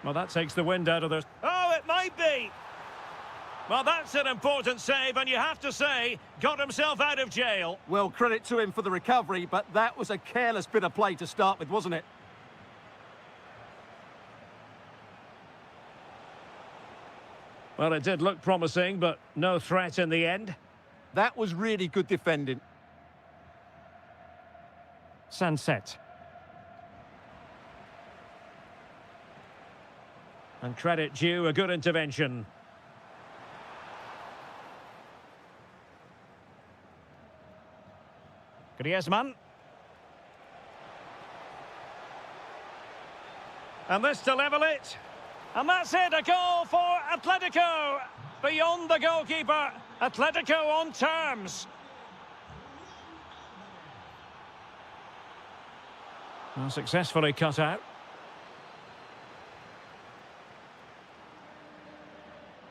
Well, that takes the wind out of this. Oh, it might be. Well, that's an important save, and you have to say, got himself out of jail. Well, credit to him for the recovery, but that was a careless bit of play to start with, wasn't it? Well, it did look promising, but no threat in the end. That was really good defending. Sunset. And credit due, a good intervention. Griezmann. And this to level it. And that's it, a goal for Atletico. Beyond the goalkeeper, Atletico on terms. Well, successfully cut out.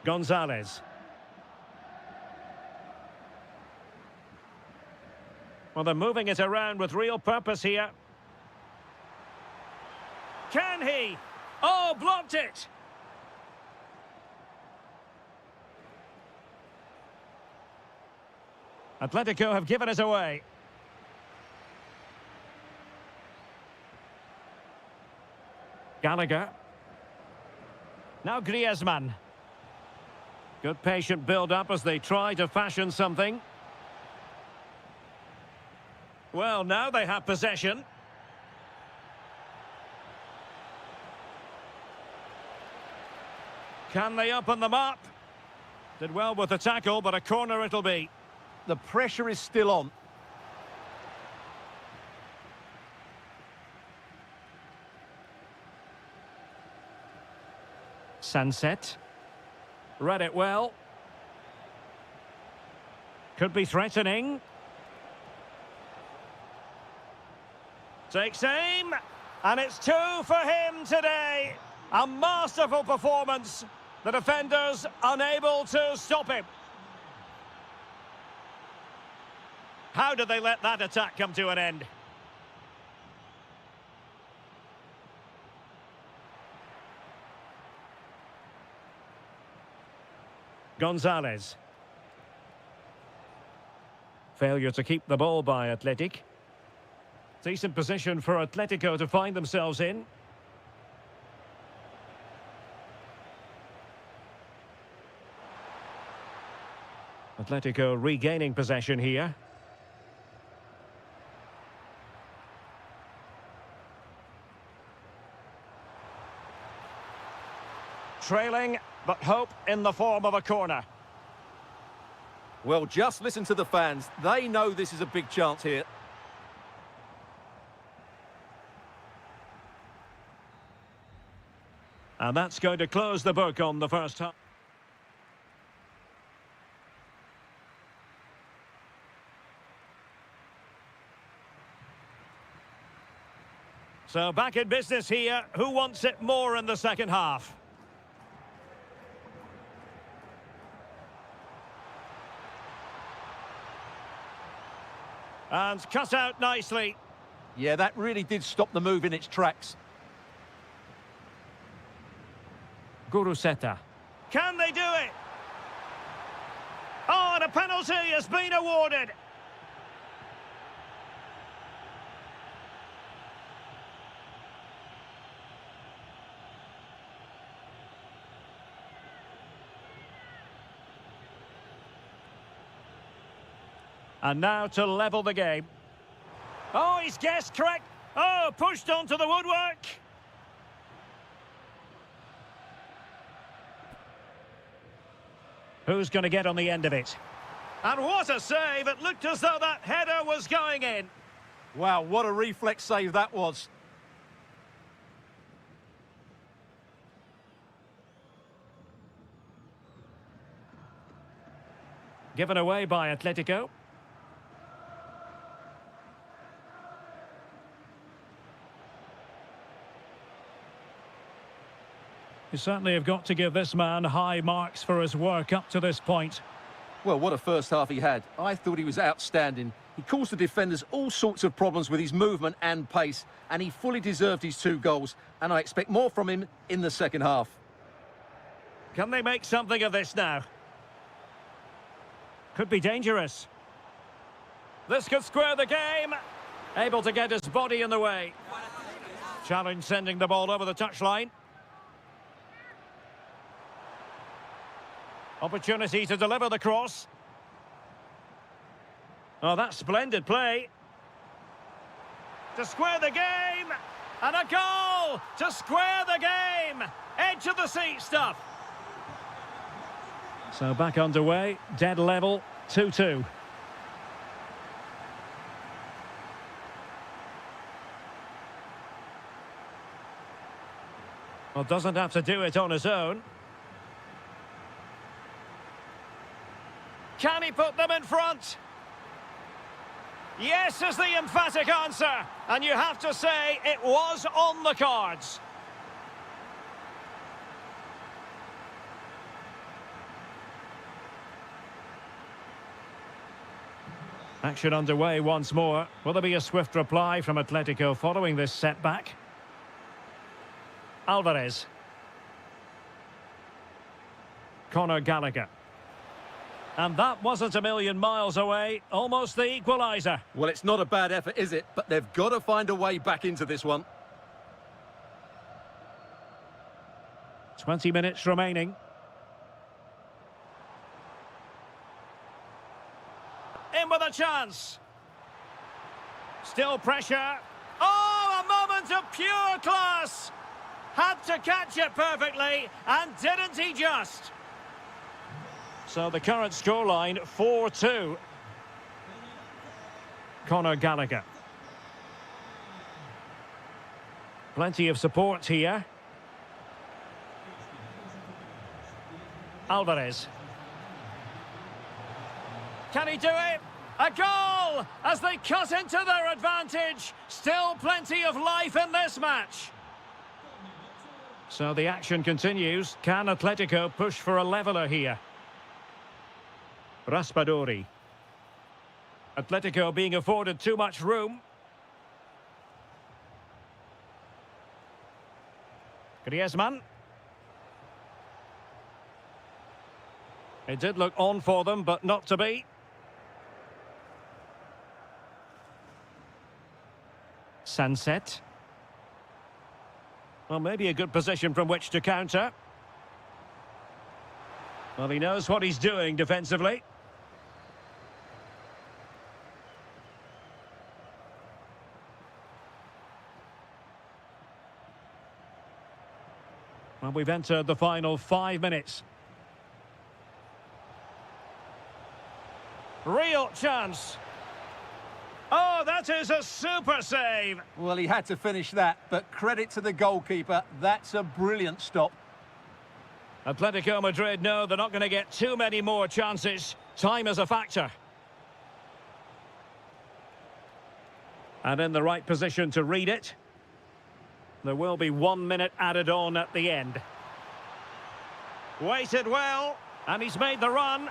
Gonzalez. Well, they're moving it around with real purpose here. Can he? Oh, blocked it! Atletico have given us away. Gallagher. Now Griezmann. Good patient build-up as they try to fashion something. Well, now they have possession. Can they open them up? Did well with the tackle, but a corner it'll be. The pressure is still on. Sunset. Read it well. Could be threatening. Takes aim. And it's two for him today. A masterful performance. The defenders unable to stop him. How did they let that attack come to an end? Gonzalez. Failure to keep the ball by Athletic. Decent position for Atletico to find themselves in. Atletico regaining possession here. Trailing, but hope in the form of a corner. Well, just listen to the fans. They know this is a big chance here. And that's going to close the book on the first half. So back in business here. Who wants it more in the second half? And cut out nicely. Yeah, that really did stop the move in its tracks. Guruseta. Can they do it? Oh, and a penalty has been awarded. And now to level the game. Oh, he's guessed correct. Oh, pushed onto the woodwork. Who's going to get on the end of it? And what a save! It looked as though that header was going in. Wow, what a reflex save that was. Given away by Atletico. You certainly have got to give this man high marks for his work up to this point. Well, what a first half he had. I thought he was outstanding. He caused the defenders all sorts of problems with his movement and pace, and he fully deserved his 2 goals, and I expect more from him in the second half. Can they make something of this now? Could be dangerous. This could square the game. Able to get his body in the way. Challenge sending the ball over the touchline. Opportunity to deliver the cross. Oh, that's splendid play. To square the game. And a goal to square the game. Edge of the seat stuff. So back underway. Dead level. 2-2. Well, doesn't have to do it on his own. Can he put them in front? Yes is the emphatic answer. And you have to say it was on the cards. Action underway once more. Will there be a swift reply from Atletico following this setback? Alvarez. Conor Gallagher. And that wasn't a million miles away. Almost the equaliser. Well, it's not a bad effort, is it? But they've got to find a way back into this one. 20 minutes remaining. In with a chance. Still pressure. Oh, a moment of pure class. Had to catch it perfectly, and didn't he just? So the current scoreline, 4-2. Conor Gallagher. Plenty of support here. Alvarez. Can he do it? A goal as they cut into their advantage. Still plenty of life in this match. So the action continues. Can Atletico push for a leveller here? Raspadori. Atletico being afforded too much room. Griezmann. It did look on for them, but not to be. Sunset. Well, maybe a good position from which to counter. Well, he knows what he's doing defensively. Well, we've entered the final 5 minutes. Real chance. Oh, that is a super save. Well, he had to finish that, but credit to the goalkeeper. That's a brilliant stop. Atletico Madrid know they're not going to get too many more chances. Time is a factor. And in the right position to read it. There will be 1 minute added on at the end. Waited well, and he's made the run.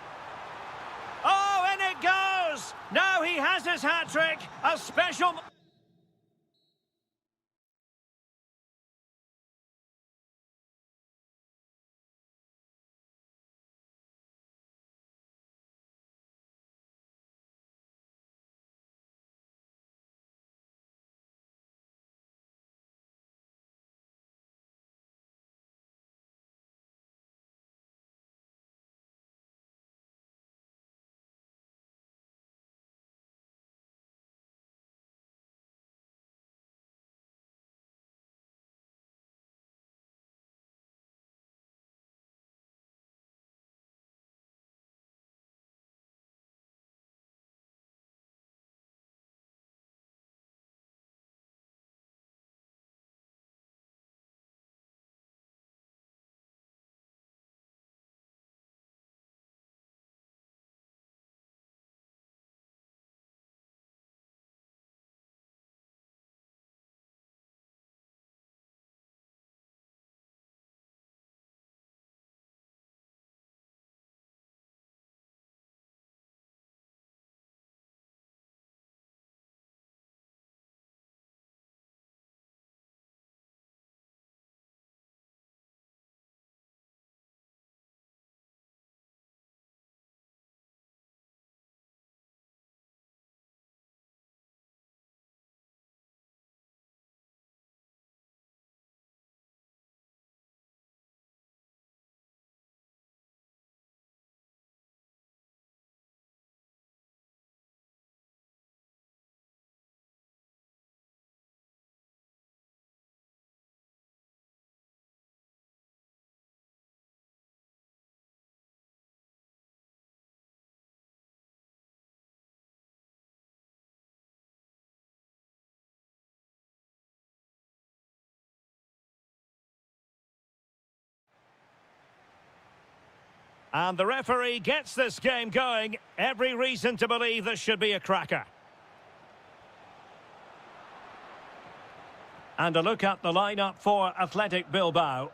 Oh, in it goes! Now he has his hat-trick, a special... And the referee gets this game going. Every reason to believe this should be a cracker. And a look at the lineup for Athletic Bilbao.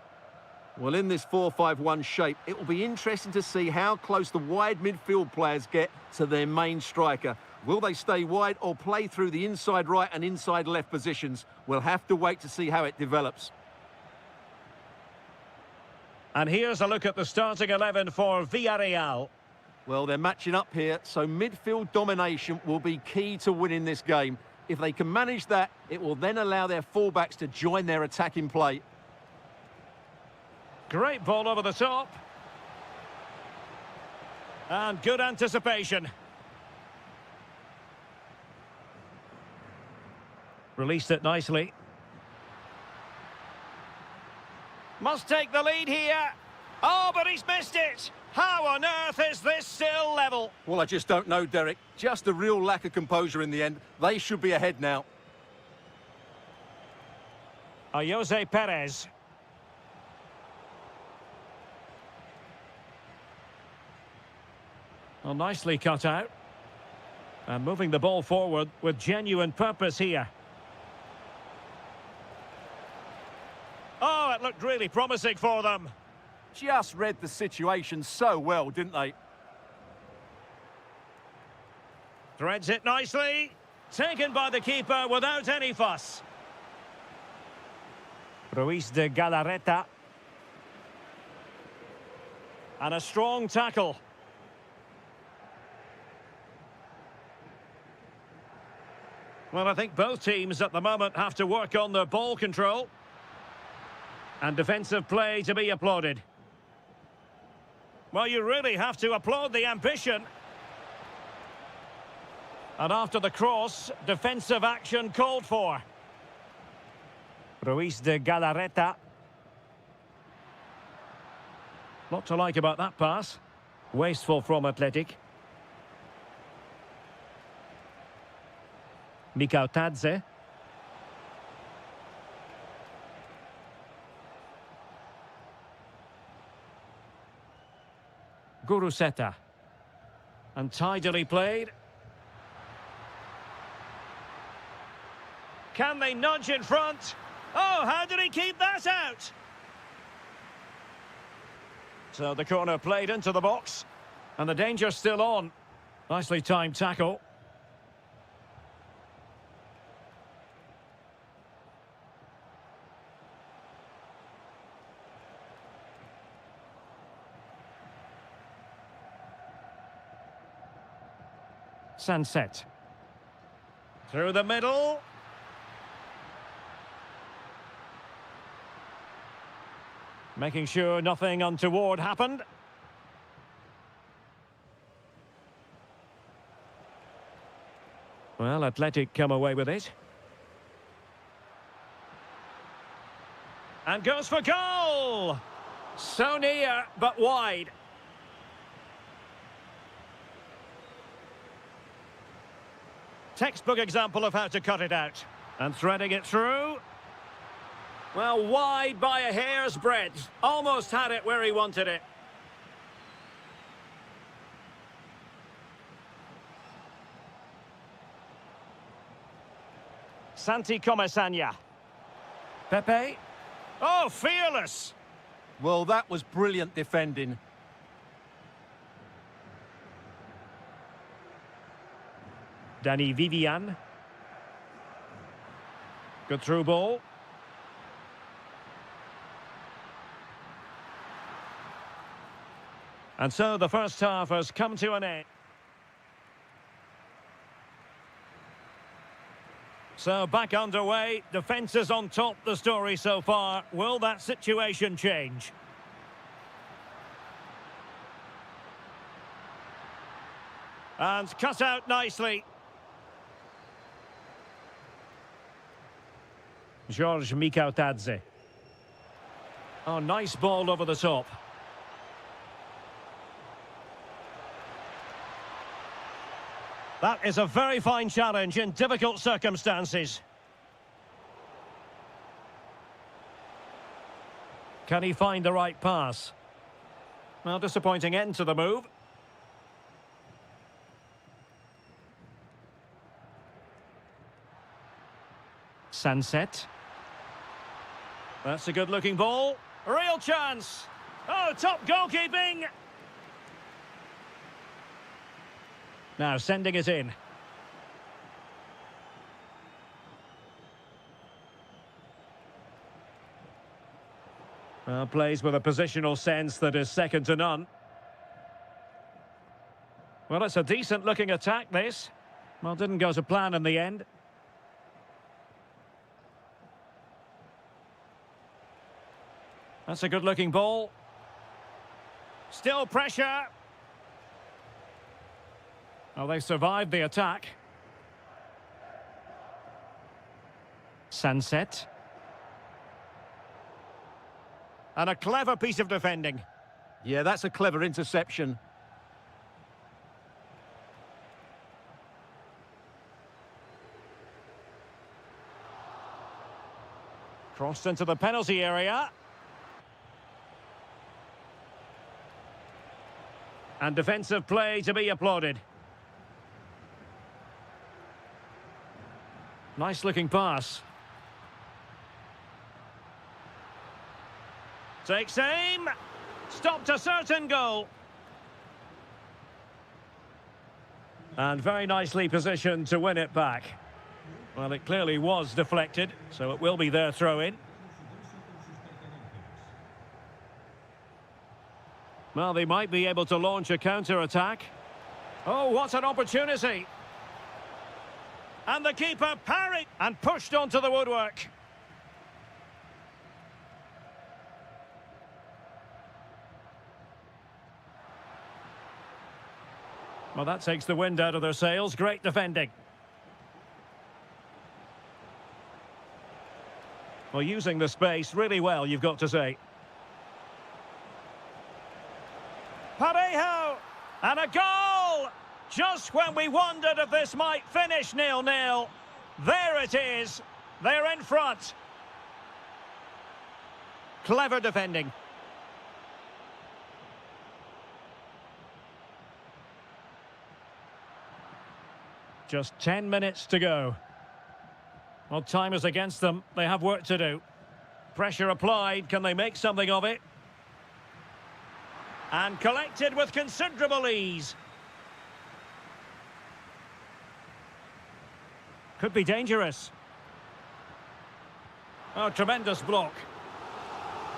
Well, in this 4-5-1 shape, it will be interesting to see how close the wide midfield players get to their main striker. Will they stay wide or play through the inside right and inside left positions? We'll have to wait to see how it develops. And here's a look at the starting 11 for Villarreal. Well, they're matching up here, so midfield domination will be key to winning this game. If they can manage that, it will then allow their fullbacks to join their attacking play. Great ball over the top. And good anticipation. Released it nicely. Must take the lead here. Oh, but he's missed it. How on earth is this still level? Well, I just don't know, Derek. Just a real lack of composure in the end. They should be ahead now. Jose Perez. Well, nicely cut out. And moving the ball forward with genuine purpose here. Oh, it looked really promising for them. Just read the situation so well, didn't they? Threads it nicely. Taken by the keeper without any fuss. Ruiz de Galarreta. And a strong tackle. Well, I think both teams at the moment have to work on their ball control. And defensive play to be applauded. Well, you really have to applaud the ambition. And after the cross, defensive action called for. Ruiz de Galarreta. Lot to like about that pass. Wasteful from Athletic. Mikautadze. Guruseta. And tidily played. Can they nudge in front? Oh, how did he keep that out? So the corner played into the box. And the danger's still on. Nicely timed tackle. Sunset. Through the middle. Making sure nothing untoward happened. Well, Athletic come away with it. And goes for goal! So near, but wide. Textbook example of how to cut it out. And threading it through. Well, wide by a hair's breadth. Almost had it where he wanted it. Santi Comesaña. Pepe. Oh, fearless. Well, that was brilliant defending. Danny Vivian. Good through ball. And so the first half has come to an end. So back underway, defence is on top, the story so far. Will that situation change? And cut out nicely. George Mikautadze. Oh, nice ball over the top. That is a very fine challenge in difficult circumstances. Can he find the right pass? Well, disappointing end to the move. Sunset. That's a good-looking ball. Real chance. Oh, top goalkeeping. Now sending it in. Well, plays with a positional sense that is second to none. Well, it's a decent-looking attack, this. Well, didn't go to plan in the end. That's a good-looking ball. Still pressure. Well, they survived the attack. Sunset. And a clever piece of defending. Yeah, that's a clever interception. Crossed into the penalty area. And defensive play to be applauded. Nice looking pass. Takes aim. Stopped a certain goal. And very nicely positioned to win it back. Well, it clearly was deflected, so it will be their throw-in. Well, they might be able to launch a counter-attack. Oh, what an opportunity! And the keeper parried and pushed onto the woodwork. Well, that takes the wind out of their sails. Great defending. Well, using the space really well, you've got to say. Parejo! And a goal! Just when we wondered if this might finish 0-0. There it is. They're in front. Clever defending. Just 10 minutes to go. Well, time is against them. They have work to do. Pressure applied. Can they make something of it? And collected with considerable ease. Could be dangerous. Oh, tremendous block.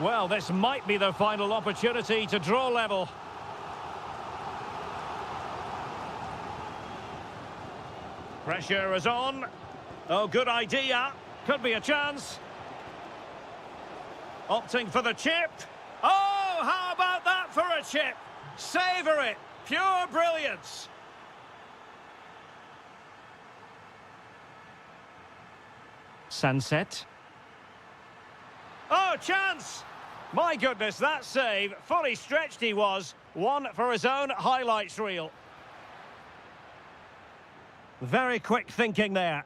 Well, this might be their final opportunity to draw level. Pressure is on. Oh, good idea. Could be a chance. Opting for the chip. Oh, how about that for a chip? Savour it. Pure brilliance. Sunset. Oh, chance! My goodness, that save. Fully stretched he was. One for his own highlights reel. Very quick thinking there.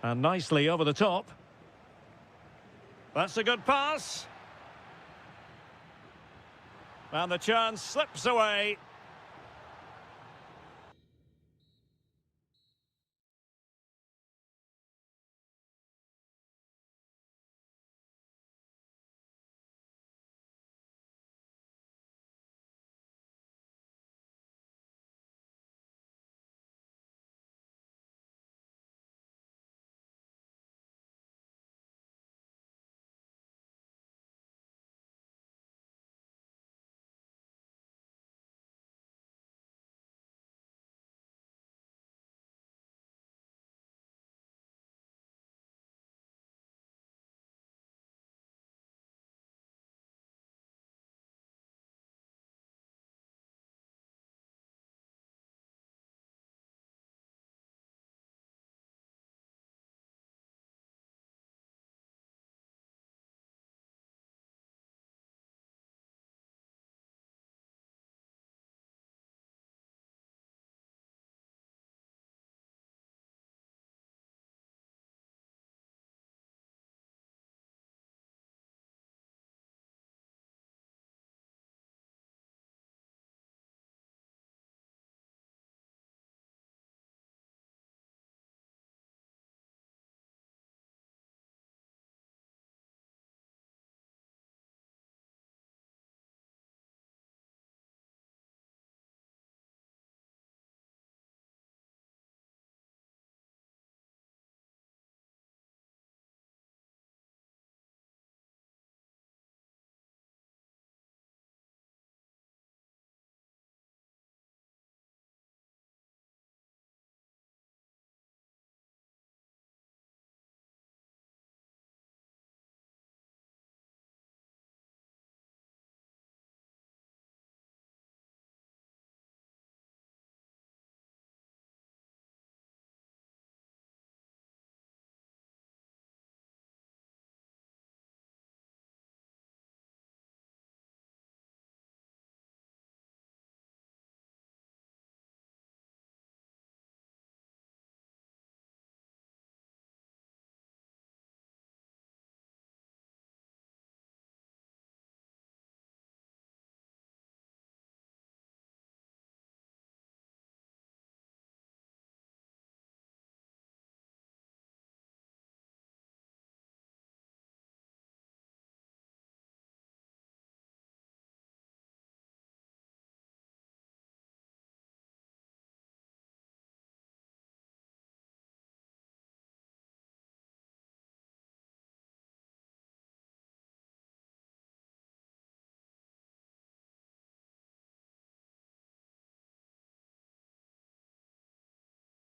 And nicely over the top. That's a good pass. And the chance slips away.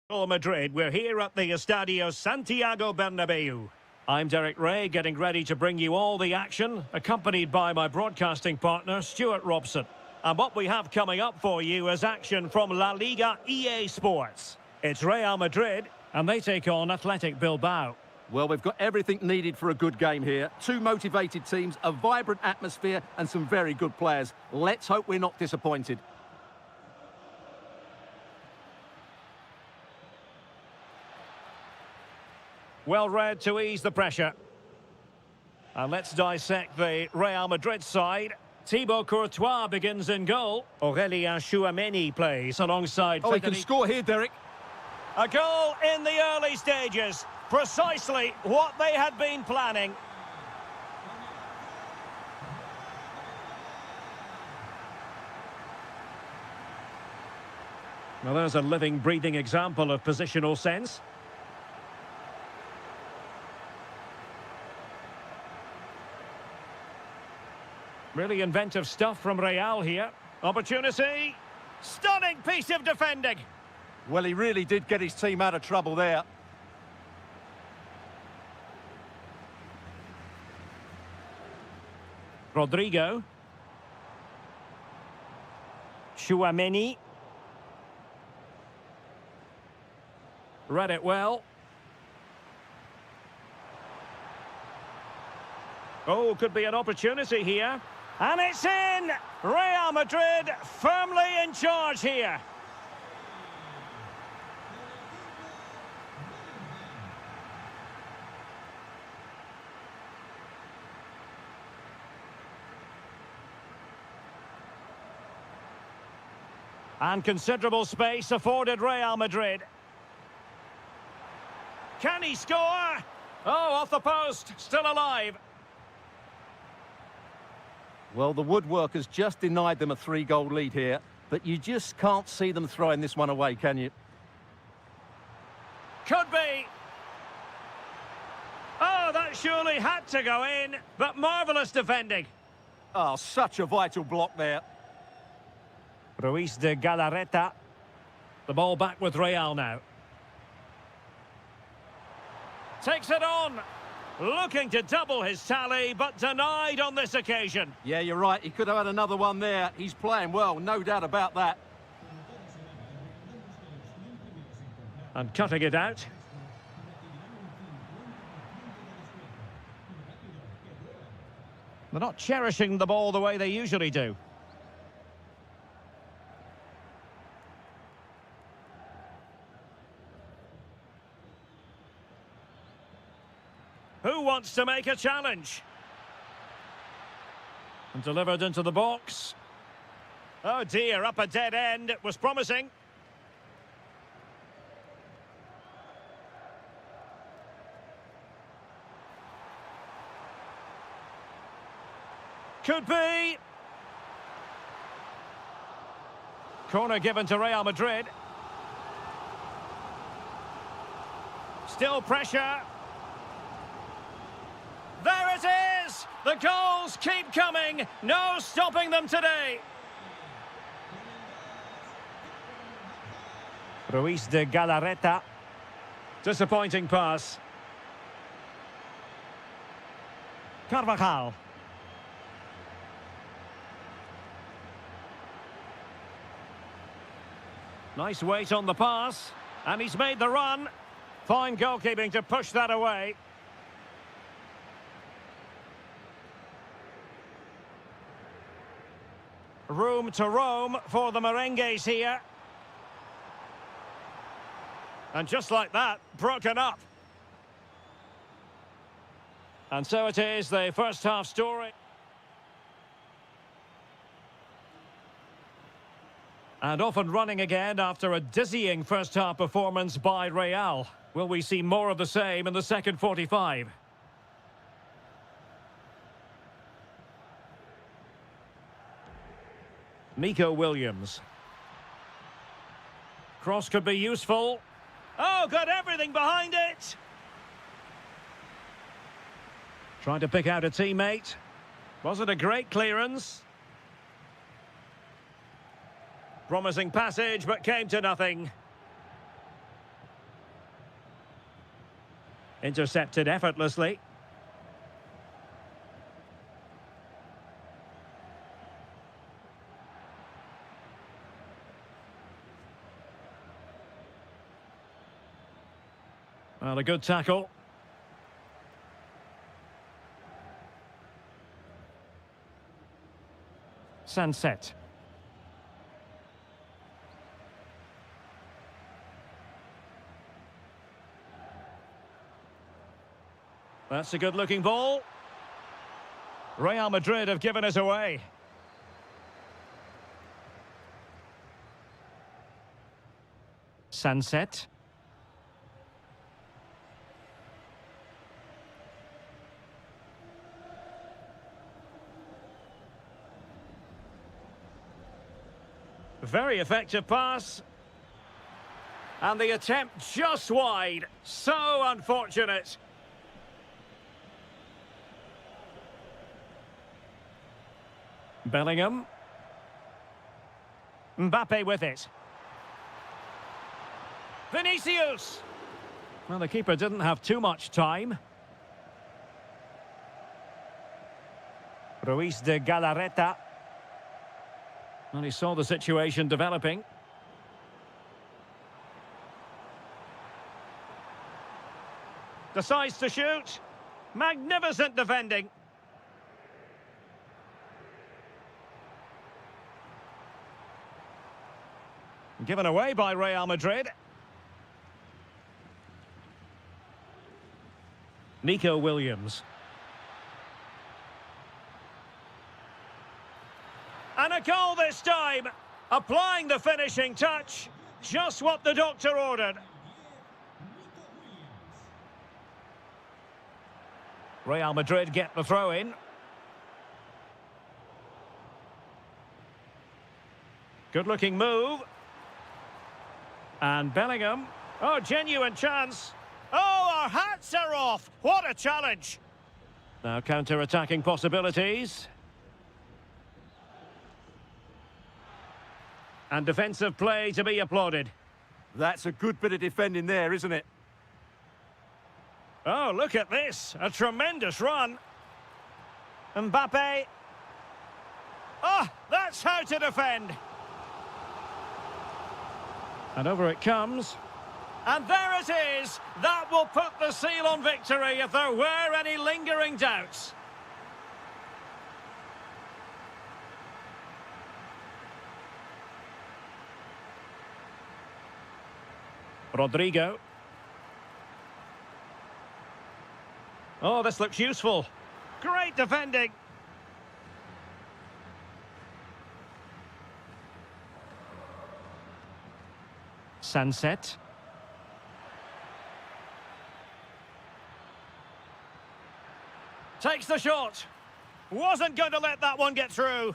Real Madrid, we're here at the Estadio Santiago Bernabeu. I'm Derek Ray, getting ready to bring you all the action, accompanied by my broadcasting partner, Stuart Robson. And what we have coming up for you is action from La Liga EA Sports. It's Real Madrid, and they take on Athletic Bilbao. Well, we've got everything needed for a good game here. Two motivated teams, a vibrant atmosphere, and some very good players. Let's hope we're not disappointed. Well read to ease the pressure. And let's dissect the Real Madrid side. Thibaut Courtois begins in goal. Aurélien Tchouameni plays alongside... Oh, he can score here, Derek. A goal in the early stages. Precisely what they had been planning. Well, there's a living, breathing example of positional sense. Really inventive stuff from Real here. Opportunity. Stunning piece of defending. Well, he really did get his team out of trouble there. Rodrigo. Tchouameni. Read it well. Oh, could be an opportunity here. And it's in! Real Madrid firmly in charge here. And considerable space afforded Real Madrid. Can he score? Oh, off the post, still alive. Well, the woodworkers just denied them a 3-goal lead here, but you just can't see them throwing this one away, can you? Could be. Oh, that surely had to go in, but marvellous defending. Oh, such a vital block there. Ruiz de Galarreta. The ball back with Real now. Takes it on. Looking to double his tally, but denied on this occasion. Yeah, you're right. He could have had another one there. He's playing well, no doubt about that. And cutting it out. They're not cherishing the ball the way they usually do. Who wants to make a challenge? And delivered into the box. Oh dear, up a dead end. It was promising. Could be. Corner given to Real Madrid. Still pressure. There it is! The goals keep coming. No stopping them today. Ruiz de Galarreta. Disappointing pass. Carvajal. Nice weight on the pass. And he's made the run. Fine goalkeeping to push that away. Room to roam for the merengues here. And just like that, broken up. And so it is, the first half story. And off and running again after a dizzying first half performance by Real. Will we see more of the same in the second 45? Nico Williams. Cross could be useful. Oh, got everything behind it. Trying to pick out a teammate. Wasn't a great clearance. Promising passage, but came to nothing. Intercepted effortlessly. Well, a good tackle. Sunset. That's a good-looking ball. Real Madrid have given us away. Sunset. Very effective pass. And the attempt just wide. So unfortunate. Bellingham. Mbappe with it. Vinicius. Well, the keeper didn't have too much time. Ruiz de Galarreta. And he saw the situation developing. Decides to shoot. Magnificent defending. Given away by Real Madrid. Nico Williams. And a goal this time. Applying the finishing touch. Just what the doctor ordered. Real Madrid get the throw in. Good looking move. And Bellingham. Oh, genuine chance. Oh, our hats are off. What a challenge. Now counter-attacking possibilities. And defensive play to be applauded. That's a good bit of defending there, isn't it? Oh, look at this. A tremendous run. Mbappe. Oh, that's how to defend. And over it comes. And there it is. That will put the seal on victory if there were any lingering doubts. Rodrigo. Oh, this looks useful. Great defending. Sunset. Takes the shot. Wasn't going to let that one get through.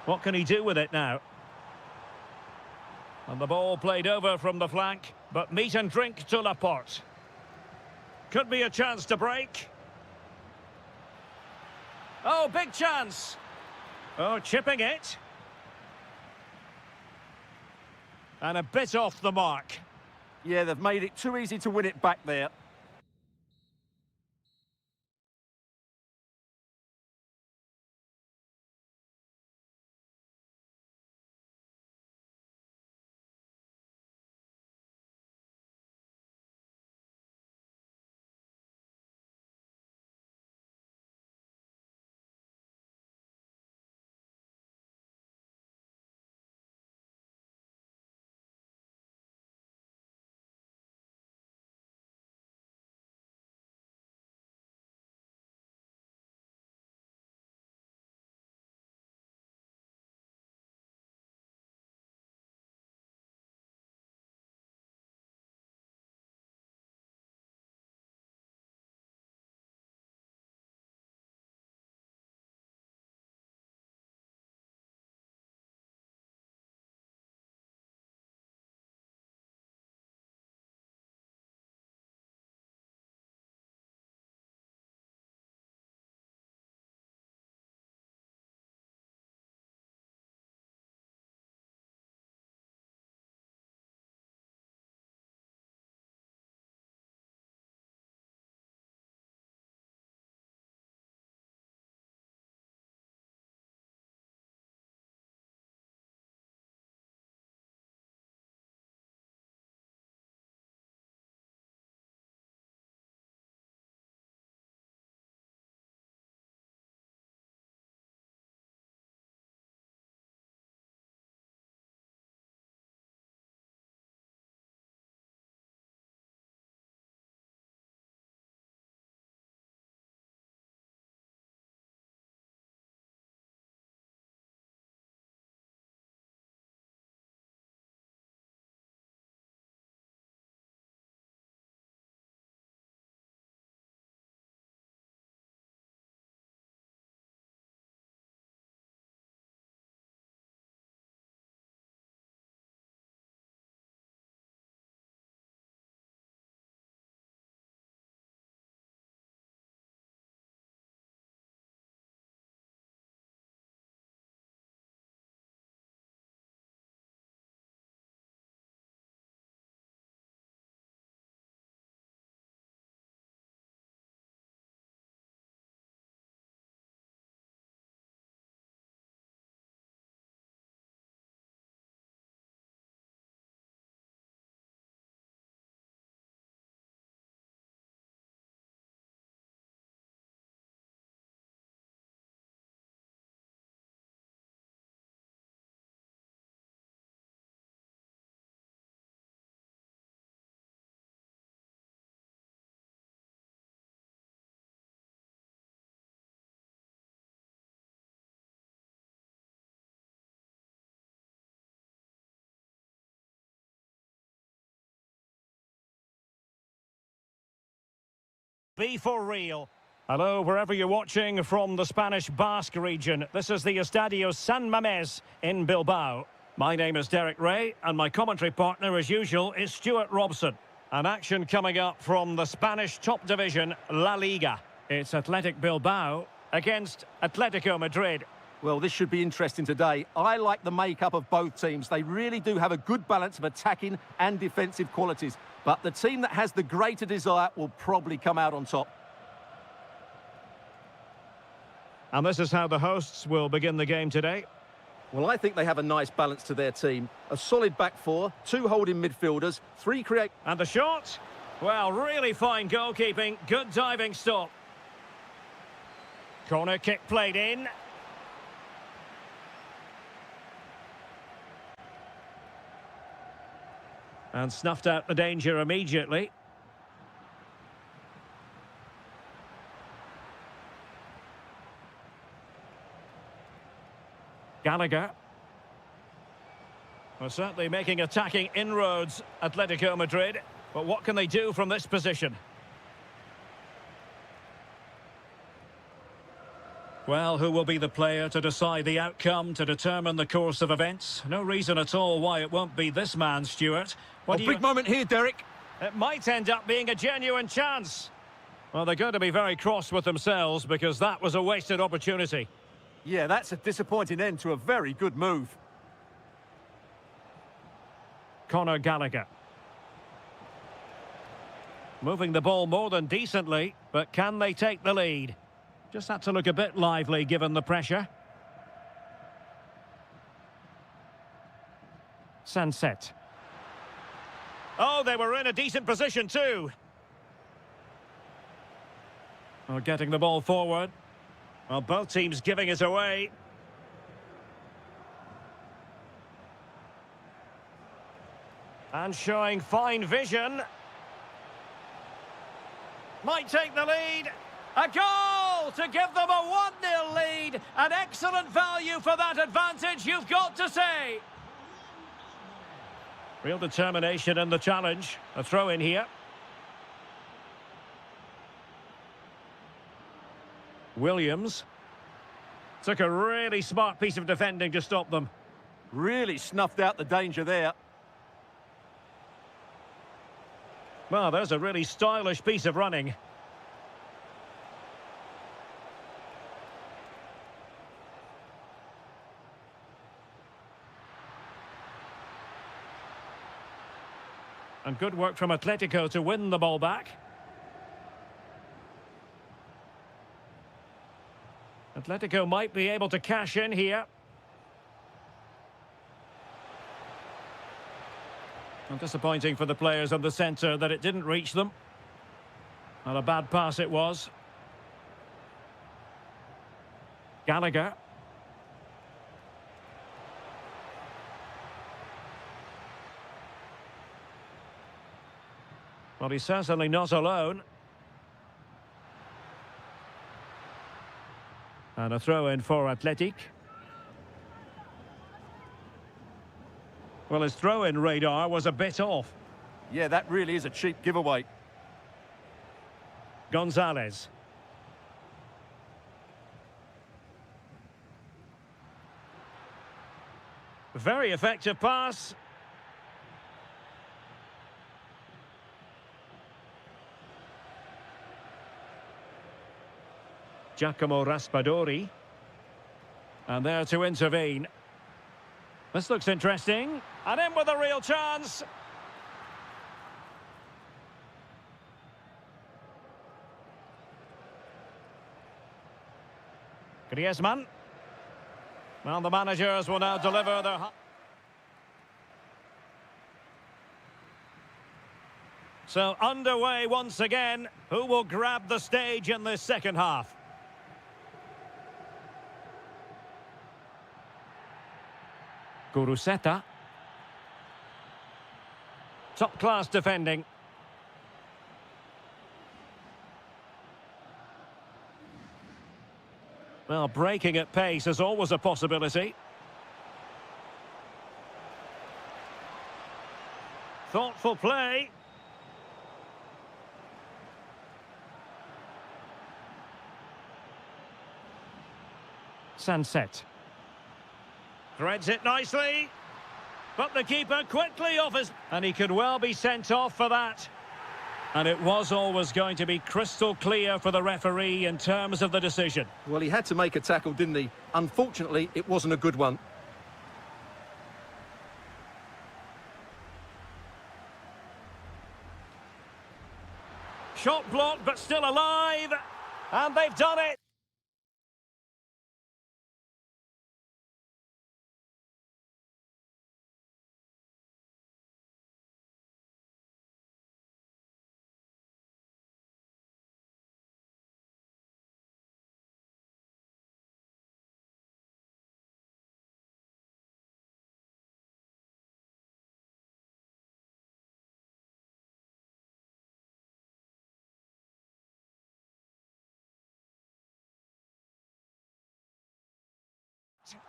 What can he do with it now? And the ball played over from the flank, but meat and drink to Laporte. Could be a chance to break. Oh, big chance. Oh, chipping it. And a bit off the mark. Yeah, they've made it too easy to win it back there. be for real. Hello, wherever you're watching from the Spanish Basque region. This is the Estadio San Mamés in Bilbao. My name is Derek Ray, and my commentary partner, as usual, is Stuart Robson. An action coming up from the Spanish top division, La Liga. It's Athletic Bilbao against Atletico Madrid. Well, this should be interesting today. I like the makeup of both teams. They really do have a good balance of attacking and defensive qualities. But the team that has the greater desire will probably come out on top. And this is how the hosts will begin the game today. Well, I think they have a nice balance to their team. A solid back four, two holding midfielders, three create... And the shot? Well, really fine goalkeeping. Good diving stop. Corner kick played in. And snuffed out the danger immediately. Gallagher. Well, certainly making attacking inroads, Atletico Madrid. But what can they do from this position? Well, who will be the player to decide the outcome, to determine the course of events? No reason at all why it won't be this man, Stuart. Big moment here, Derek. It might end up being a genuine chance. Well, they're going to be very cross with themselves because that was a wasted opportunity. Yeah, that's a disappointing end to a very good move. Conor Gallagher. Moving the ball more than decently, but can they take the lead? Just had to look a bit lively given the pressure. Sunset. Oh, they were in a decent position too. Oh, getting the ball forward. Well, both teams giving it away. And showing fine vision. Might take the lead. A goal to give them a 1-0 lead. An excellent value for that advantage, you've got to say. Real determination in the challenge. A throw in here. Williams. Took a really smart piece of defending to stop them. Really snuffed out the danger there. Well, there's a really stylish piece of running. And good work from Atletico to win the ball back. Atletico might be able to cash in here. And disappointing for the players on the centre that it didn't reach them. Not a bad pass it was. Gallagher. Well, he's certainly not alone. And a throw-in for Athletic. Well, his throw-in radar was a bit off. Yeah, that really is a cheap giveaway. Gonzalez. Very effective pass. Giacomo Raspadori. And there to intervene. This looks interesting. And in with a real chance. Griezmann. Well, the managers will now deliver their... So underway once again. Who will grab the stage in this second half? Guruseta. Top-class defending. Well, breaking at pace is always a possibility. Thoughtful play. Sunset. Threads it nicely. But the keeper quickly offers. And he could well be sent off for that. And it was always going to be crystal clear for the referee in terms of the decision. Well, he had to make a tackle, didn't he? Unfortunately, it wasn't a good one. Shot blocked, but still alive. And they've done it.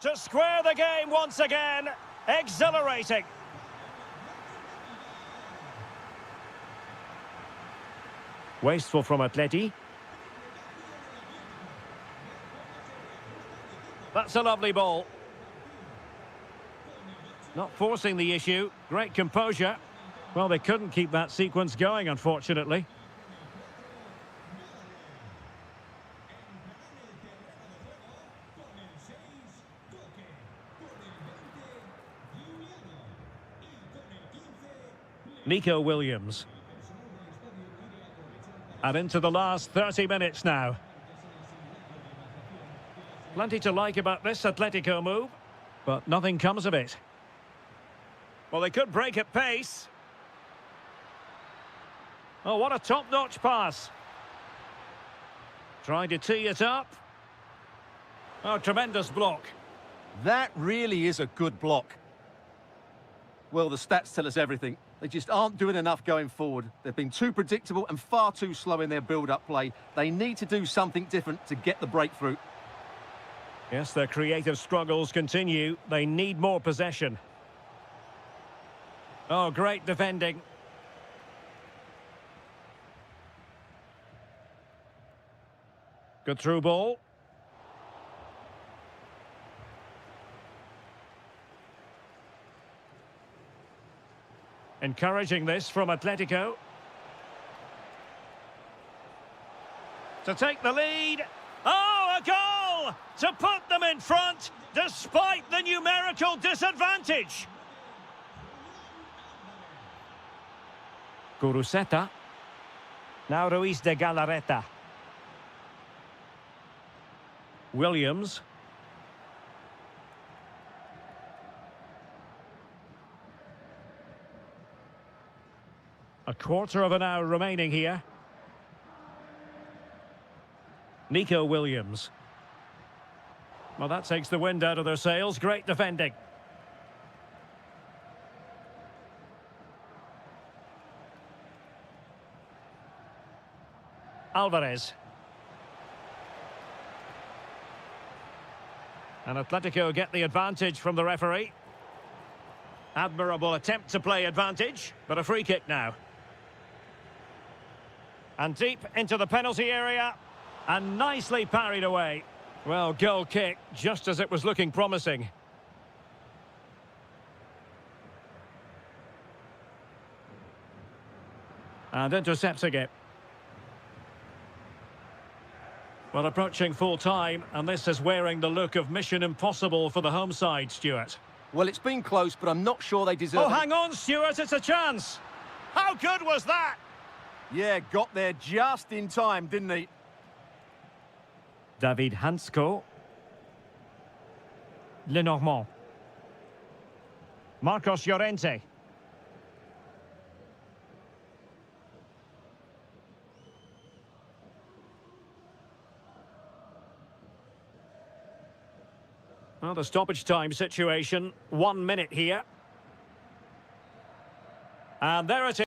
To square the game once again. Exhilarating. Wasteful from Atleti. That's a lovely ball. Not forcing the issue. Great composure. Well, they couldn't keep that sequence going, unfortunately. Nico Williams. And into the last 30 minutes now. Plenty to like about this Atletico move, but nothing comes of it. Well, they could break at pace. Oh, what a top-notch pass. Trying to tee it up. Oh, tremendous block. That really is a good block. Well, the stats tell us everything. They just aren't doing enough going forward. They've been too predictable and far too slow in their build-up play. They need to do something different to get the breakthrough. Yes, their creative struggles continue. They need more possession. Oh, great defending. Good through ball. Encouraging this from Atletico. To take the lead. Oh, a goal! To put them in front, despite the numerical disadvantage. Guruseta. Now Ruiz de Galarreta. Williams. A quarter of an hour remaining here. Nico Williams. Well, that takes the wind out of their sails. Great defending. Alvarez. And Atletico get the advantage from the referee. Admirable attempt to play advantage, but a free kick now. And deep into the penalty area, and nicely parried away. Well, goal kick, just as it was looking promising. And intercepting it. Well, approaching full time, and this is wearing the look of Mission Impossible for the home side, Stuart. Well, it's been close, but I'm not sure they deserve it. Oh, hang on, Stuart, it's a chance. How good was that? Yeah, got there just in time, didn't he? David Hansko. Lenormand. Marcos Llorente. Well, the stoppage time situation, 1 minute here. And there it is.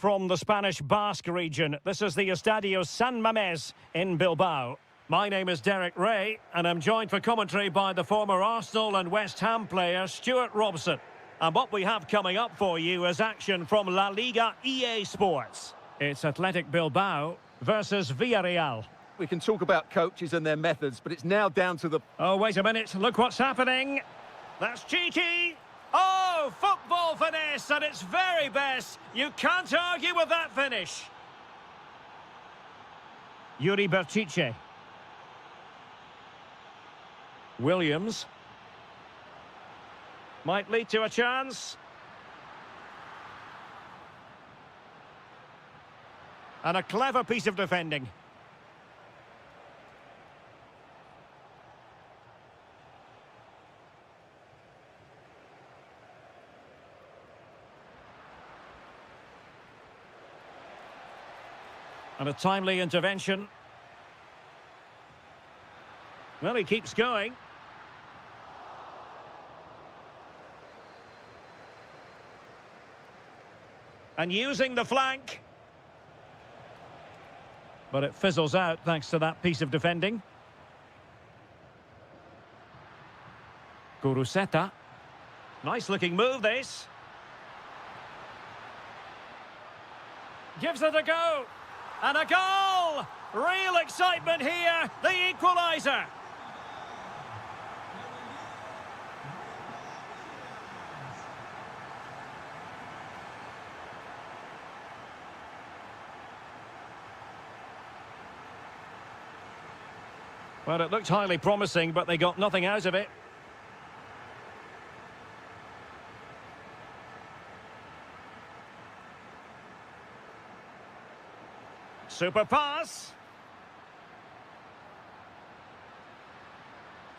from the Spanish Basque region. This is the Estadio San Mamés in Bilbao. My name is Derek Ray, and I'm joined for commentary by the former Arsenal and West Ham player Stuart Robson. And what we have coming up for you is action from La Liga EA Sports. It's Athletic Bilbao versus Villarreal. We can talk about coaches and their methods, but it's now down to the... Oh, wait a minute. Look what's happening. That's cheeky. Oh, football finesse at its very best. You can't argue with that finish. Yuri Berchiche. Williams. Might lead to a chance. And a clever piece of defending. And a timely intervention. Well, he keeps going. And using the flank. But it fizzles out thanks to that piece of defending. Guruseta. Nice looking move, this. Gives it a go. And a goal! Real excitement here. The equaliser. Well, it looked highly promising, but they got nothing out of it. Super pass.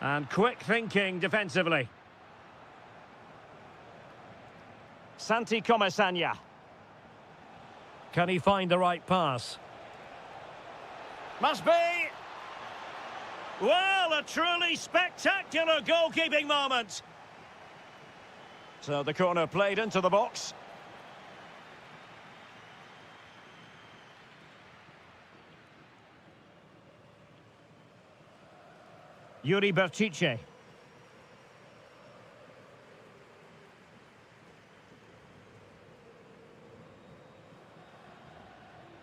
And quick thinking defensively. Santi Comesaña. Can he find the right pass? Must be. Well, a truly spectacular goalkeeping moment. So the corner played into the box. Yuri Berchiche.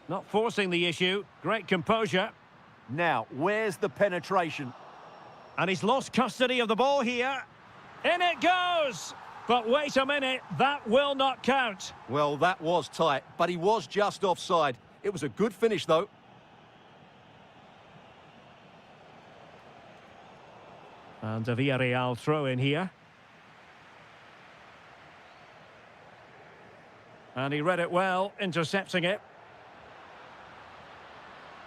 Not forcing the issue. Great composure. Now, where's the penetration? And he's lost custody of the ball here. In it goes! But wait a minute, that will not count. Well, that was tight, but he was just offside. It was a good finish, though. And a Villarreal throw in here. And he read it well, intercepting it.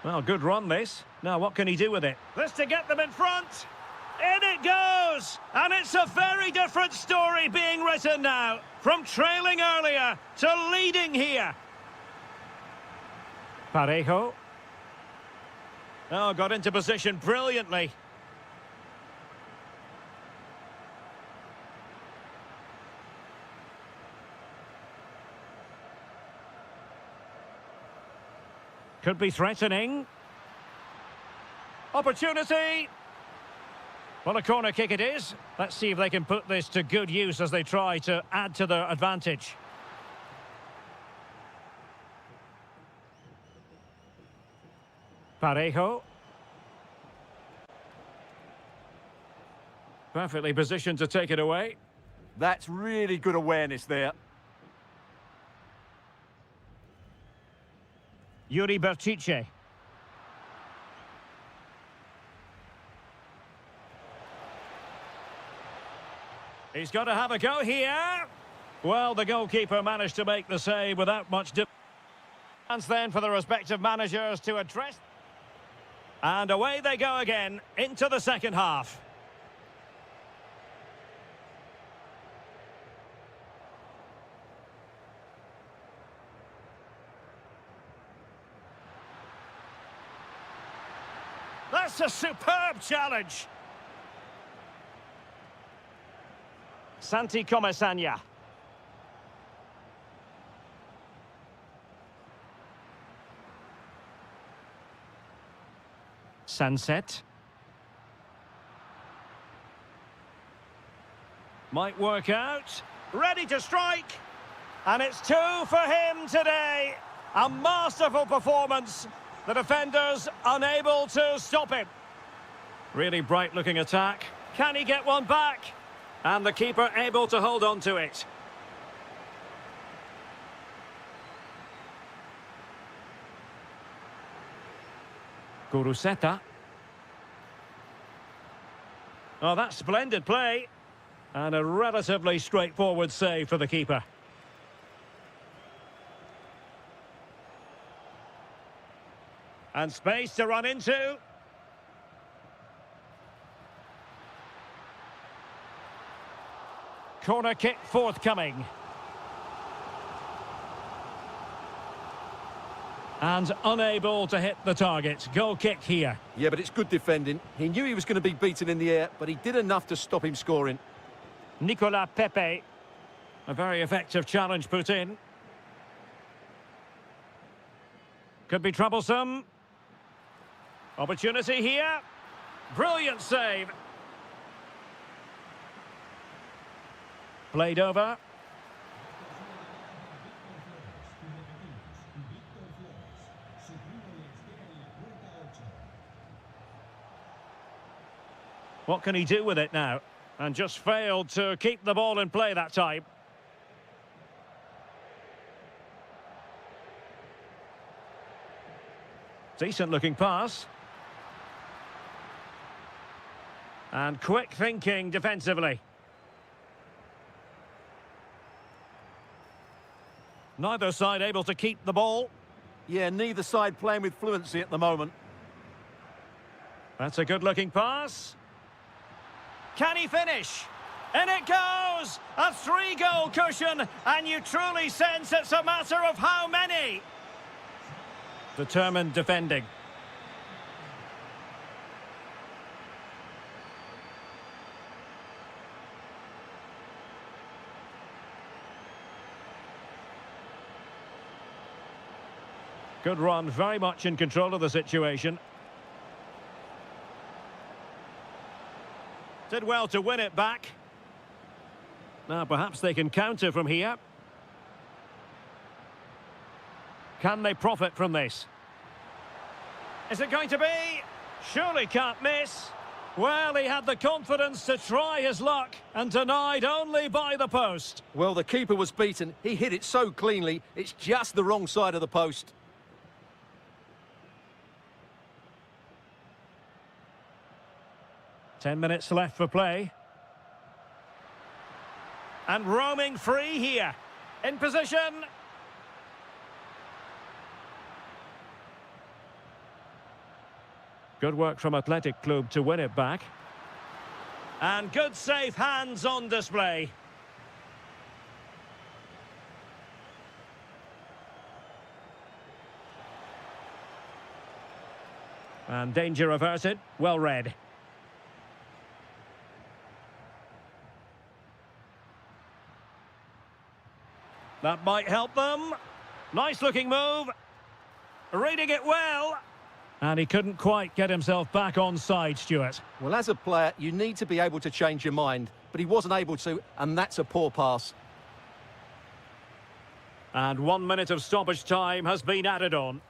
Well, good run this. Now what can he do with it? This to get them in front. In it goes! And it's a very different story being written now. From trailing earlier to leading here. Parejo. Oh, got into position brilliantly. Could be threatening. Opportunity. Well, a corner kick it is. Let's see if they can put this to good use as they try to add to their advantage. Parejo. Perfectly positioned to take it away. That's really good awareness there. Yuri Berchiche. He's got to have a go here. Well, the goalkeeper managed to make the save without much difference then for the respective managers to address. And away they go again into the second half. That's a superb challenge. Santi Comesaña. Sunset. Might work out. Ready to strike. And it's 2 for him today. A masterful performance. The defenders unable to stop him. Really bright-looking attack. Can he get one back? And the keeper able to hold on to it. Guruseta. Oh, that's splendid play. And a relatively straightforward save for the keeper. And space to run into. Corner kick forthcoming. And unable to hit the target. Goal kick here. Yeah, but it's good defending. He knew he was going to be beaten in the air, but he did enough to stop him scoring. Nicolas Pepe. A very effective challenge put in. Could be troublesome. Opportunity here. Brilliant save. Played over. What can he do with it now? And just failed to keep the ball in play that time. Decent looking pass. And quick thinking defensively. Neither side able to keep the ball. Yeah, neither side playing with fluency at the moment. That's a good looking pass. Can he finish? In it goes! A 3-goal cushion, and you truly sense it's a matter of how many. Determined defending. Good run, very much in control of the situation. Did well to win it back. Now perhaps they can counter from here. Can they profit from this? Is it going to be? Surely can't miss. Well, he had the confidence to try his luck and denied only by the post. Well, the keeper was beaten. He hit it so cleanly, it's just the wrong side of the post. 10 minutes left for play. And roaming free here. In position. Good work from Athletic Club to win it back. And good safe hands on display. And danger averted. Well read. That might help them. Nice looking move. Reading it well. And he couldn't quite get himself back on side, Stuart. Well, as a player, you need to be able to change your mind, but he wasn't able to, and that's a poor pass. And 1 minute of stoppage time has been added on.